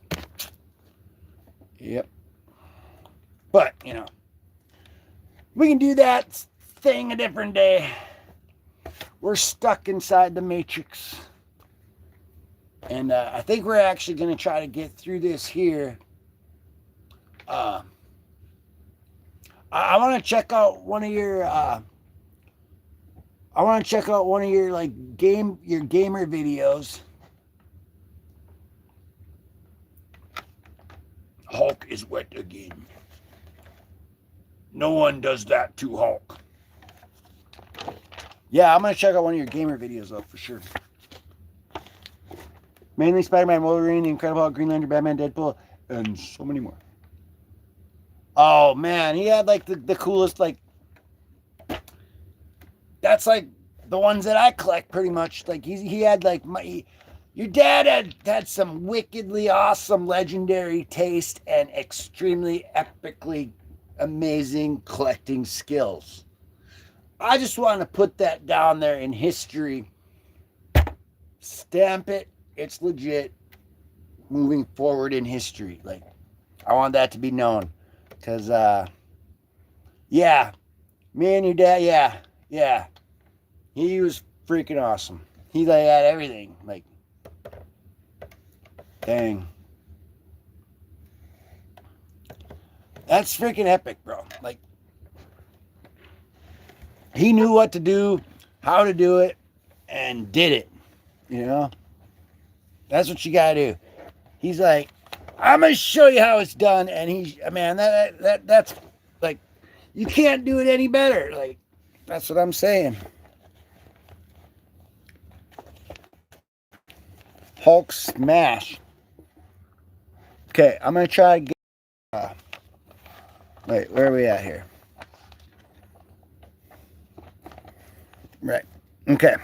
Yep. But we can do that thing a different day. We're stuck inside the matrix, and I think we're actually gonna try to get through this here. I want to check out one of your. I want to check out one of your your gamer videos. Hulk is wet again. No one does that to Hulk. Yeah, I'm gonna check out one of your gamer videos though for sure. Mainly Spider-Man, Wolverine, The Incredible Hulk, Green Lantern, Batman, Deadpool, and so many more. Oh man, he had the coolest that's the ones that I collect pretty much. He had your dad had some wickedly awesome legendary taste and extremely epically amazing collecting skills. I just want to put that down there in history. Stamp it. It's legit. Moving forward in history. I want that to be known. Because, yeah. Me and your dad, yeah. He was freaking awesome. He had everything. Dang. That's freaking epic, bro. He knew what to do, how to do it, and did it. That's what you gotta do. He's like, I'm gonna show you how it's done, and that's you can't do it any better. That's what I'm saying. Hulk smash. Okay, I'm gonna try to get. Wait, where are we at here? Right. Okay.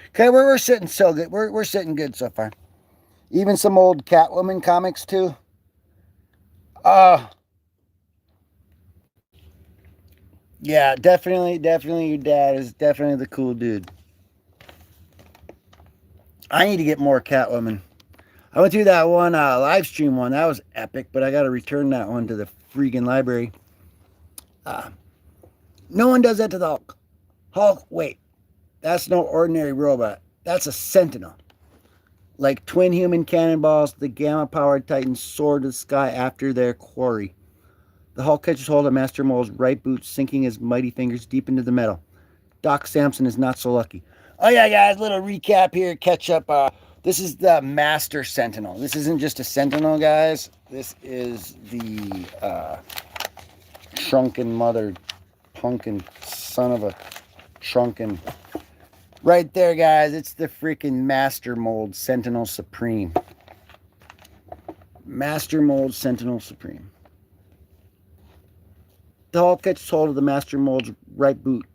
Okay, we're sitting so good. We're sitting good so far. Even some old Catwoman comics too. Yeah, definitely your dad is definitely the cool dude. I need to get more Catwoman. I went through that one live stream one. That was epic, but I got to return that one to the freaking library. No one does that to the Hulk. Hulk, wait. That's no ordinary robot. That's a Sentinel. Like twin human cannonballs, the gamma-powered Titans soar to the sky after their quarry. The Hulk catches hold of Master Mole's right boot, sinking his mighty fingers deep into the metal. Doc Samson is not so lucky. Oh yeah, guys, little recap here, catch up. This is the Master Sentinel. This isn't just a Sentinel, guys. This is the shrunken mother, punkin son of a shrunken. Right there, guys. It's the freaking Master Mold Sentinel Supreme. Master Mold Sentinel Supreme. The Hulk catches hold of the Master Mold's right boot,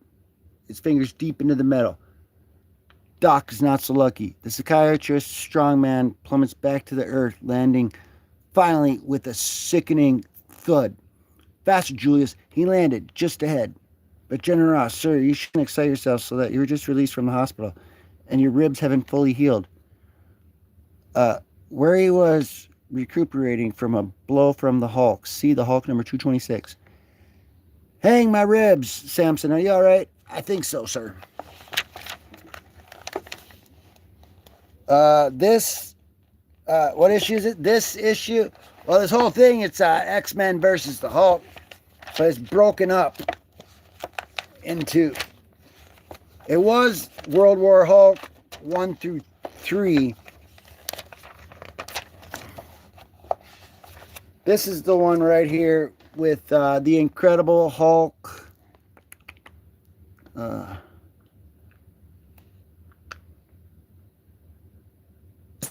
his fingers deep into the metal. Doc is not so lucky. The psychiatrist strongman plummets back to the earth, landing finally with a sickening thud. Faster, Julius. He landed just ahead. But General Ross, sir, you shouldn't excite yourself so that you were just released from the hospital and your ribs haven't fully healed. Where he was recuperating from a blow from the Hulk. See the Hulk number 226. Hang my ribs, Samson. Are you all right? I think so, sir. What issue is it? This issue? Well, this whole thing, it's X-Men versus the Hulk. So it's broken up into, it was World War Hulk 1 through 3. This is the one right here with the Incredible Hulk. This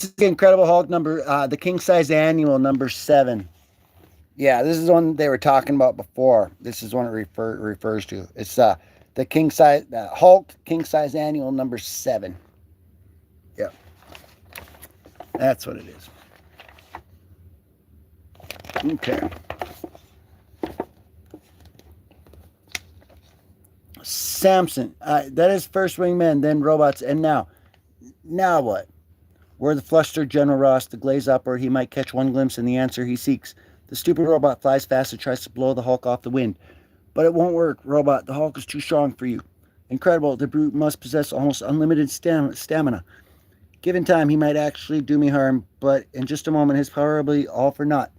is the Incredible Hulk number, the King Size Annual number 7. Yeah, this is the one they were talking about before. This is one it refers to. It's the King Size Hulk King Size Annual number 7. Yep, that's what it is. Okay. Samson. That is first wingmen, then robots, and now what? Were the flustered General Ross, the glaze upward, he might catch one glimpse and the answer he seeks. The stupid robot flies fast and tries to blow the Hulk off the wind. But it won't work, robot. The Hulk is too strong for you. Incredible, the brute must possess almost unlimited stamina. Given time, he might actually do me harm, but in just a moment, his power will be all for naught.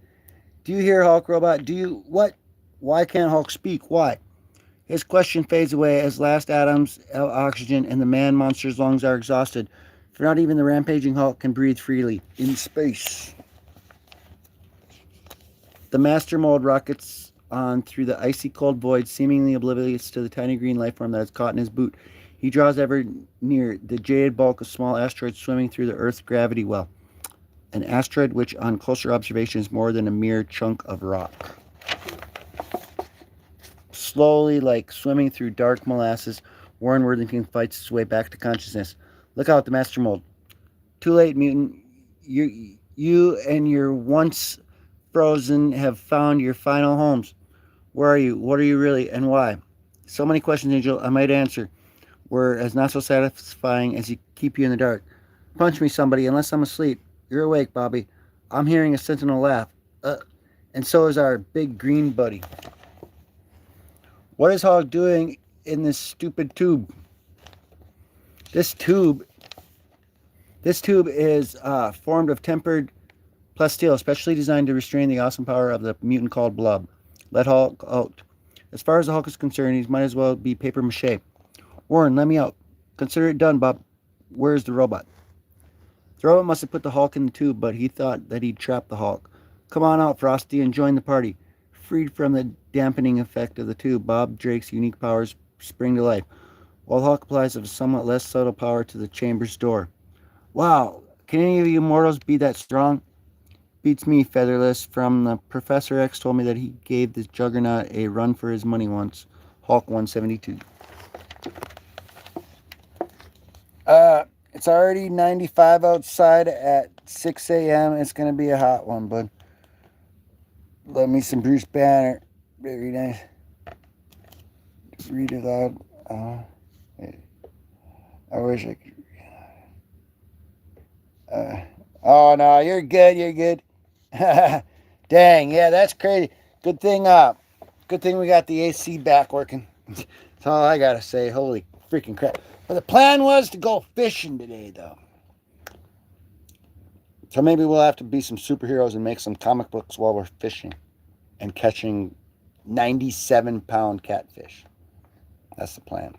Do you hear, Hulk robot? Do you... What? Why can't Hulk speak? Why? His question fades away as last atoms of oxygen and the man-monster's lungs are exhausted, for not even the rampaging Hulk can breathe freely in space. The master mold rockets on through the icy cold void, seemingly oblivious to the tiny green life form that is caught in his boot. He draws ever near the jaded bulk of small asteroids swimming through the Earth's gravity well. An asteroid which, on closer observation, is more than a mere chunk of rock. Slowly, like swimming through dark molasses, Warren Worthington fights his way back to consciousness. Look out, the master mold. Too late, mutant. You and your once frozen have found your final homes. Where are you? What are you really? And why? So many questions, Angel, I might answer, were as not so satisfying as you keep you in the dark. Punch me, somebody, unless I'm asleep. You're awake, Bobby. I'm hearing a sentinel laugh. And so is our big green buddy. What is Hulk doing in this stupid tube? This tube is formed of tempered plasteel, specially designed to restrain the awesome power of the mutant called Blub. Let Hulk out. As far as the Hulk is concerned, he might as well be paper mache. Warren, let me out. Consider it done, Bob. Where's the robot? The robot must have put the Hulk in the tube, but he thought that he'd trap the Hulk. Come on out, Frosty, and join the party. Freed from the dampening effect of the tube, Bob Drake's unique powers spring to life, while Hulk applies a somewhat less subtle power to the chamber's door. Wow, can any of you mortals be that strong? Beats me, Featherless. From the Professor X told me that he gave this juggernaut a run for his money once. Hulk 172. It's already 95 outside at 6 a.m. It's going to be a hot one, bud. Love me some Bruce Banner. Very nice. Read it out. I wish I could. Oh, no, you're good. You're good. Dang, yeah, that's crazy. Good thing we got the AC back working. That's all I got to say. Holy freaking crap. But the plan was to go fishing today, though. So maybe we'll have to be some superheroes and make some comic books while we're fishing and catching 97-pound catfish. That's the plan.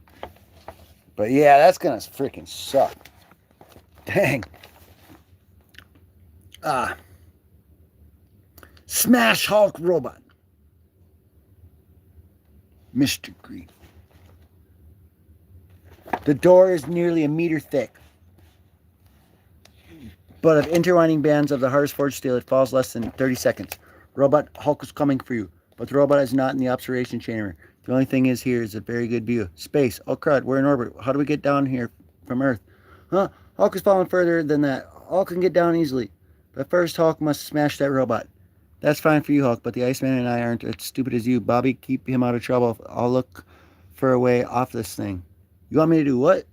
But yeah, that's going to freaking suck. Dang. Smash Hulk robot. Mr. Green. The door is nearly a meter thick, but of intertwining bands of the hardest forged steel, it falls less than 30 seconds. Robot, Hulk is coming for you, but the robot is not in the observation chamber. The only thing here is a very good view. Space. Oh crud, we're in orbit. How do we get down here from Earth? Huh? Hulk is falling further than that. Hulk can get down easily. But first, Hulk must smash that robot. That's fine for you, Hulk, but the Iceman and I aren't as stupid as you. Bobby, keep him out of trouble. I'll look for a way off this thing. You want me to do what?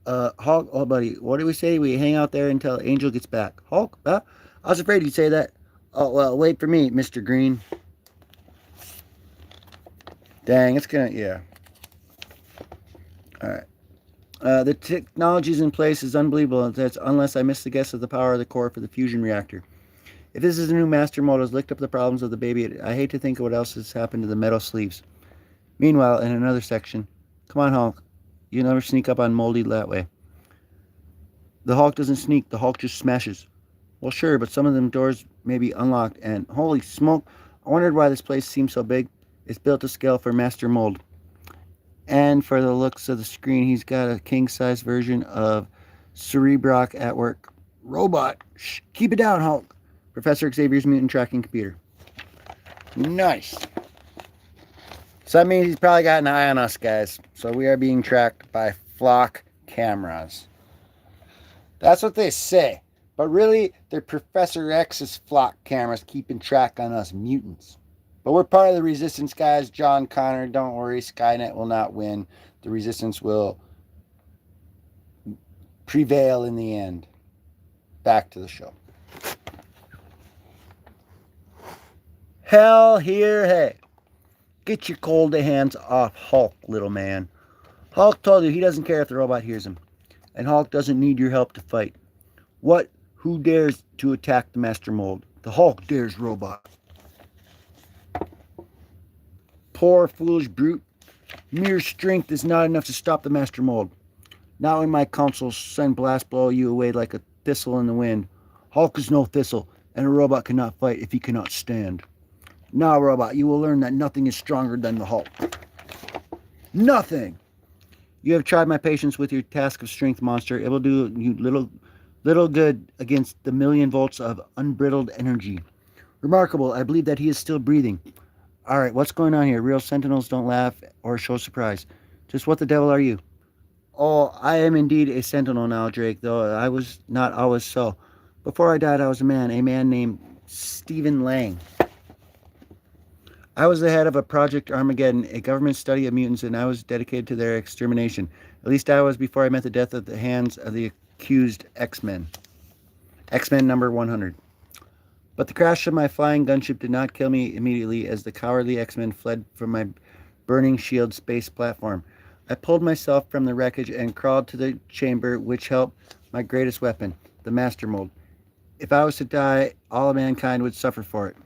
Hulk, oh buddy, what do we say? We hang out there until Angel gets back. Hulk? I was afraid you'd say that. Oh, well, wait for me, Mr. Green. Dang, it's gonna, yeah. Alright. The technology's in place is unbelievable. That's unless I miss the guess of the power of the core for the fusion reactor. If this is a new master mold has licked up the problems of the baby, I hate to think of what else has happened to the metal sleeves. Meanwhile, in another section, come on, Hulk. You never sneak up on Moldy that way. The Hulk doesn't sneak. The Hulk just smashes. Well, sure, but some of them doors may be unlocked. And holy smoke, I wondered why this place seems so big. It's built to scale for Master Mold. And for the looks of the screen, he's got a king-size version of Cerebrock at work. Robot, shh, keep it down, Hulk. Professor Xavier's mutant tracking computer. Nice. So that means he's probably got an eye on us, guys. So we are being tracked by flock cameras. That's what they say. But really, they're Professor X's flock cameras keeping track on us mutants. But we're part of the resistance, guys. John Connor, don't worry. Skynet will not win. The resistance will prevail in the end. Back to the show. Hell here, hey. Get your cold hands off Hulk, little man. Hulk told you he doesn't care if the robot hears him. And Hulk doesn't need your help to fight. Who dares to attack the Master Mold? The Hulk dares robot. Poor foolish brute. Mere strength is not enough to stop the Master Mold. Not when my counsels send blast blow you away like a thistle in the wind. Hulk is no thistle, and a robot cannot fight if he cannot stand. Now, robot, you will learn that nothing is stronger than the Hulk. Nothing! You have tried my patience with your task of strength, monster. It will do you little good against the 1,000,000 volts of unbridled energy. Remarkable, I believe that he is still breathing. Alright, what's going on here? Real sentinels don't laugh or show surprise. Just what the devil are you? Oh, I am indeed a sentinel now, Drake, though I was not always so. Before I died, I was a man named Stephen Lang. I was the head of a Project Armageddon, a government study of mutants, and I was dedicated to their extermination. At least I was before I met the death at the hands of the accused X-Men. X-Men number 100. But the crash of my flying gunship did not kill me immediately as the cowardly X-Men fled from my burning shield space platform. I pulled myself from the wreckage and crawled to the chamber which held my greatest weapon, the Master Mold. If I was to die, all of mankind would suffer for it.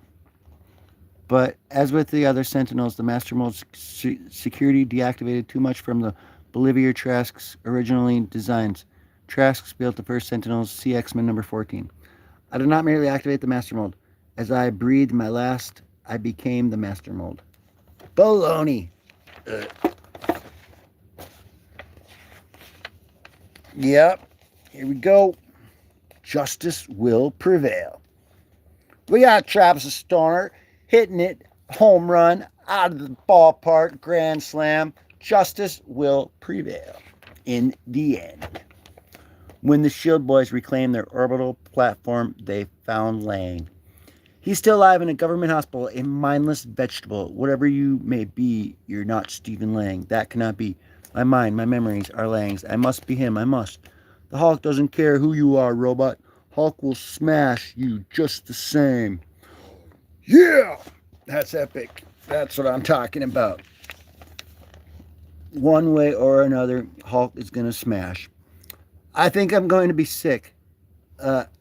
But as with the other Sentinels, the Master Mold's security deactivated too much from the Bolivia Trask's originally designs. Trask's built the first Sentinels, see X-Men number 14. I did not merely activate the Master Mold. As I breathed my last, I became the Master Mold. Baloney! Yep, here we go. Justice will prevail. We got Travis Stoner hitting it, home run, out of the ballpark, grand slam. Justice will prevail in the end. When the Shield Boys reclaimed their orbital platform, they found Lang. He's still alive in a government hospital, a mindless vegetable. Whatever you may be, you're not Stephen Lang. That cannot be. My mind, my memories are Lang's. I must be him. I must. The Hulk doesn't care who you are, robot. Hulk will smash you just the same. Yeah! That's epic. That's what I'm talking about. One way or another, Hulk is going to smash. I think I'm going to be sick.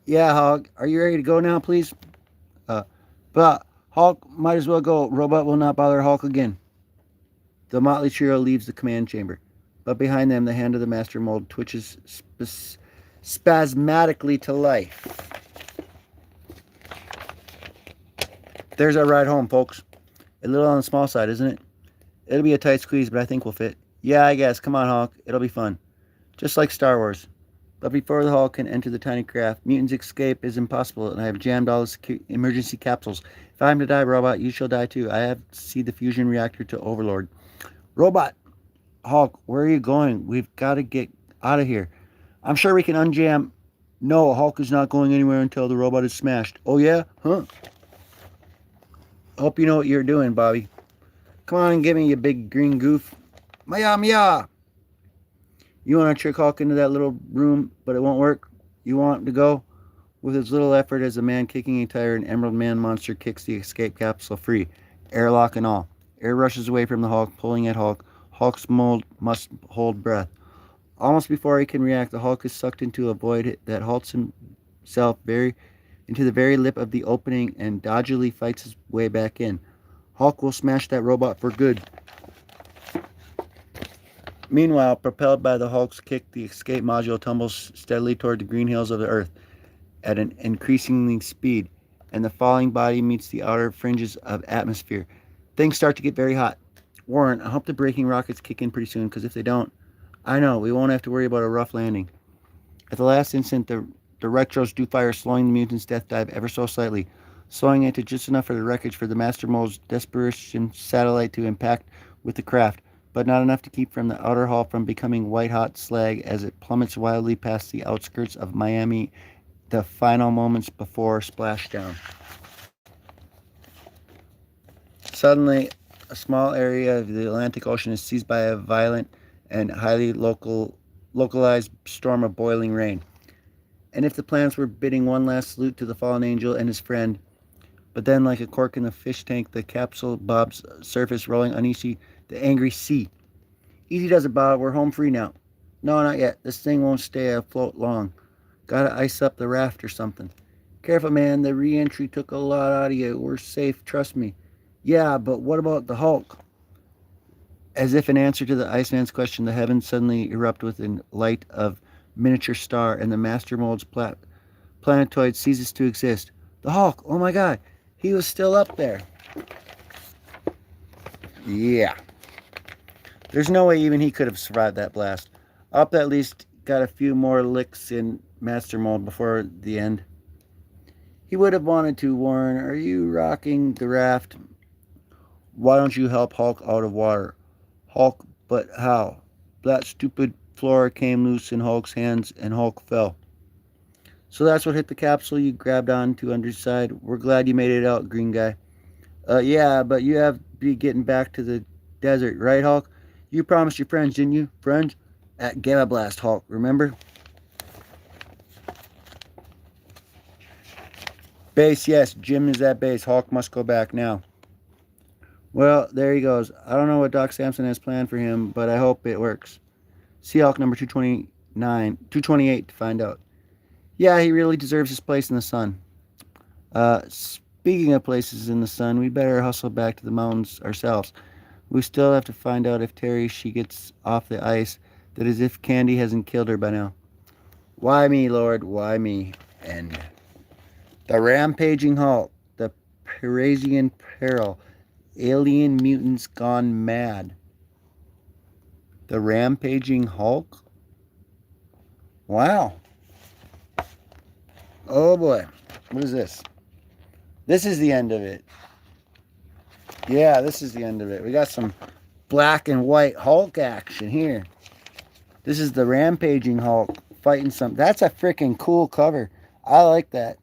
Yeah, Hulk. Are you ready to go now, please? But Hulk might as well go. Robot will not bother Hulk again. The motley trio leaves the command chamber. But behind them, the hand of the Master Mold twitches spasmodically to life. There's our ride home, folks. A little on the small side, isn't it? It'll be a tight squeeze, but I think we'll fit. Yeah, I guess. Come on, Hulk. It'll be fun. Just like Star Wars. But before the Hulk can enter the tiny craft, mutants' escape is impossible, and I have jammed all the emergency capsules. If I'm to die, robot, you shall die too. I have to see the fusion reactor to Overlord. Robot! Hulk, where are you going? We've got to get out of here. I'm sure we can unjam. No, Hulk is not going anywhere until the robot is smashed. Oh yeah? Huh? Hope you know what you're doing, Bobby. Come on and get me, you big green goof. Maya, maya! You want to trick Hulk into that little room, but it won't work? You want to go? With as little effort as a man kicking a tire, an Emerald Man monster kicks the escape capsule free, airlock and all. Air rushes away from the Hulk, pulling at Hulk. Hulk's mold must hold breath. Almost before he can react, the Hulk is sucked into a void that halts himself into the very lip of the opening and dodgily fights his way back in. Hulk will smash that robot for good. Meanwhile, propelled by the Hulk's kick, the escape module tumbles steadily toward the green hills of the Earth at an increasing speed, and the falling body meets the outer fringes of atmosphere. Things start to get very hot. Warren, I hope the braking rockets kick in pretty soon, because if they don't, I know, we won't have to worry about a rough landing. At the last instant, the retros do fire, slowing the mutant's death dive ever so slightly, slowing it to just enough for the wreckage for the Master Mold's desperation satellite to impact with the craft, but not enough to keep from the outer hull from becoming white-hot slag as it plummets wildly past the outskirts of Miami the final moments before splashdown. Suddenly, a small area of the Atlantic Ocean is seized by a violent and highly localized storm of boiling rain. And if the planets were bidding one last salute to the fallen angel and his friend, but then like a cork in the fish tank, the capsule bobs surface, rolling uneasy the angry sea. Easy does it, Bob. We're home free now. No, not yet. This thing won't stay afloat long. Gotta ice up the raft or something. Careful, man. The re-entry took a lot out of you. We're safe, trust me. Yeah, but what about the Hulk? As if in answer to the Iceman's question, the heavens suddenly erupt with a light of miniature star, and the Master Mold's planetoid ceases to exist. The Hulk! Oh my god! He was still up there. Yeah. There's no way even he could have survived that blast. Up at least got a few more licks in Master Mold before the end. He would have wanted to, Warren. Are you rocking the raft? Why don't you help Hulk out of water? Hulk, but how? That stupid floor came loose in Hulk's hands and Hulk fell. So that's what hit the capsule you grabbed onto underside. We're glad you made it out, green guy. Yeah, but you have to be getting back to the desert, right, Hulk? You promised your friends, didn't you? Friends? At Gamma Blast, Hulk, remember? Base, yes. Jim is at base. Hulk must go back now. Well, there he goes. I don't know what Doc Samson has planned for him, but I hope it works. See Hulk number 228 to find out. Yeah, he really deserves his place in the sun. Speaking of places in the sun, we better hustle back to the mountains ourselves. We still have to find out if Terry, she gets off the ice, that is if Candy hasn't killed her by now. Why me, Lord? Why me? And the rampaging Hulk, the Parisian peril, alien mutants gone mad. The rampaging Hulk? Wow. Oh boy. What is this? This is the end of it. Yeah, this is the end of it. We got some black and white Hulk action here. This is the rampaging Hulk fighting some. That's a freaking cool cover. I like that.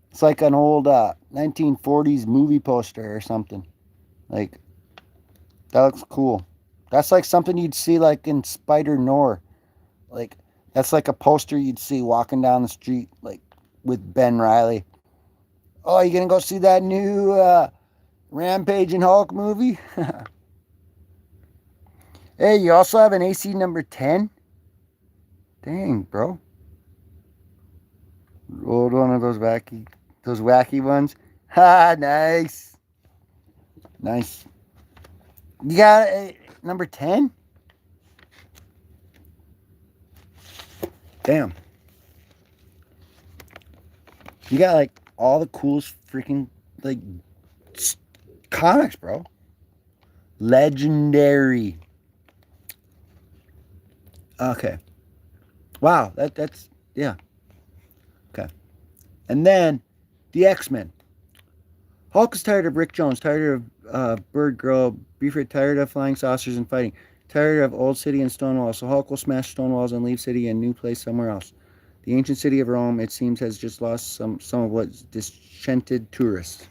It's like an old 1940s movie poster or something. Like, that looks cool. That's like something you'd see like in Spider-Noir. Like, that's like a poster you'd see walking down the street, like, with Ben Reilly. Oh, you gonna go see that new Rampage and Hulk movie? Hey, you also have an AC number 10? Dang, bro. Rolled one of those wacky ones. Ha, nice. Nice. You got a number 10? Damn. You got like all the coolest freaking like comics, bro. Legendary. Okay. Wow, that's yeah. Okay. And then the X-Men. Hulk is tired of Rick Jones, tired of Bird Girl, Beefheart, tired of flying saucers and fighting, tired of Old City and Stonewall. So Hulk will smash Stonewalls and leave City and new place somewhere else. The ancient city of Rome, it seems, has just lost some of what's disenchanted tourists.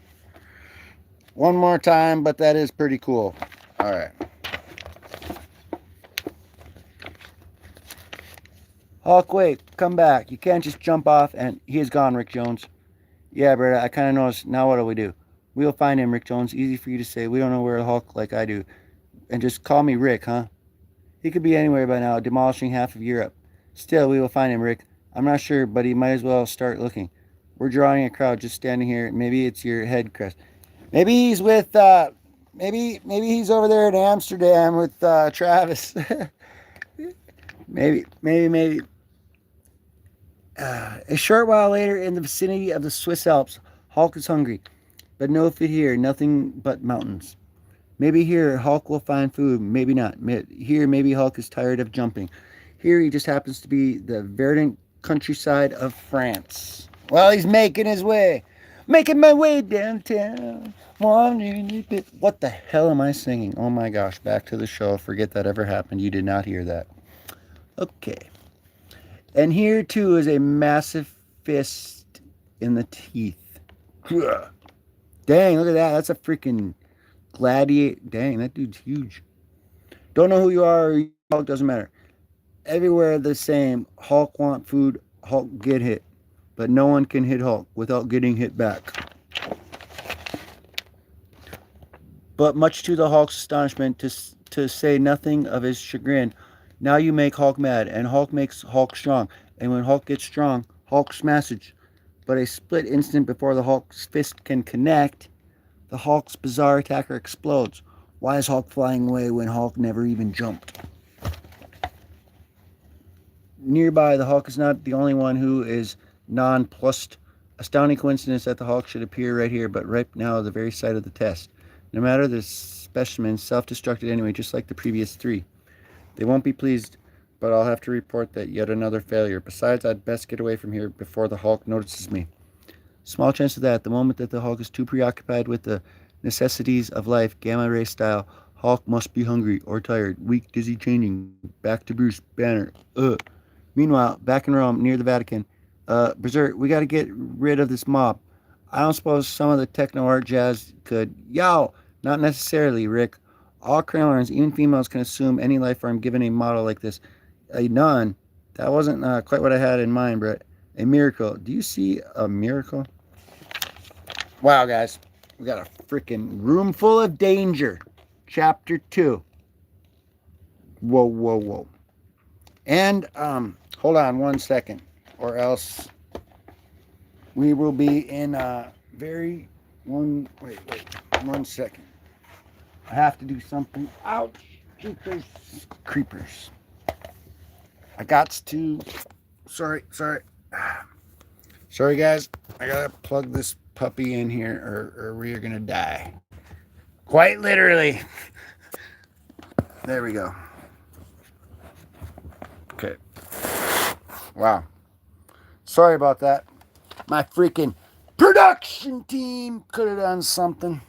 One more time, but that is pretty cool. All right. Hulk, wait, come back. You can't just jump off and he is gone, Rick Jones. Yeah, Berta, I kind of noticed. Now what do we do? We'll find him, Rick Jones. Easy for you to say. We don't know where the Hulk like I do. And just call me Rick, huh? He could be anywhere by now, demolishing half of Europe. Still, we will find him, Rick. I'm not sure, but he might as well start looking. We're drawing a crowd just standing here. Maybe it's your head, Chris. Maybe he's with, maybe he's over there in Amsterdam with Travis. maybe. A short while later, in the vicinity of the Swiss Alps, Hulk is hungry, but no food here, nothing but mountains. Maybe here Hulk will find food, maybe not. Here maybe Hulk is tired of jumping. Here he just happens to be the verdant countryside of France. Well, he's making his way. Making my way downtown. What the hell am I singing? Oh my gosh, back to the show. Forget that ever happened. You did not hear that. Okay. And here too is a massive fist in the teeth. Dang, look at that. That's a freaking gladiator. Dang, that dude's huge. Don't know who you are or Hulk, doesn't matter. Everywhere the same. Hulk want food, Hulk get hit. But no one can hit Hulk without getting hit back. But much to the Hulk's astonishment, to say nothing of his chagrin, now you make Hulk mad, and Hulk makes Hulk strong. And when Hulk gets strong, Hulk smashes. But a split instant before the Hulk's fist can connect, the Hulk's bizarre attacker explodes. Why is Hulk flying away when Hulk never even jumped? Nearby, the Hulk is not the only one who is nonplussed. Astounding coincidence that the Hulk should appear right here, but right now the very site of the test. No matter the specimen, self-destructed anyway, just like the previous 3. They won't be pleased, but I'll have to report that yet another failure. Besides, I'd best get away from here before the Hulk notices me. Small chance of that. The moment that the Hulk is too preoccupied with the necessities of life, gamma ray style, Hulk must be hungry or tired, weak, dizzy, changing. Back to Bruce Banner. Meanwhile, back in Rome, near the Vatican, Berserk, we got to get rid of this mob. I don't suppose some of the techno art jazz could. Yow! Not necessarily, Rick. All criminals, even females, can assume any life form given a model like this. A nun. That wasn't quite what I had in mind, Brett. A miracle. Do you see a miracle? Wow, guys. We got a freaking room full of danger. Chapter 2. Whoa, whoa, whoa. And, hold on 1 second. Or else we will be in a wait, 1 second. I have to do something. Ouch! Creepers. I got to. Sorry, guys. I gotta plug this puppy in here, or we are gonna die. Quite literally. There we go. Okay. Wow. Sorry about that. My freaking production team could have done something.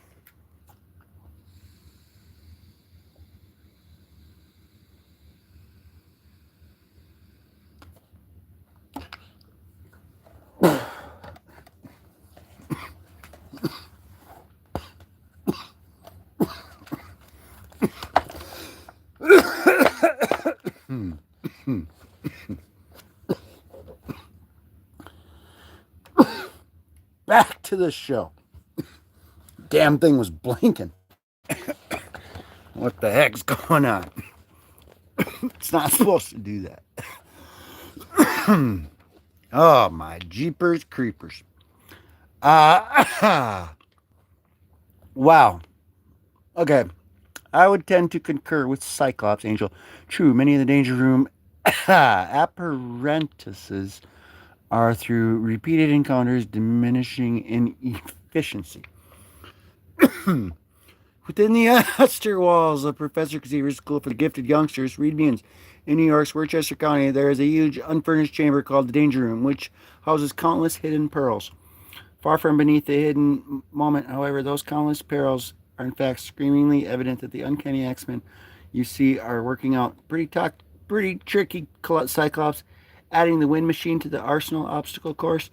Back to the show. Damn thing was blinking. What the heck's going on? It's not supposed to do that. Oh, my jeepers creepers. Wow. Okay. I would tend to concur with Cyclops, Angel. True, many of the Danger Room apparatuses are through repeated encounters diminishing in efficiency. Within the austere walls of Professor Xavier's School for the Gifted Youngsters, Reed Means, in New York's Westchester County, there is a huge unfurnished chamber called the Danger Room, which houses countless hidden pearls. Far from beneath the hidden moment, however, those countless pearls are in fact screamingly evident that the uncanny X-Men you see are working out pretty tricky Cyclops, adding the wind machine to the Arsenal obstacle course.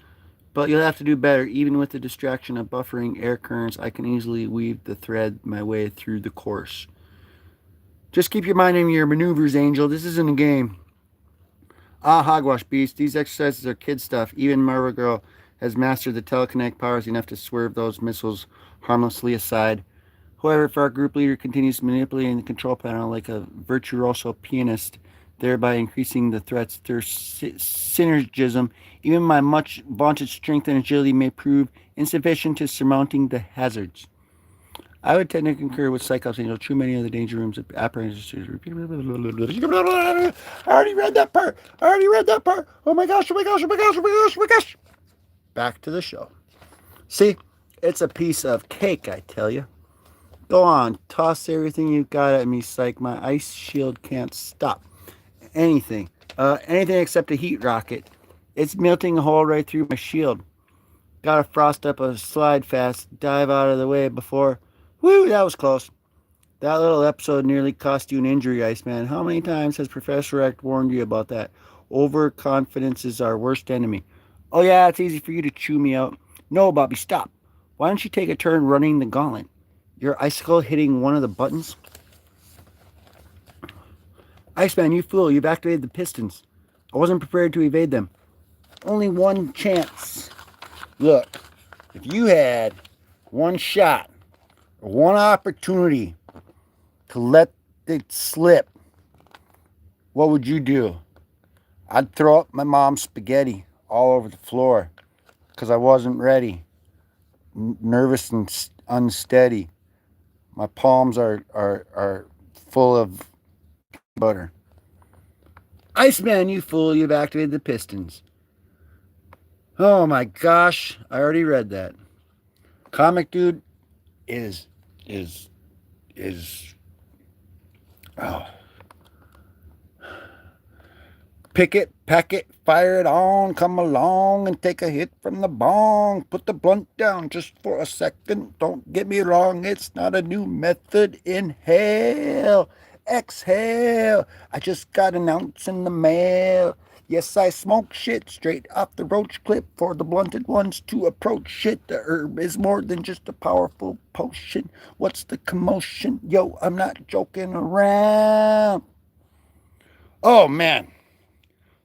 But you'll have to do better. Even with the distraction of buffering air currents, I can easily weave the thread my way through the course. Just keep your mind on your maneuvers, Angel. This isn't a game. Hogwash Beast. These exercises are kid stuff. Even Marvel Girl has mastered the telekinetic powers enough to swerve those missiles harmlessly aside. However, if our group leader continues manipulating the control panel like a virtuoso pianist, thereby increasing the threats through synergism, even my much vaunted strength and agility may prove insufficient to surmounting the hazards. I would tend to concur with Cyclops, Angel. Too many of the Danger Room's apparatuses. I already read that part. Oh my gosh. Back to the show. See, it's a piece of cake, I tell you. Go on, toss everything you got at me, psych. My ice shield can't stop. Anything. Anything except a heat rocket. It's melting a hole right through my shield. Gotta frost up a slide fast, dive out of the way before... Woo, that was close. That little episode nearly cost you an injury, Iceman. How many times has Professor X warned you about that? Overconfidence is our worst enemy. Oh yeah, it's easy for you to chew me out. No, Bobby, stop. Why don't you take a turn running the gauntlet? Your icicle hitting one of the buttons? Iceman, you fool, you've activated the pistons. I wasn't prepared to evade them. Only one chance. Look, if you had one shot or one opportunity to let it slip, what would you do? I'd throw up my mom's spaghetti all over the floor because I wasn't ready. Nervous and unsteady. My palms are full of butter. Iceman, you fool, you've activated the pistons. Oh my gosh, I already read that. Comic dude is oh. Pick it, pack it, fire it on, come along and take a hit from the bong. Put the blunt down just for a second. Don't get me wrong, it's not a new method. Inhale, exhale. I just got an ounce in the mail. Yes, I smoke shit straight off the roach clip for the blunted ones to approach shit. The herb is more than just a powerful potion. What's the commotion? Yo, I'm not joking around. Oh, man.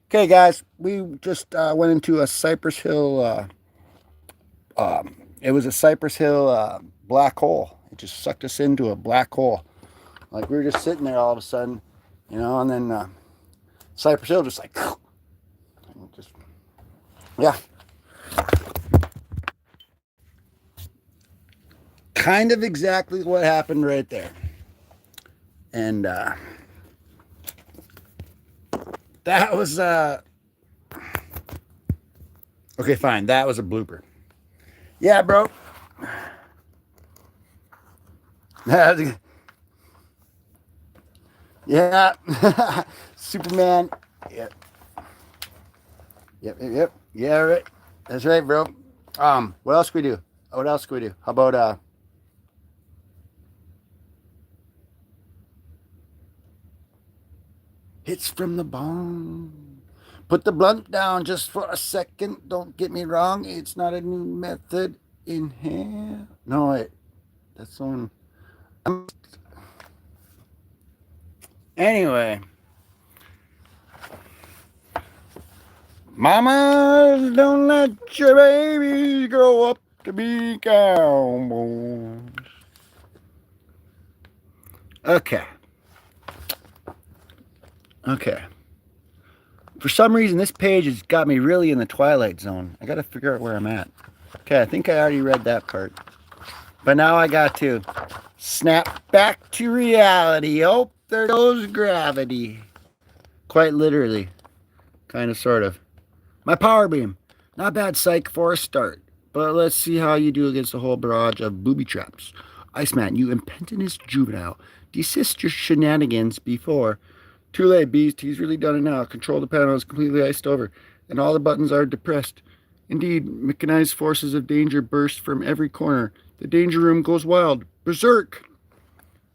Okay, guys, we just went into a Cypress Hill, it was a Cypress Hill black hole. It just sucked us into a black hole. Like, we were just sitting there all of a sudden, you know, and then Cypress Hill just like, just, yeah. Kind of exactly what happened right there. And that was okay, fine. That was a blooper. Yeah, bro. Yeah. Superman. Yep. Yep. Yeah, right. That's right, bro. What else can we do? What else can we do? How about hits from the bong. Put the blunt down just for a second. Don't get me wrong. It's not a new method. Inhale. No, wait. That's the one. Anyway. Mamas, don't let your babies grow up to be cowboys. Okay. For some reason, this page has got me really in the Twilight Zone. I got to figure out where I'm at. Okay, I think I already read that part. But now I got to snap back to reality. Oh, there goes gravity. Quite literally. Kind of, sort of. My power beam. Not bad, psych, for a start. But let's see how you do against a whole barrage of booby traps. Iceman, you impenitent juvenile. Desist your shenanigans before... Too late, Beast. He's really done it now. Control the panel is completely iced over, and all the buttons are depressed. Indeed, mechanized forces of danger burst from every corner. The danger room goes wild. Berserk!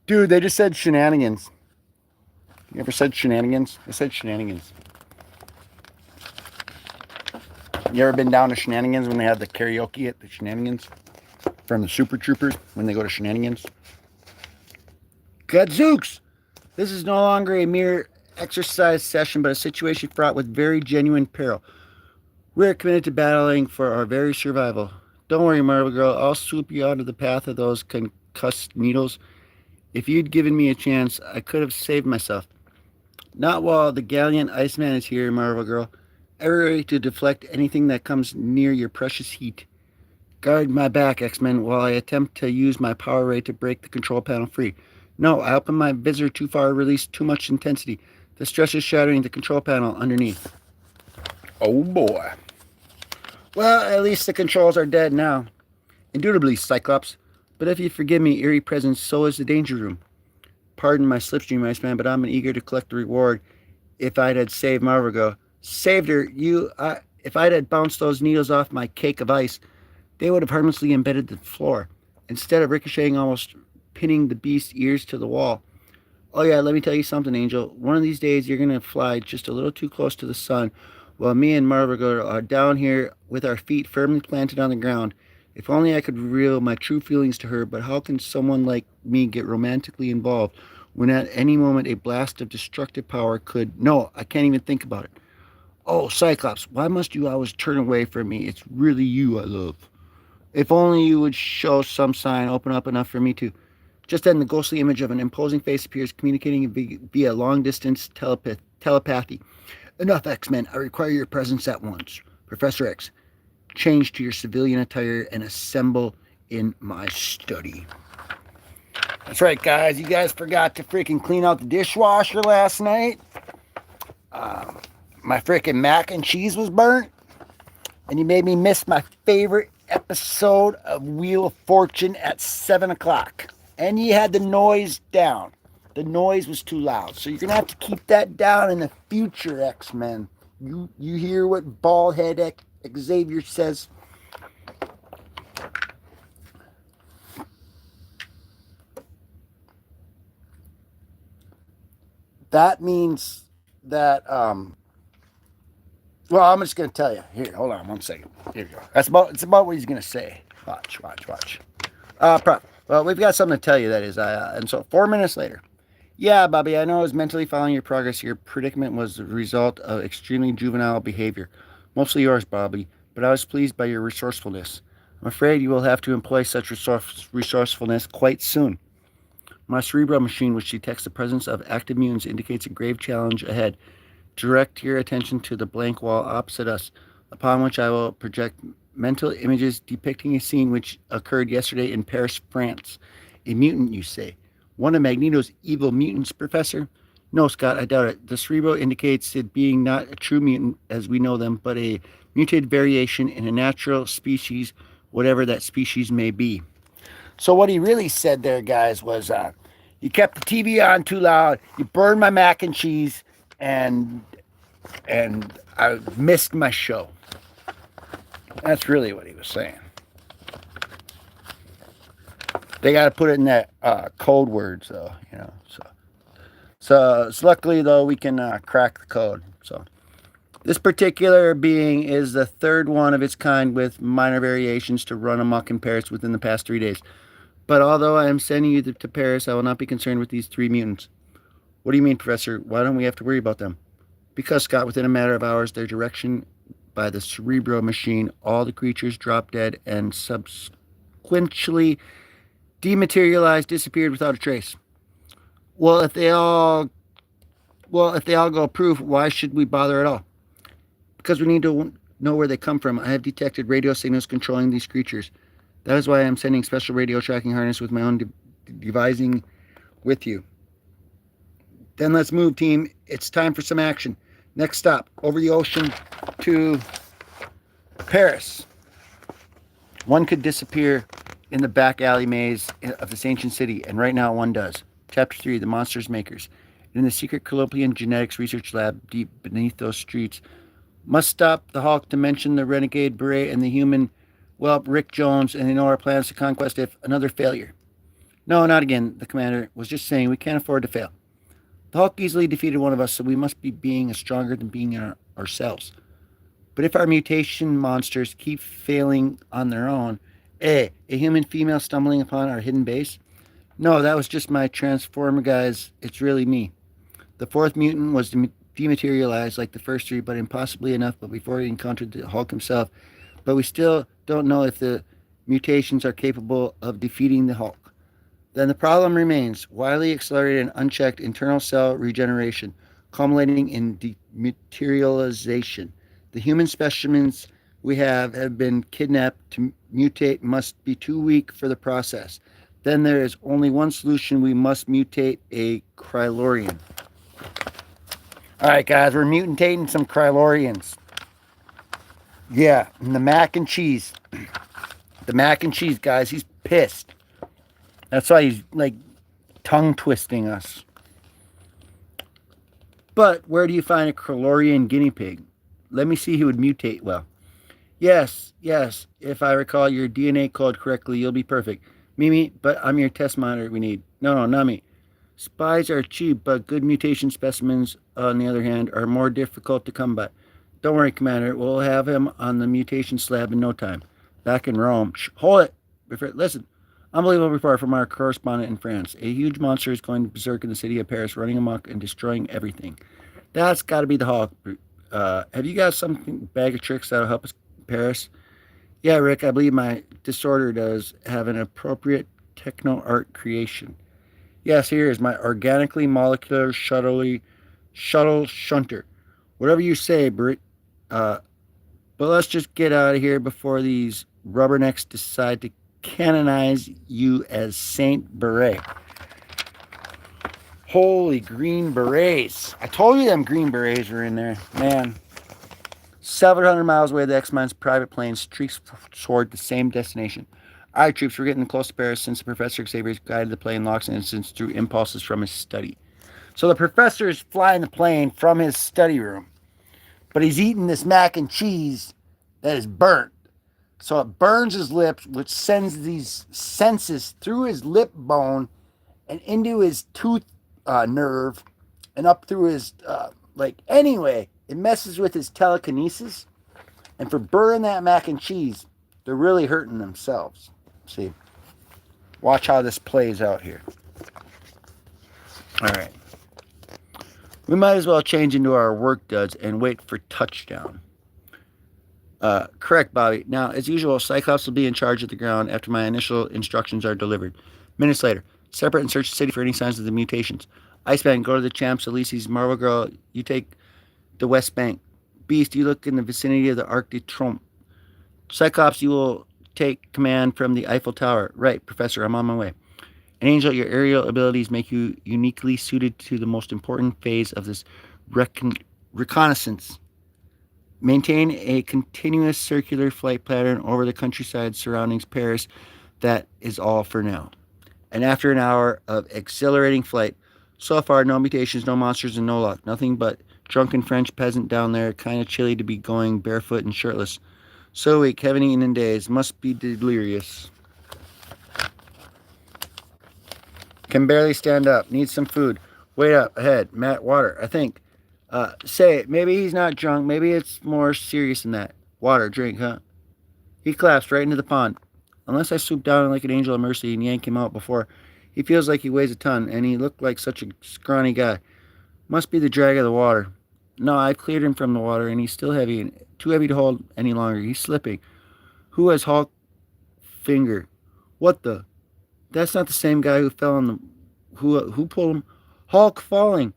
Dude, they just said shenanigans. You ever said shenanigans? I said shenanigans. You ever been down to Shenanigans when they have the karaoke at the Shenanigans? From the Super Troopers, when they go to Shenanigans? Gadzooks! This is no longer a mere exercise session, but a situation fraught with very genuine peril. We're committed to battling for our very survival. Don't worry, Marvel Girl. I'll swoop you out of the path of those concussed needles. If you'd given me a chance, I could have saved myself. Not while the gallant Iceman is here, Marvel Girl. Ever ready to deflect anything that comes near your precious heat. Guard my back, X-Men, while I attempt to use my power ray to break the control panel free. No, I opened my visor too far, released too much intensity. The stress is shattering the control panel underneath. Oh boy. Well, at least the controls are dead now. Indubitably, Cyclops. But if you forgive me, eerie presence, so is the danger room. Pardon my slipstream, Iceman, but I'm eager to collect the reward. If I'd had saved Marvigo, saved her, if I'd had bounced those needles off my cake of ice, they would have harmlessly embedded the floor, instead of ricocheting, almost pinning the beast's ears to the wall. Oh yeah, let me tell you something, Angel. One of these days you're gonna fly just a little too close to the sun, while me and Marvigo are down here with our feet firmly planted on the ground. If only I could reveal my true feelings to her, but how can someone like me get romantically involved when at any moment a blast of destructive power could... No, I can't even think about it. Oh, Cyclops, why must you always turn away from me? It's really you I love. If only you would show some sign, open up enough for me to... Just then, the ghostly image of an imposing face appears, communicating via long-distance telepathy. Enough, X-Men. I require your presence at once. Professor X, change to your civilian attire and assemble in my study. That's right, guys. You guys forgot to freaking clean out the dishwasher last night. My freaking mac and cheese was burnt. And you made me miss my favorite episode of Wheel of Fortune at 7 o'clock. And you had the noise down. The noise was too loud. So you're going to have to keep that down in the future, X-Men. You hear what Baldhead Xavier says? That means that, well, I'm just going to tell you. Here, hold on 1 second. Here we go. It's about what he's going to say. Watch. Well, we've got something to tell you, that is. And so 4 minutes later. Yeah, Bobby, I know I was mentally following your progress. Your predicament was the result of extremely juvenile behavior. Mostly yours, Bobby, but I was pleased by your resourcefulness. I'm afraid you will have to employ such resourcefulness quite soon. My cerebral machine, which detects the presence of active mutants, indicates a grave challenge ahead. Direct your attention to the blank wall opposite us, upon which I will project mental images depicting a scene which occurred yesterday in Paris, France. A mutant, you say? One of Magneto's evil mutants, Professor? No, Scott, I doubt it. The cerebro indicates it being not a true mutant as we know them, but a mutated variation in a natural species, whatever that species may be. So what he really said there, guys, was you kept the TV on too loud, you burned my mac and cheese, and I missed my show. That's really what he was saying. They got to put it in that code words, though, you know. So luckily, though, we can crack the code. So this particular being is the third one of its kind, with minor variations to run amok in Paris within the past 3 days. But although I am sending you to Paris, I will not be concerned with these 3 mutants. What do you mean, Professor? Why don't we have to worry about them? Because, Scott, within a matter of hours, their direction by the cerebro machine, all the creatures dropped dead and subsequently dematerialized, disappeared without a trace. Well, if they all go proof, why should we bother at all? Because we need to know where they come from. I have detected radio signals controlling these creatures. That is why I am sending special radio tracking harness with my own devising with you. Then let's move, team. It's time for some action. Next stop, over the ocean to Paris. One could disappear in the back alley maze of this ancient city, and right now one does. Chapter 3, The Monsters Makers. In the secret Collopian genetics research lab deep beneath those streets. Must stop the Hulk to mention the renegade Beret and the human, well, Rick Jones, and they know our plans to conquest if another failure. No, not again, the commander was just saying we can't afford to fail. The Hulk easily defeated one of us, so we must be being stronger than being ourselves. But if our mutation monsters keep failing on their own, a human female stumbling upon our hidden base? No, that was just my transformer, guys. It's really me. The 4th mutant was dematerialized like the first 3, but impossibly enough, but before he encountered the Hulk himself. But we still don't know if the mutations are capable of defeating the Hulk. Then the problem remains: wildly accelerated and unchecked internal cell regeneration, culminating in dematerialization. The human specimens we have been kidnapped to mutate, must be too weak for the process. Then there is only one solution: we must mutate a Krylorian. All right, guys, we're mutating some Krylorians. Yeah, and the mac and cheese. The mac and cheese, guys, he's pissed. That's why he's like tongue twisting us. But where do you find a Calorian guinea pig? Let me see who would mutate well. Yes, yes, if I recall your DNA code correctly, you'll be perfect. Mimi, but I'm your test monitor we need. No, no, not me. Spies are cheap, but good mutation specimens, on the other hand, are more difficult to come by. Don't worry, Commander. We'll have him on the mutation slab in no time. Back in Rome. Shh, hold it. Listen. Unbelievable report from our correspondent in France. A huge monster is going berserk in the city of Paris, running amok and destroying everything. That's got to be the Hulk. Have you got something bag of tricks that'll help us, Paris? Yeah, Rick. I believe my disorder does have an appropriate techno art creation. Yes, here is my organically molecular shuttle shunter. Whatever you say, Brit. But let's just get out of here before these rubbernecks decide to canonize you as Saint Beret. Holy green berets. I told you them green berets were in there. Man. 700 miles away, the X-Men's private plane streaks toward the same destination. All right, troops, we're getting close to Paris since the Professor Xavier's guided the plane locks and instance through impulses from his study. So the professor is flying the plane from his study room, but he's eating this mac and cheese that is burnt. So it burns his lips, which sends these senses through his lip bone and into his tooth nerve and up through his, anyway, it messes with his telekinesis. And for burning that mac and cheese, they're really hurting themselves. See, watch how this plays out here. All right. We might as well change into our work duds and wait for touchdown. Correct, Bobby. Now, as usual, Cyclops will be in charge of the ground after my initial instructions are delivered. Minutes later, separate and search the city for any signs of the mutations. Iceman, go to the Champs Elysees. Marvel Girl, you take the West Bank. Beast, you look in the vicinity of the Arc de Triomphe. Cyclops, you will take command from the Eiffel Tower. Right, Professor, I'm on my way. And Angel, your aerial abilities make you uniquely suited to the most important phase of this reconnaissance. Maintain a continuous circular flight pattern over the countryside surrounding Paris. That is all for now. And after an hour of exhilarating flight, so far no mutations, no monsters, and no luck. Nothing but drunken French peasant down there, kind of chilly to be going barefoot and shirtless. So weak, haven't eaten in days, must be delirious. Can barely stand up, needs some food. Wait up, ahead, Matt, water, I think. Say, maybe he's not drunk. Maybe it's more serious than that. Water, drink, huh? He collapsed right into the pond. Unless I swooped down like an angel of mercy and yanked him out before, he feels like he weighs a ton, and he looked like such a scrawny guy. Must be the drag of the water. No, I've cleared him from the water, and he's still heavy, and too heavy to hold any longer. He's slipping. Who has Hulk finger? What the? That's not the same guy who fell on the... Who pulled him? Hulk falling.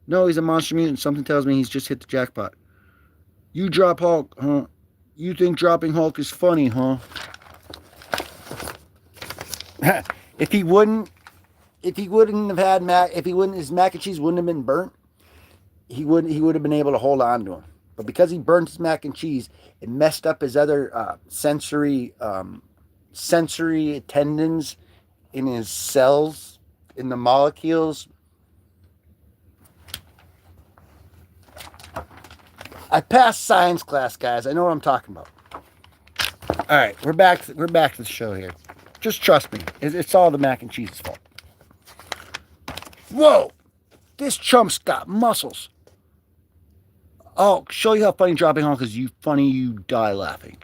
No, he's a monster mutant. Something tells me he's just hit the jackpot. You drop Hulk, huh? You think dropping Hulk is funny, huh? If he wouldn't have had his mac and cheese wouldn't have been burnt, he would have been able to hold on to him. But because he burnt his mac and cheese, it messed up his other sensory tendons in his cells, in the molecules. I passed science class, guys. I know what I'm talking about. All right, we're back to the show here. Just trust me. It's all the mac and cheese's fault. Whoa! This chump's got muscles. I'll show you how funny dropping Hulk is. You die laughing.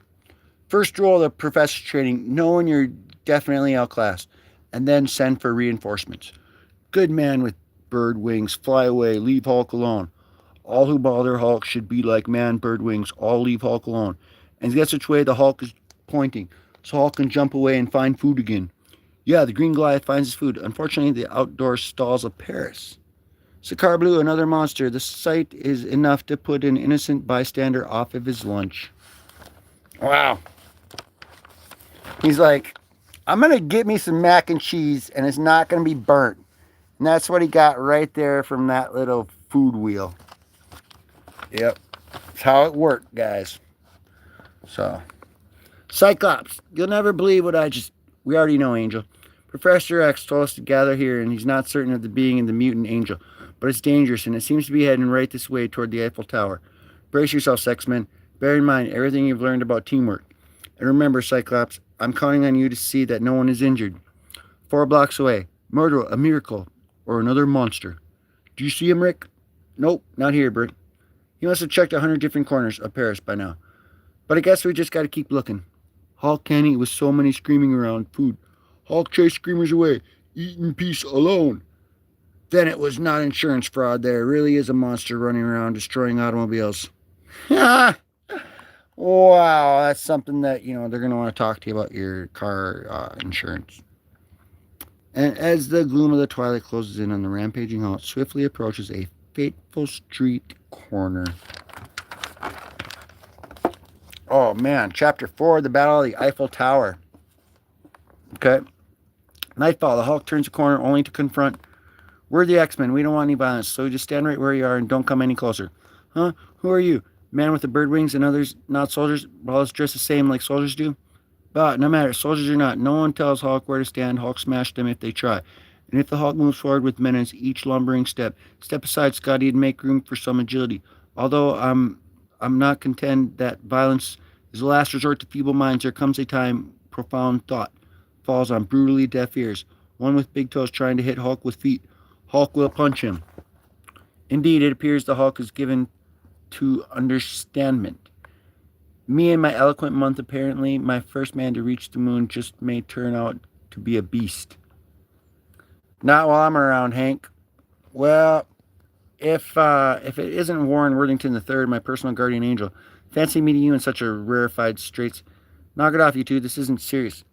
First rule of the professor's training, know when you're definitely outclassed, and then send for reinforcements. Good man with bird wings, fly away, leave Hulk alone. All who bother Hulk should be like man, bird wings, all leave Hulk alone. And guess which way the Hulk is pointing, so Hulk can jump away and find food again. Yeah, the green Goliath finds his food. Unfortunately, the outdoor stalls of Paris. Sakaar Blue, another monster. The sight is enough to put an innocent bystander off of his lunch. Wow. He's like, I'm going to get me some mac and cheese, and it's not going to be burnt. And that's what he got right there from that little food wheel. Yep. That's how it worked, guys. So, Cyclops, you'll never believe what I just... We already know, Angel. Professor X told us to gather here, and he's not certain of the being of the mutant angel. But it's dangerous, and it seems to be heading right this way toward the Eiffel Tower. Brace yourself, X-Men. Bear in mind everything you've learned about teamwork. And remember, Cyclops, I'm counting on you to see that no one is injured. 4 blocks away. Murder, a miracle, or another monster. Do you see him, Rick? Nope, not here, Bert. He must have checked 100 different corners of Paris by now. But I guess we just gotta keep looking. Hulk can't eat with so many screaming around food. Hulk chased screamers away. Eat in peace alone. Then it was not insurance fraud. There really is a monster running around destroying automobiles. Wow, that's something that, they're going to want to talk to you about your car insurance. And as the gloom of the twilight closes in on the rampaging Hulk, swiftly approaches a fateful street corner. Oh, man. Chapter 4, the Battle of the Eiffel Tower. Okay. Nightfall, the Hulk turns a corner only to confront... We're the X-Men. We don't want any violence, so just stand right where you are and don't come any closer. Huh? Who are you? Man with the bird wings and others not soldiers? All dressed the same like soldiers do? But no matter, soldiers or not, no one tells Hulk where to stand. Hulk smash them if they try. And if the Hulk moves forward with menace, each lumbering step aside, Scotty, and make room for some agility. Although I'm not content that violence is the last resort to feeble minds, there comes a time profound thought falls on brutally deaf ears. One with big toes trying to hit Hulk with feet. Hulk will punch him. Indeed, it appears the Hulk is given to understandment. Me and my eloquent month, apparently, my first man to reach the moon just may turn out to be a beast. Not while I'm around, Hank. Well, if it isn't Warren Worthington III, my personal guardian angel, fancy meeting you in such a rarefied straits. Knock it off, you two. This isn't serious.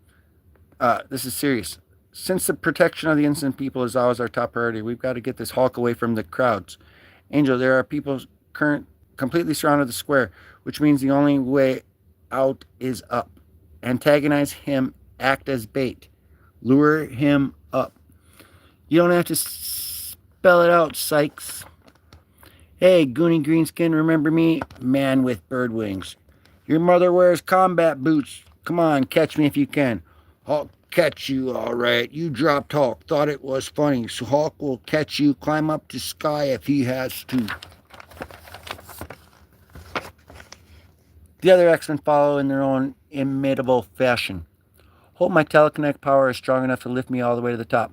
This is serious. Since the protection of the innocent people is always our top priority, we've got to get this Hulk away from the crowds. Angel, there are people completely surrounded the square, which means the only way out is up. Antagonize him, act as bait. Lure him up. You don't have to spell it out, Sykes. Hey, Goonie Greenskin, remember me? Man with bird wings. Your mother wears combat boots. Come on, catch me if you can. Hulk catch you, all right. You dropped Hulk. Thought it was funny. So Hulk will catch you, climb up to sky if he has to. The other X-Men follow in their own imitable fashion. Hope my telekinetic power is strong enough to lift me all the way to the top.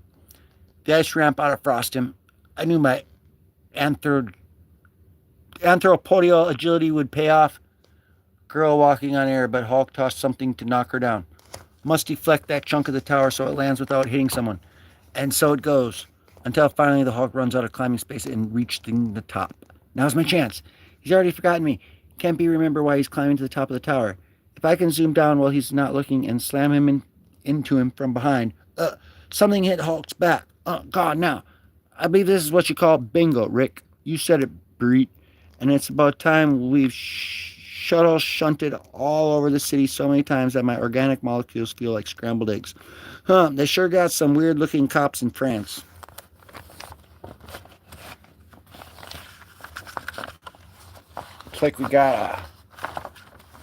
The ice ramp out of frost him. I knew my anthropodial agility would pay off. Girl walking on air, but Hulk tossed something to knock her down. Must deflect that chunk of the tower so it lands without hitting someone. And so it goes, until finally the Hulk runs out of climbing space and reaching the top. Now's my chance. He's already forgotten me. Can't remember why he's climbing to the top of the tower. If I can zoom down while he's not looking and slam him into him from behind. Something hit Hulk's back. Oh, God, now. I believe this is what you call bingo, Rick. You said it, Breet. And it's about time we've shuttle shunted all over the city so many times that my organic molecules feel like scrambled eggs. They sure got some weird looking cops in France. Looks like we got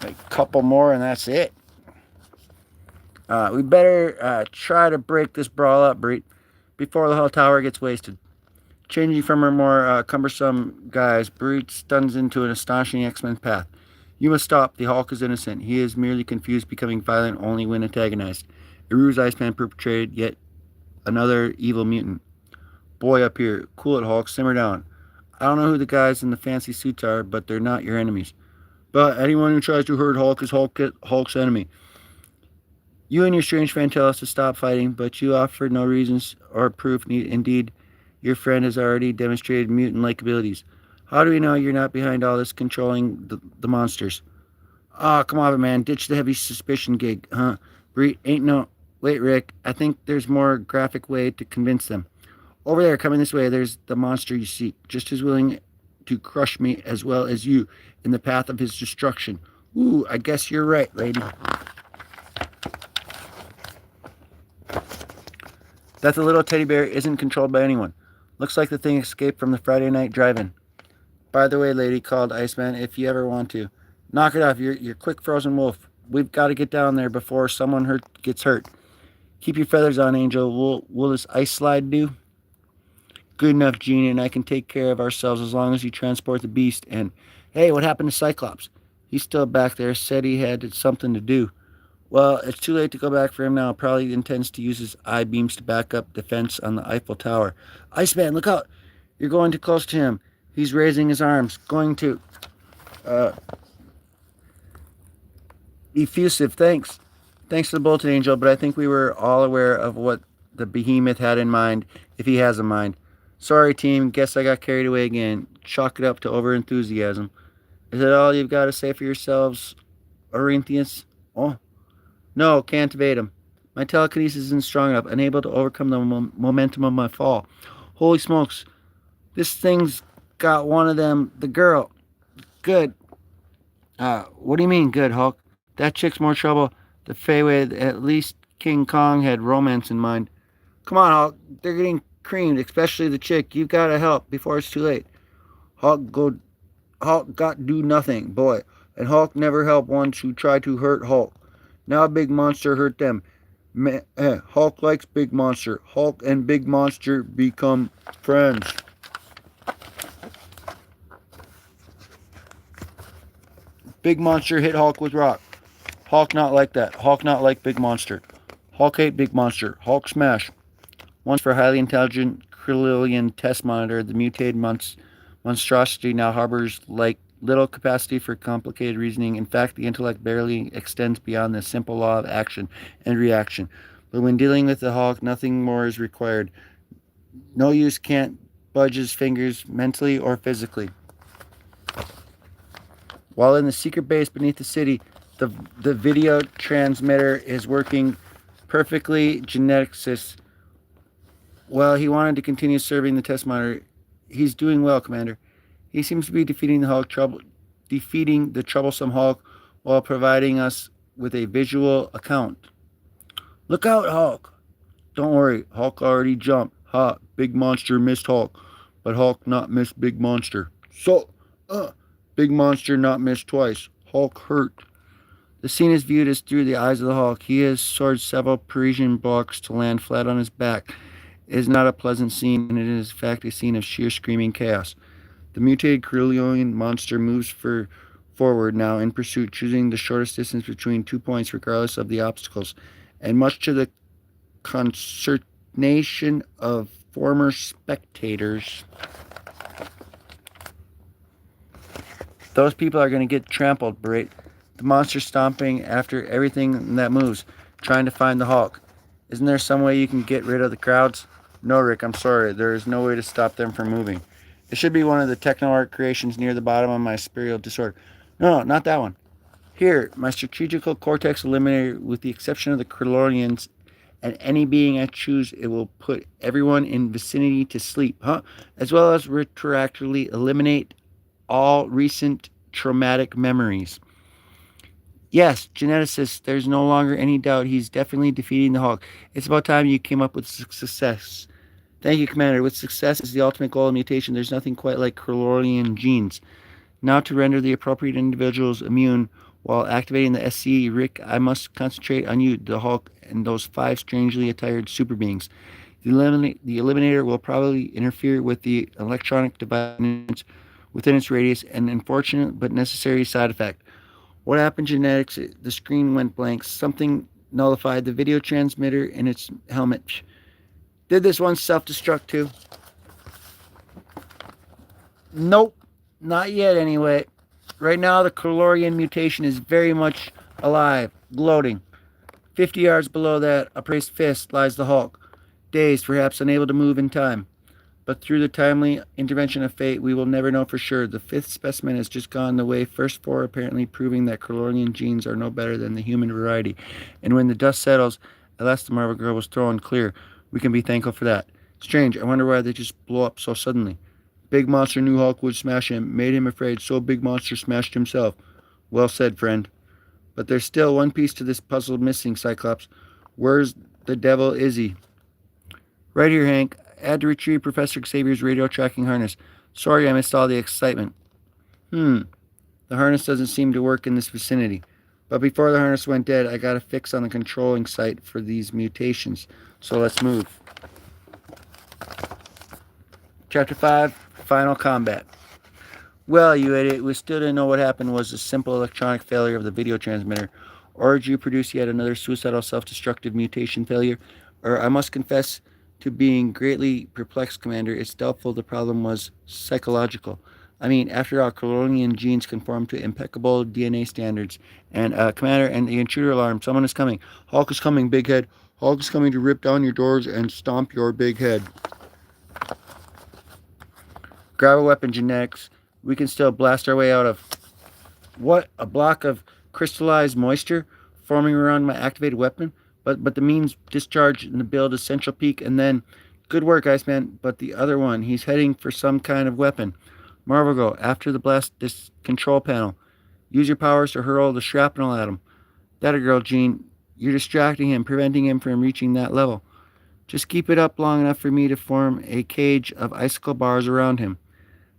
a couple more and that's it. We better try to break this brawl up, Breet, before the whole tower gets wasted. Changing from her more cumbersome guise, Breet stuns into an astonishing X-Men path. You must stop. The Hulk is innocent. He is merely confused, becoming violent only when antagonized. A ruse Iceman perpetrated yet another evil mutant. Boy up here. Cool it, Hulk. Simmer down. I don't know who the guys in the fancy suits are, but they're not your enemies. But anyone who tries to hurt Hulk is Hulk's enemy. You and your strange friend tell us to stop fighting, but you offer no reasons or proof. Indeed, your friend has already demonstrated mutant-like abilities. How do we know you're not behind all this controlling the monsters? Oh, come on, man. Ditch the heavy suspicion gig, huh? Breet, ain't no... Wait, Rick. I think there's more graphic way to convince them. Over there, coming this way, there's the monster you seek. Just as willing to crush me as well as you in the path of his destruction. Ooh, I guess you're right, lady. That the little teddy bear isn't controlled by anyone. Looks like the thing escaped from the Friday night drive-in. By the way, lady, called Iceman, if you ever want to. Knock it off, you're quick frozen wolf. We've got to get down there before someone gets hurt. Keep your feathers on, Angel. Will this ice slide do? Good enough, Genie, and I can take care of ourselves as long as you transport the beast. And, hey, what happened to Cyclops? He's still back there. Said he had something to do. Well, it's too late to go back for him now. Probably intends to use his eye beams to back up defense on the Eiffel Tower. Iceman, look out! You're going too close to him. He's raising his arms. Going to... effusive, thanks. Thanks to the Bulletin Angel, but I think we were all aware of what the behemoth had in mind, if he has a mind. Sorry, team. Guess I got carried away again. Chalk it up to overenthusiasm. Is that all you've got to say for yourselves, Orinthius? Oh, no, can't evade him. My telekinesis isn't strong enough, unable to overcome the momentum of my fall. Holy smokes. This thing's got one of them, the girl. Good. What do you mean, good, Hulk? That chick's more trouble. The Feyway, at least King Kong had romance in mind. Come on, Hulk. They're getting creamed, especially the chick. You've got to help before it's too late. Hulk got do nothing, boy. And Hulk never helped ones who try to hurt Hulk. Now Big Monster hurt them. Hulk likes Big Monster. Hulk and Big Monster become friends. Big Monster hit Hulk with rock. Hulk not like that. Hulk not like Big Monster. Hulk hate Big Monster. Hulk smash. Once for highly intelligent Kryllian test monitor, the mutated monstrosity now harbors like little capacity for complicated reasoning. In fact, the intellect barely extends beyond the simple law of action and reaction. But when dealing with the Hulk, nothing more is required. No use can't budge his fingers mentally or physically. While in the secret base beneath the city, the video transmitter is working perfectly. Geneticist, well, he wanted to continue serving the test monitor. He's doing well, Commander. He seems to be defeating the troublesome Hulk while providing us with a visual account. Look out, Hulk! Don't worry, Hulk already jumped. Ha! Big Monster missed Hulk, but Hulk not missed Big Monster. So, Big Monster not missed twice. Hulk hurt. The scene is viewed as through the eyes of the Hulk. He has soared several Parisian blocks to land flat on his back. It is not a pleasant scene, and it is in fact a scene of sheer screaming chaos. The mutated Kryllian monster moves forward now in pursuit, choosing the shortest distance between 2 points regardless of the obstacles, and much to the consternation of former spectators. Those people are going to get trampled, Brit. The monster stomping after everything that moves, trying to find the Hulk. Isn't there some way you can get rid of the crowds? No, Rick, I'm sorry. There is no way to stop them from moving. It should be one of the techno-art creations near the bottom of my spiritual disorder. No, not that one. Here, my strategical cortex eliminator, with the exception of the Kryllians and any being I choose, it will put everyone in vicinity to sleep, as well as retroactively eliminate all recent traumatic memories. Yes, geneticist, there's no longer any doubt he's definitely defeating the Hulk. It's about time you came up with success. Thank you, Commander. With success is the ultimate goal of mutation. There's nothing quite like Kryllian genes. Now to render the appropriate individuals immune while activating the SCE, Rick, I must concentrate on you, the Hulk, and those 5 strangely attired super beings. The Eliminator will probably interfere with the electronic device within its radius, an unfortunate but necessary side effect. What happened, genetics? The screen went blank. Something nullified the video transmitter in its helmet. Did this one self-destruct too? Nope. Not yet, anyway. Right now, the Kryllian mutation is very much alive, gloating. 50 yards below that, upraised fist, lies the Hulk, dazed, perhaps unable to move in time. But through the timely intervention of fate, we will never know for sure. The 5th specimen has just gone the way first 4, apparently proving that Kryllian genes are no better than the human variety. And when the dust settles, at last the Marvel Girl was thrown clear. We can be thankful for that. Strange, I wonder why they just blow up so suddenly. Big Monster knew Hulk would smash him, made him afraid, so Big Monster smashed himself. Well said, friend. But there's still one piece to this puzzle missing, Cyclops. Where's the devil is he? Right here, Hank. I had to retrieve Professor Xavier's radio tracking harness. Sorry I missed all the excitement. The harness doesn't seem to work in this vicinity. But before the harness went dead, I got a fix on the controlling site for these mutations. So let's move. Chapter 5, Final Combat. Well, you idiot, we still didn't know what happened was a simple electronic failure of the video transmitter. Or did you produce yet another suicidal self-destructive mutation failure? Or I must confess to being greatly perplexed, Commander. It's doubtful the problem was psychological. I mean, after all, Coronian genes conform to impeccable DNA standards. And, Commander, and the intruder alarm. Someone is coming. Hulk is coming, big head. Hulk is coming to rip down your doors and stomp your big head. Grab a weapon, genetics. We can still blast our way out of... What? A block of crystallized moisture forming around my activated weapon? But the means discharge in the build is Central Peak, and then... Good work, Iceman. But the other one, he's heading for some kind of weapon. Marvel, after the blast, this control panel. Use your powers to hurl the shrapnel at him. That a girl, Jean. You're distracting him, preventing him from reaching that level. Just keep it up long enough for me to form a cage of icicle bars around him.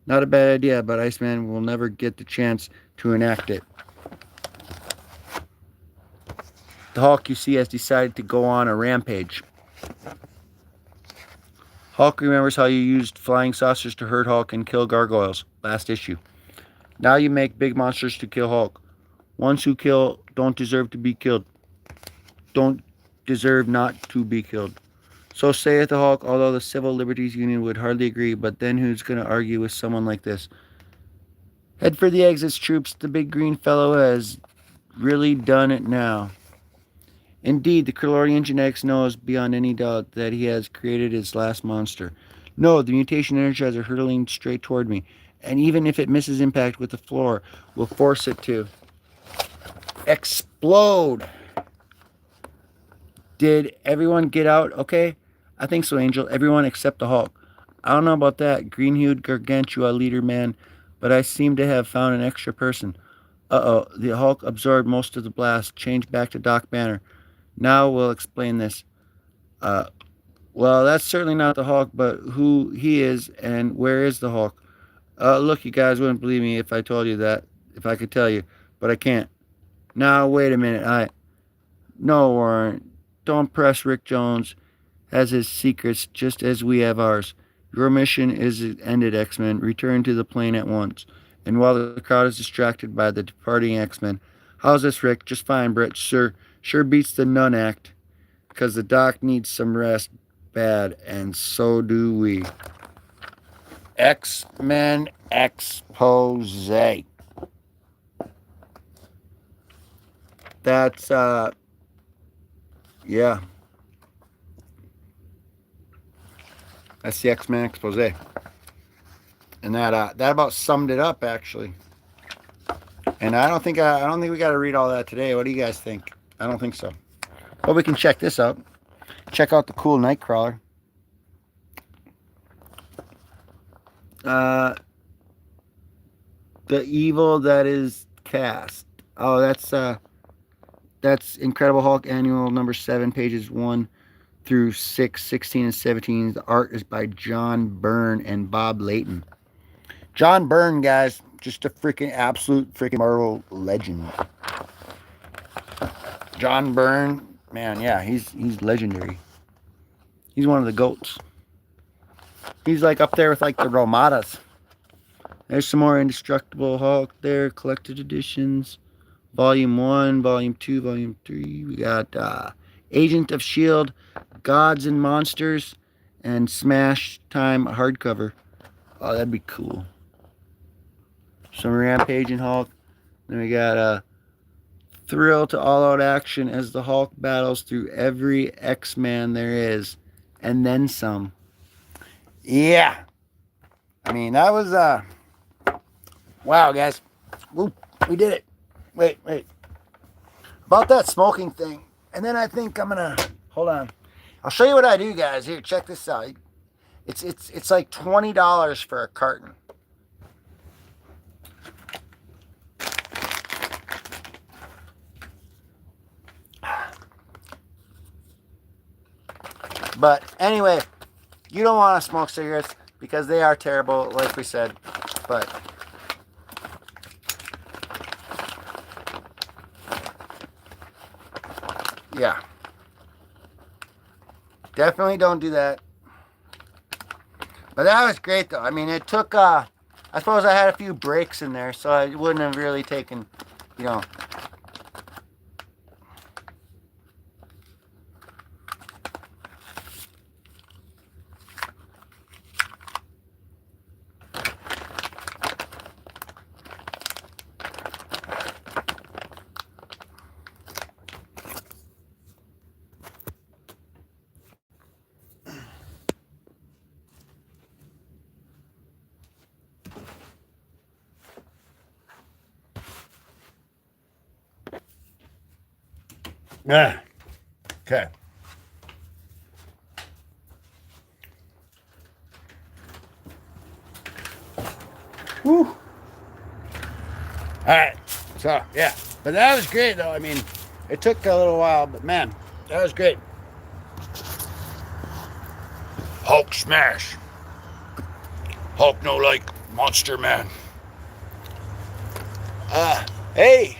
Not a bad idea, but Iceman will never get the chance to enact it. The Hulk, you see, has decided to go on a rampage. Hulk remembers how you used flying saucers to hurt Hulk and kill gargoyles. Last issue. Now you make big monsters to kill Hulk. Ones who kill don't deserve to be killed. Don't deserve not to be killed. So saith the Hulk, although the Civil Liberties Union would hardly agree, but then who's going to argue with someone like this? Head for the exits, troops. The big green fellow has really done it now. Indeed, the Krillorian genetics knows beyond any doubt that he has created his last monster. No, the mutation energizer hurtling straight toward me, and even if it misses impact with the floor, will force it to explode. Did everyone get out okay? I think so, Angel. Everyone except the Hulk. I don't know about that, green-hued gargantua leader man, but I seem to have found an extra person. Uh-oh, the Hulk absorbed most of the blast, changed back to Doc Banner. Now we'll explain this. Well, that's certainly not the Hulk, but who he is and where is the Hulk? Look, you guys wouldn't believe me if I told you that, if I could tell you, but I can't. Now, wait a minute. No, Warren, don't press Rick Jones. Has his secrets just as we have ours. Your mission is ended, X-Men. Return to the plane at once. And while the crowd is distracted by the departing X-Men, how's this, Rick? Just fine, Brett. Sure beats the Nun Act. Because the Doc needs some rest bad, and so do we. X-Men expose. That's, yeah. That's the X-Men expose. And that about summed it up, actually. And I don't think we got to read all that today. What do you guys think? I don't think so. But we can check this out. Check out the cool Nightcrawler. The evil that is cast. Oh, that's Incredible Hulk Annual number 7, pages 1 through 6, 16 and 17. The art is by John Byrne and Bob Layton. John Byrne, guys, just a freaking absolute freaking Marvel legend. John Byrne, man, yeah, he's legendary. He's one of the GOATs. He's like up there with like the Romadas. There's some more Indestructible Hulk there, collected editions. Volume 1, Volume 2, Volume 3. We got Agent of S.H.I.E.L.D., Gods and Monsters, and Smash Time hardcover. Oh, that'd be cool. Some Rampage and Hulk. Then we got Thrill to all-out action as the Hulk battles through every X-Man there is. And then some. Yeah. I mean, that was, wow, guys. We did it. Wait. About that smoking thing. And then I think I'm going to, hold on. I'll show you what I do, guys. Here, check this out. It's like $20 for a carton. But anyway, you don't want to smoke cigarettes because they are terrible, like we said. But Yeah. Definitely don't do that. But that was great, though. I mean, it took, I suppose I had a few breaks in there, so I wouldn't have really taken, you know. Yeah. Okay. Woo. All right. So, yeah. But that was great, though. I mean, it took a little while, but man, that was great. Hulk smash. Hulk no like Monster Man. Hey.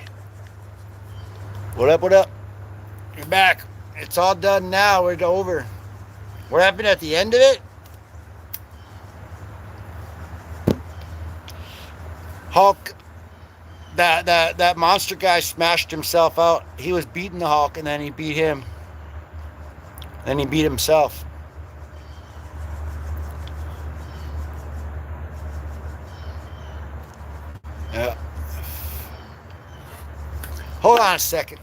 What up, what up? You're back. It's all done now. We're over. What happened at the end of it? Hulk, that monster guy smashed himself out. He was beating the Hulk, and then he beat him. Then he beat himself. Yeah. Hold on a second.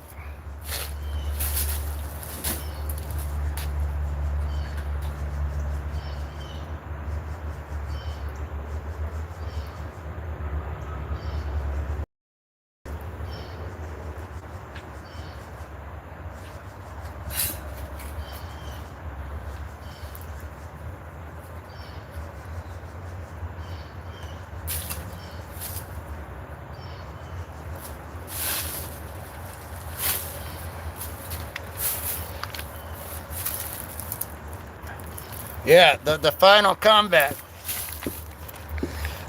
Yeah, the final combat.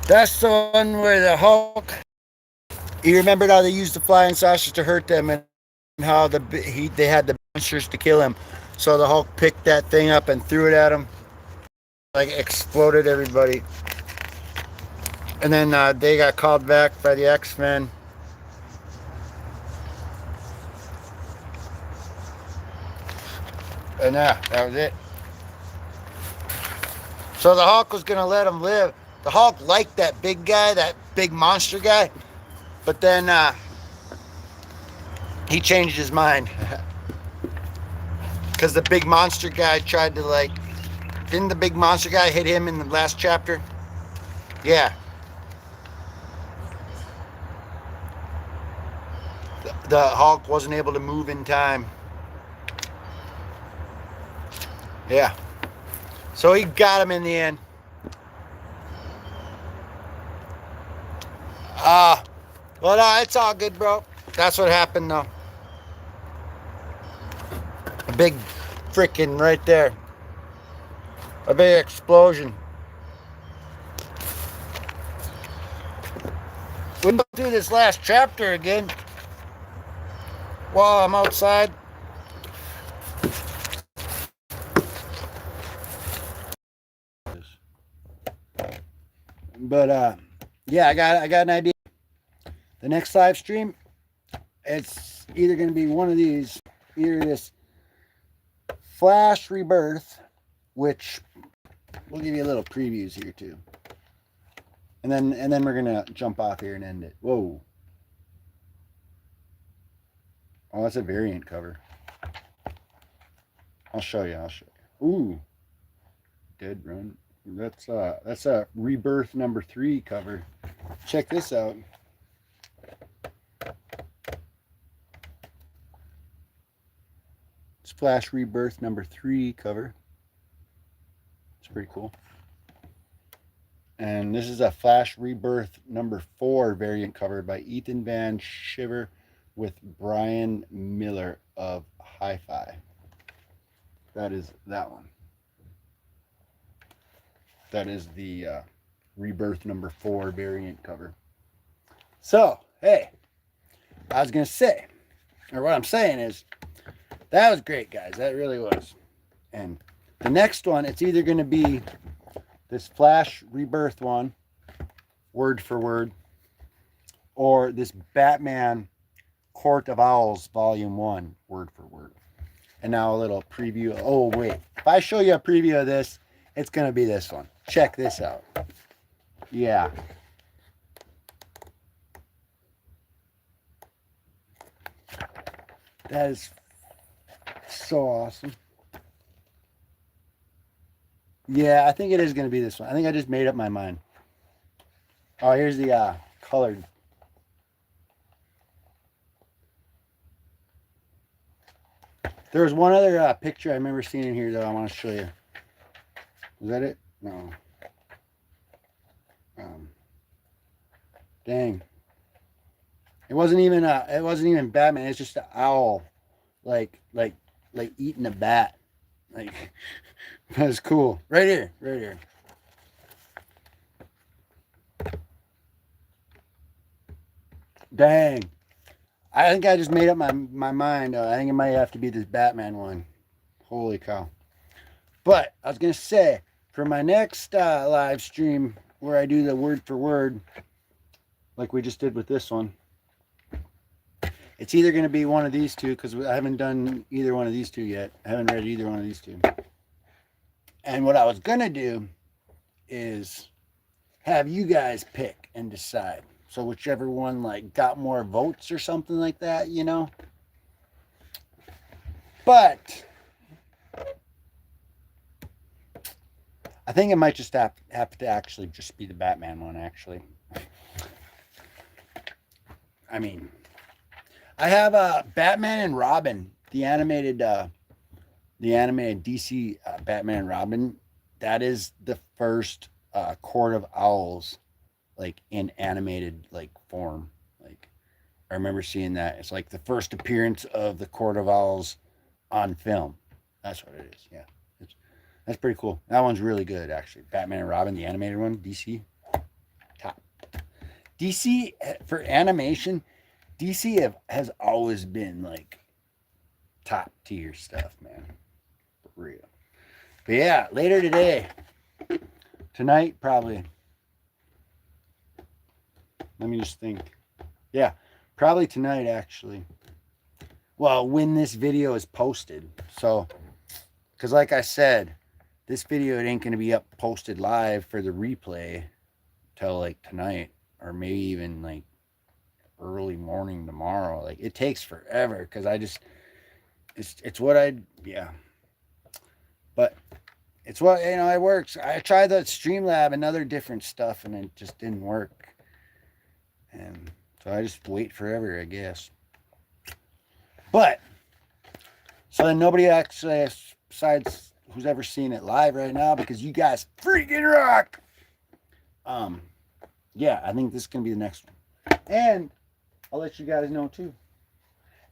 That's the one where the Hulk. You remembered how they used the flying saucers to hurt them, and how they had the monsters to kill him. So the Hulk picked that thing up and threw it at him, like exploded everybody. And then they got called back by the X-Men. And yeah, that was it. So the Hulk was gonna let him live. The Hulk liked that big guy, that big monster guy, but then he changed his mind. Because the big monster guy tried to, like, didn't the big monster guy hit him in the last chapter? Yeah. The Hulk wasn't able to move in time. Yeah. So he got him in the end. Well, no, it's all good, bro. That's what happened, though. A big freaking right there. A big explosion. We'll do this last chapter again while I'm outside. But yeah, I got an idea. The next live stream, it's either going to be one of these, either this Flash Rebirth, which we'll give you a little previews here too, and then we're gonna jump off here and end it. Whoa! Oh, that's a variant cover. I'll show you. Ooh, Dead Run. That's a Rebirth #3 cover. Check this out. It's Flash Rebirth #3 cover. It's pretty cool. And this is a Flash Rebirth #4 variant cover by Ethan Van Sciver with Brian Miller of Hi-Fi. That is that one. That is the Rebirth #4 variant cover. So, hey, I was going to say, or what I'm saying is, that was great, guys. That really was. And the next one, it's either going to be this Flash Rebirth one, word for word, or this Batman Court of Owls Volume 1, word for word. And now a little preview. Oh, wait. If I show you a preview of this, it's going to be this one. Check this out. Yeah. That is so awesome. Yeah, I think it is going to be this one. I think I just made up my mind. Oh, here's the colored. There was one other picture I remember seeing in here that I want to show you. Was that it? No. Dang. It wasn't even Batman. It's just an owl, like eating a bat. Like that's cool. Right here, right here. Dang. I think I just made up my mind. I think it might have to be this Batman one. Holy cow. But I was going to say, for my next live stream where I do the word for word, like we just did with this one, it's either going to be one of these two, because I haven't done either one of these two yet. I haven't read either one of these two. And what I was going to do is have you guys pick and decide. So whichever one like got more votes or something like that, you know. But I think it might just have to actually just be the Batman one, actually. I mean, I have Batman and Robin, the animated DC Batman and Robin. That is the first Court of Owls, like in animated like form. Like I remember seeing that. It's like the first appearance of the Court of Owls on film. That's what it is. Yeah, that's pretty cool. That one's really good, actually. Batman and Robin, the animated one, DC, top. DC for animation. DC has always been like top tier stuff, man. For real. But yeah, later today, tonight probably. Let me just think. Yeah, probably tonight, actually. Well, when this video is posted. So, because like I said, this video, it ain't going to be up posted live for the replay till like tonight, or maybe even like early morning tomorrow. Like it takes forever because I just it's what I yeah. But it's what, you know, it works. I tried the Streamlab and other different stuff and it just didn't work. And so I just wait forever, I guess. But so then nobody actually, besides who's ever seen it live right now, because you guys freaking rock. Yeah, I think this is gonna be the next one. And I'll let you guys know too.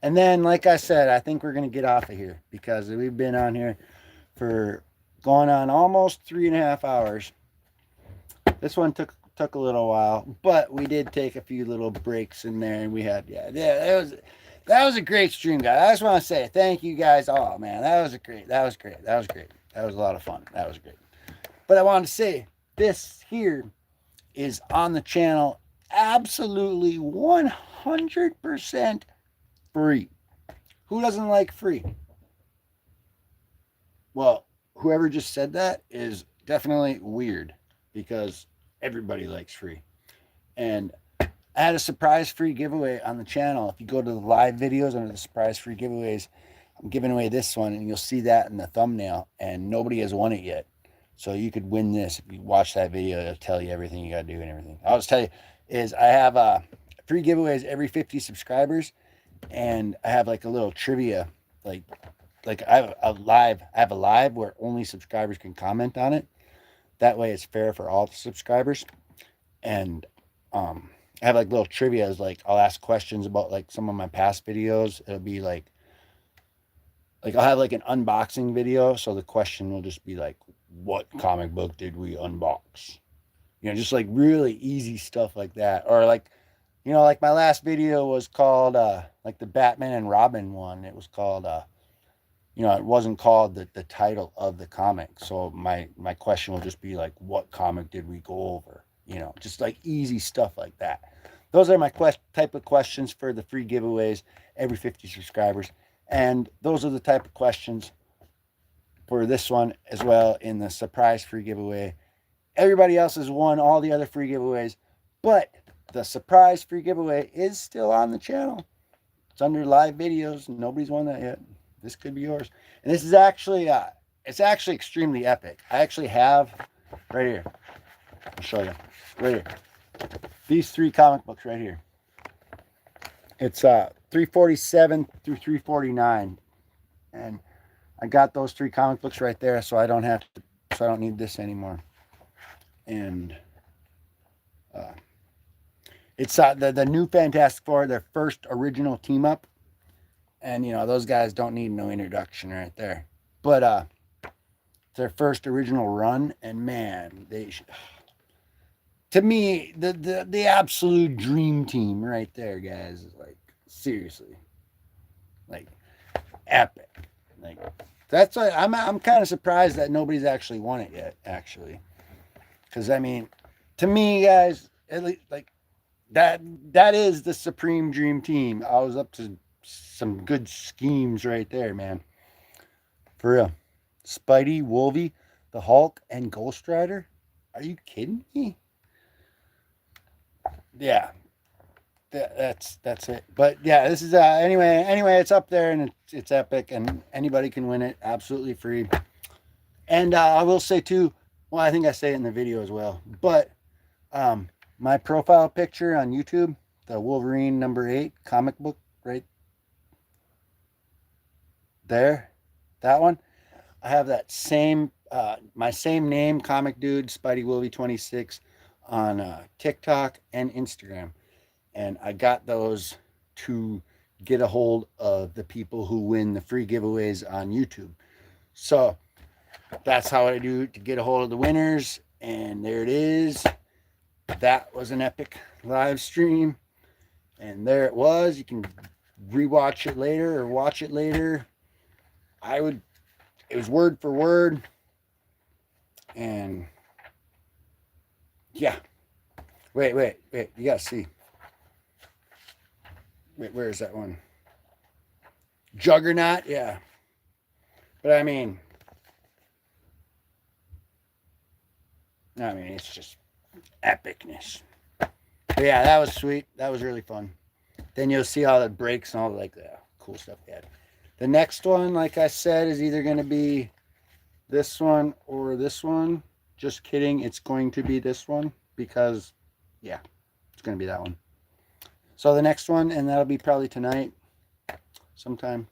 And then, like I said, I think we're gonna get off of here because we've been on here for going on almost 3.5 hours. This one took a little while, but we did take a few little breaks in there, and we had that was a great stream, guys. I just want to say thank you guys all, man. That was great. That was a lot of fun. That was great. But I wanted to say this here is on the channel, absolutely 100% free. Who doesn't like free? Well, whoever just said that is definitely weird because everybody likes free. And I had a surprise free giveaway on the channel. If you go to the live videos under the surprise free giveaways, I'm giving away this one, and you'll see that in the thumbnail, and nobody has won it yet. So you could win this. If you watch that video, it'll tell you everything you got to do and everything. I'll just tell you is I have free giveaways every 50 subscribers, and I have like a little trivia, like I have a live where only subscribers can comment on it. That way it's fair for all the subscribers. And I have like little trivias, like I'll ask questions about like some of my past videos. It'll be like I'll have like an unboxing video, so the question will just be like, what comic book did we unbox? You know, just like really easy stuff like that. Or like, you know, like my last video was called like the Batman and Robin one. It was called it wasn't called the title of the comic. So my question will just be like, what comic did we go over? Just like easy stuff like that. Those are my type of questions for the free giveaways every 50 subscribers. And those are the type of questions for this one as well in the surprise free giveaway. Everybody else has won all the other free giveaways, but the surprise free giveaway is still on the channel. It's under live videos. Nobody's won that yet. This could be yours. And this is actually, it's actually extremely epic. I actually have right here. I'll show you. Right here. These 3 comic books right here. It's 347 through 349. And I got those 3 comic books right there, so I don't need this anymore. And it's the new Fantastic Four, their first original team up. And, those guys don't need no introduction right there. But it's their first original run. And, man, to me, the absolute dream team right there, guys, is like, seriously. Like, epic. Like, that's why I'm kind of surprised that nobody's actually won it yet, actually. Because, I mean, to me, guys, at least, like, that is the supreme dream team. I was up to some good schemes right there, man. For real. Spidey, Wolvie, the Hulk, and Ghost Rider? Are you kidding me? Yeah. That's it. But yeah, this is anyway, it's up there and it's epic and anybody can win it absolutely free. And I will say too, well, I think I say it in the video as well, but my profile picture on YouTube, the Wolverine #8 comic book right there, that one, I have that same my same name, Comic Dude Spidey Wolvie 26 on TikTok and Instagram. And I got those to get a hold of the people who win the free giveaways on YouTube. So that's how I do to get a hold of the winners. And there it is. That was an epic live stream. And there it was. You can rewatch it later or watch it later. It was word for word. And yeah. Wait. You gotta see. Wait, where is that one? Juggernaut, yeah. But I mean, it's just epicness. But yeah, that was sweet. That was really fun. Then you'll see all the breaks and all the cool stuff we had. The next one, like I said, is either going to be this one or this one. Just kidding. It's going to be this one because, yeah, it's going to be that one. So the next one, and that'll be probably tonight sometime.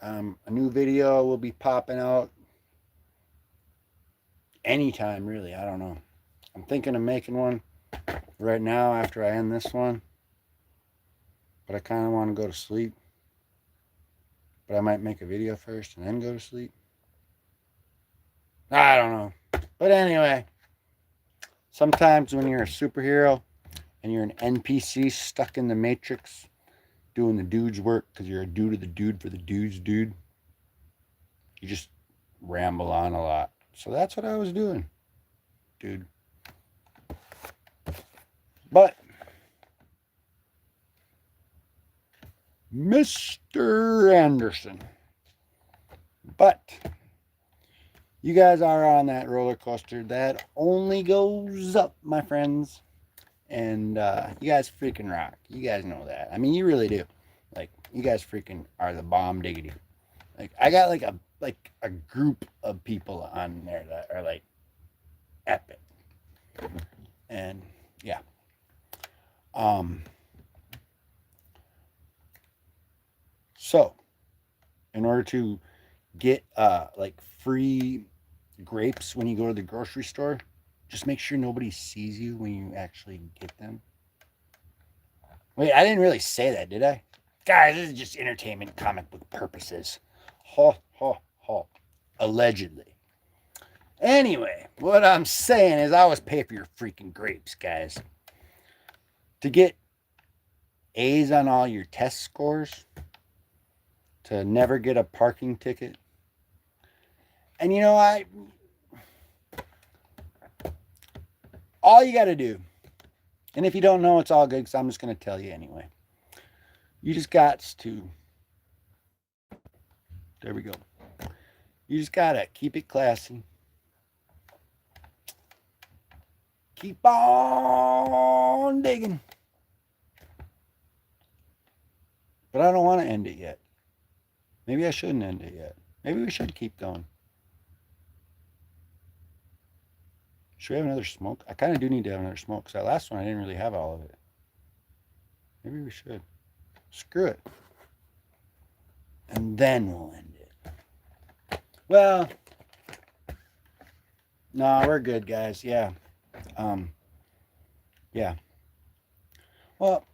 A new video will be popping out anytime, really. I don't know. I'm thinking of making one right now after I end this one. But I kind of want to go to sleep. But I might make a video first and then go to sleep. I don't know. But anyway, sometimes when you're a superhero and you're an NPC stuck in the Matrix doing the dude's work because you're a dude of the dude for the dude's dude, you just ramble on a lot. So that's what I was doing, dude. But Mr. Anderson. But you guys are on that roller coaster that only goes up, my friends. And you guys freaking rock. You guys know that. I mean, you really do. Like, you guys freaking are the bomb diggity. Like, I got like a group of people on there that are like epic. And yeah. So, in order to get like free grapes when you go to the grocery store, just make sure nobody sees you when you actually get them. Wait, I didn't really say that, did I? Guys, this is just entertainment, comic book purposes. Ha, ha, ha. Allegedly. Anyway, what I'm saying is I always pay for your freaking grapes, guys. To get A's on all your test scores, to never get a parking ticket. And all you got to do, and if you don't know, it's all good because I'm just going to tell you anyway. You just got to, there we go. You just got to keep it classy. Keep on digging. But I don't want to end it yet. Maybe I shouldn't end it yet. Maybe we should keep going. Should we have another smoke? I kind of do need to have another smoke because that last one I didn't really have all of it. Maybe we should. Screw it. And then we'll end it. Well, no, we're good, guys. Yeah. Yeah. Well,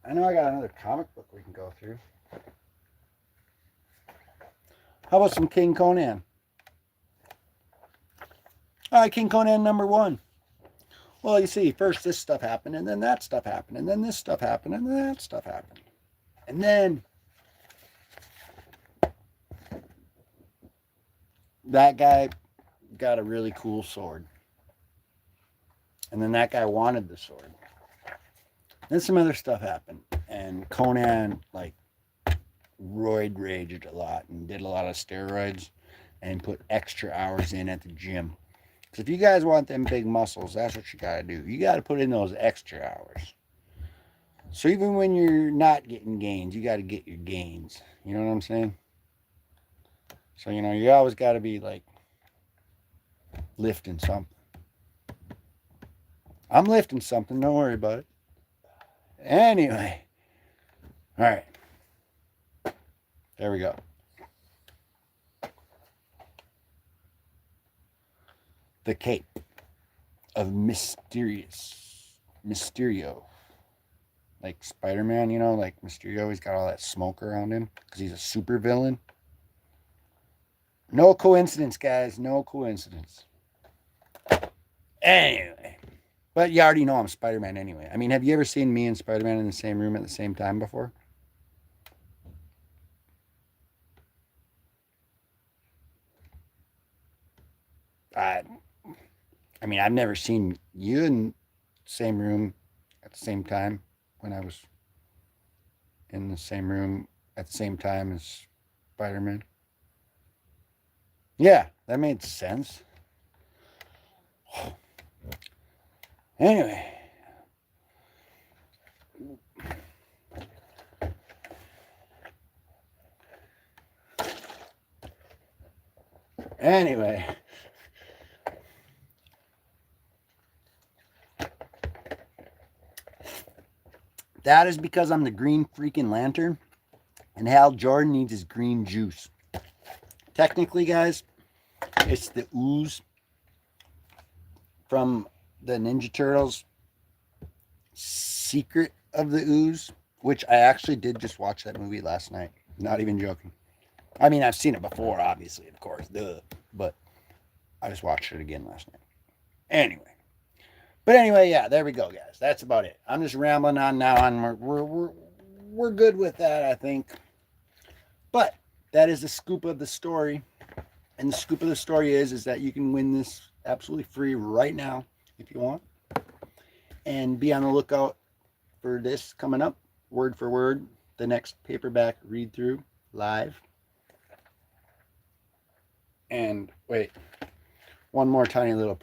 I know I got another comic book we can go through. How about some King Conan? All right, King Conan #1. Well, you see, first this stuff happened, and then that stuff happened, and then this stuff happened, and then that stuff happened. And then that guy got a really cool sword. And then that guy wanted the sword. Then some other stuff happened. And Conan, like, roid raged a lot and did a lot of steroids and put extra hours in at the gym. Because if you guys want them big muscles, that's what you got to do. You got to put in those extra hours. So even when you're not getting gains, you got to get your gains. You know what I'm saying? So, you always got to be, like, lifting something. I'm lifting something. Don't worry about it. Anyway. All right. There we go. The cape of Mysterio. Like Spider-Man, like Mysterio, he's got all that smoke around him because he's a super villain. No coincidence, guys. No coincidence. Anyway. But you already know I'm Spider-Man anyway. I mean, have you ever seen me and Spider-Man in the same room at the same time before? I mean, I've never seen you in the same room at the same time when I was in the same room at the same time as Spider-Man. Yeah, that made sense. Anyway. That is because I'm the green freaking lantern and Hal Jordan needs his green juice. Technically, guys, it's the ooze from the Ninja Turtles Secret of the Ooze, which I actually did just watch that movie last night. Not even joking. I mean, I've seen it before, obviously, of course, but I just watched it again last night. Anyway, yeah, there we go, guys. That's about it. I'm just rambling on now, and we're good with that, I think. But that is the scoop of the story, and the scoop of the story is that you can win this absolutely free right now if you want, and be on the lookout for this coming up, word for word, the next paperback read through live. And wait, one more tiny little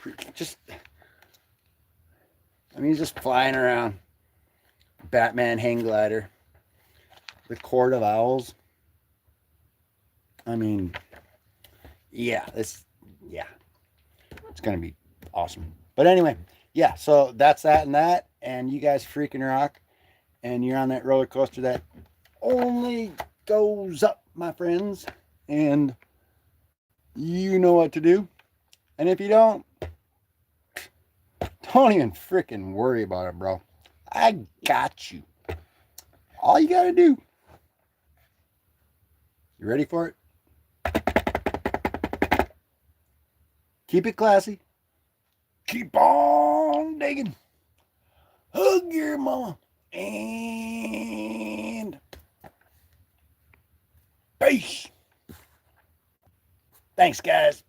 he's just flying around. Batman hang glider. The Court of Owls. I mean, it's going to be awesome. But anyway, yeah, so that's that and that. And you guys freaking rock. And you're on that roller coaster that only goes up, my friends. And you know what to do. And if you don't even freaking worry about it, bro. I got you. All you got to do. You ready for it? Keep it classy. Keep on digging. Hug your mama. And Peace. Thanks, guys.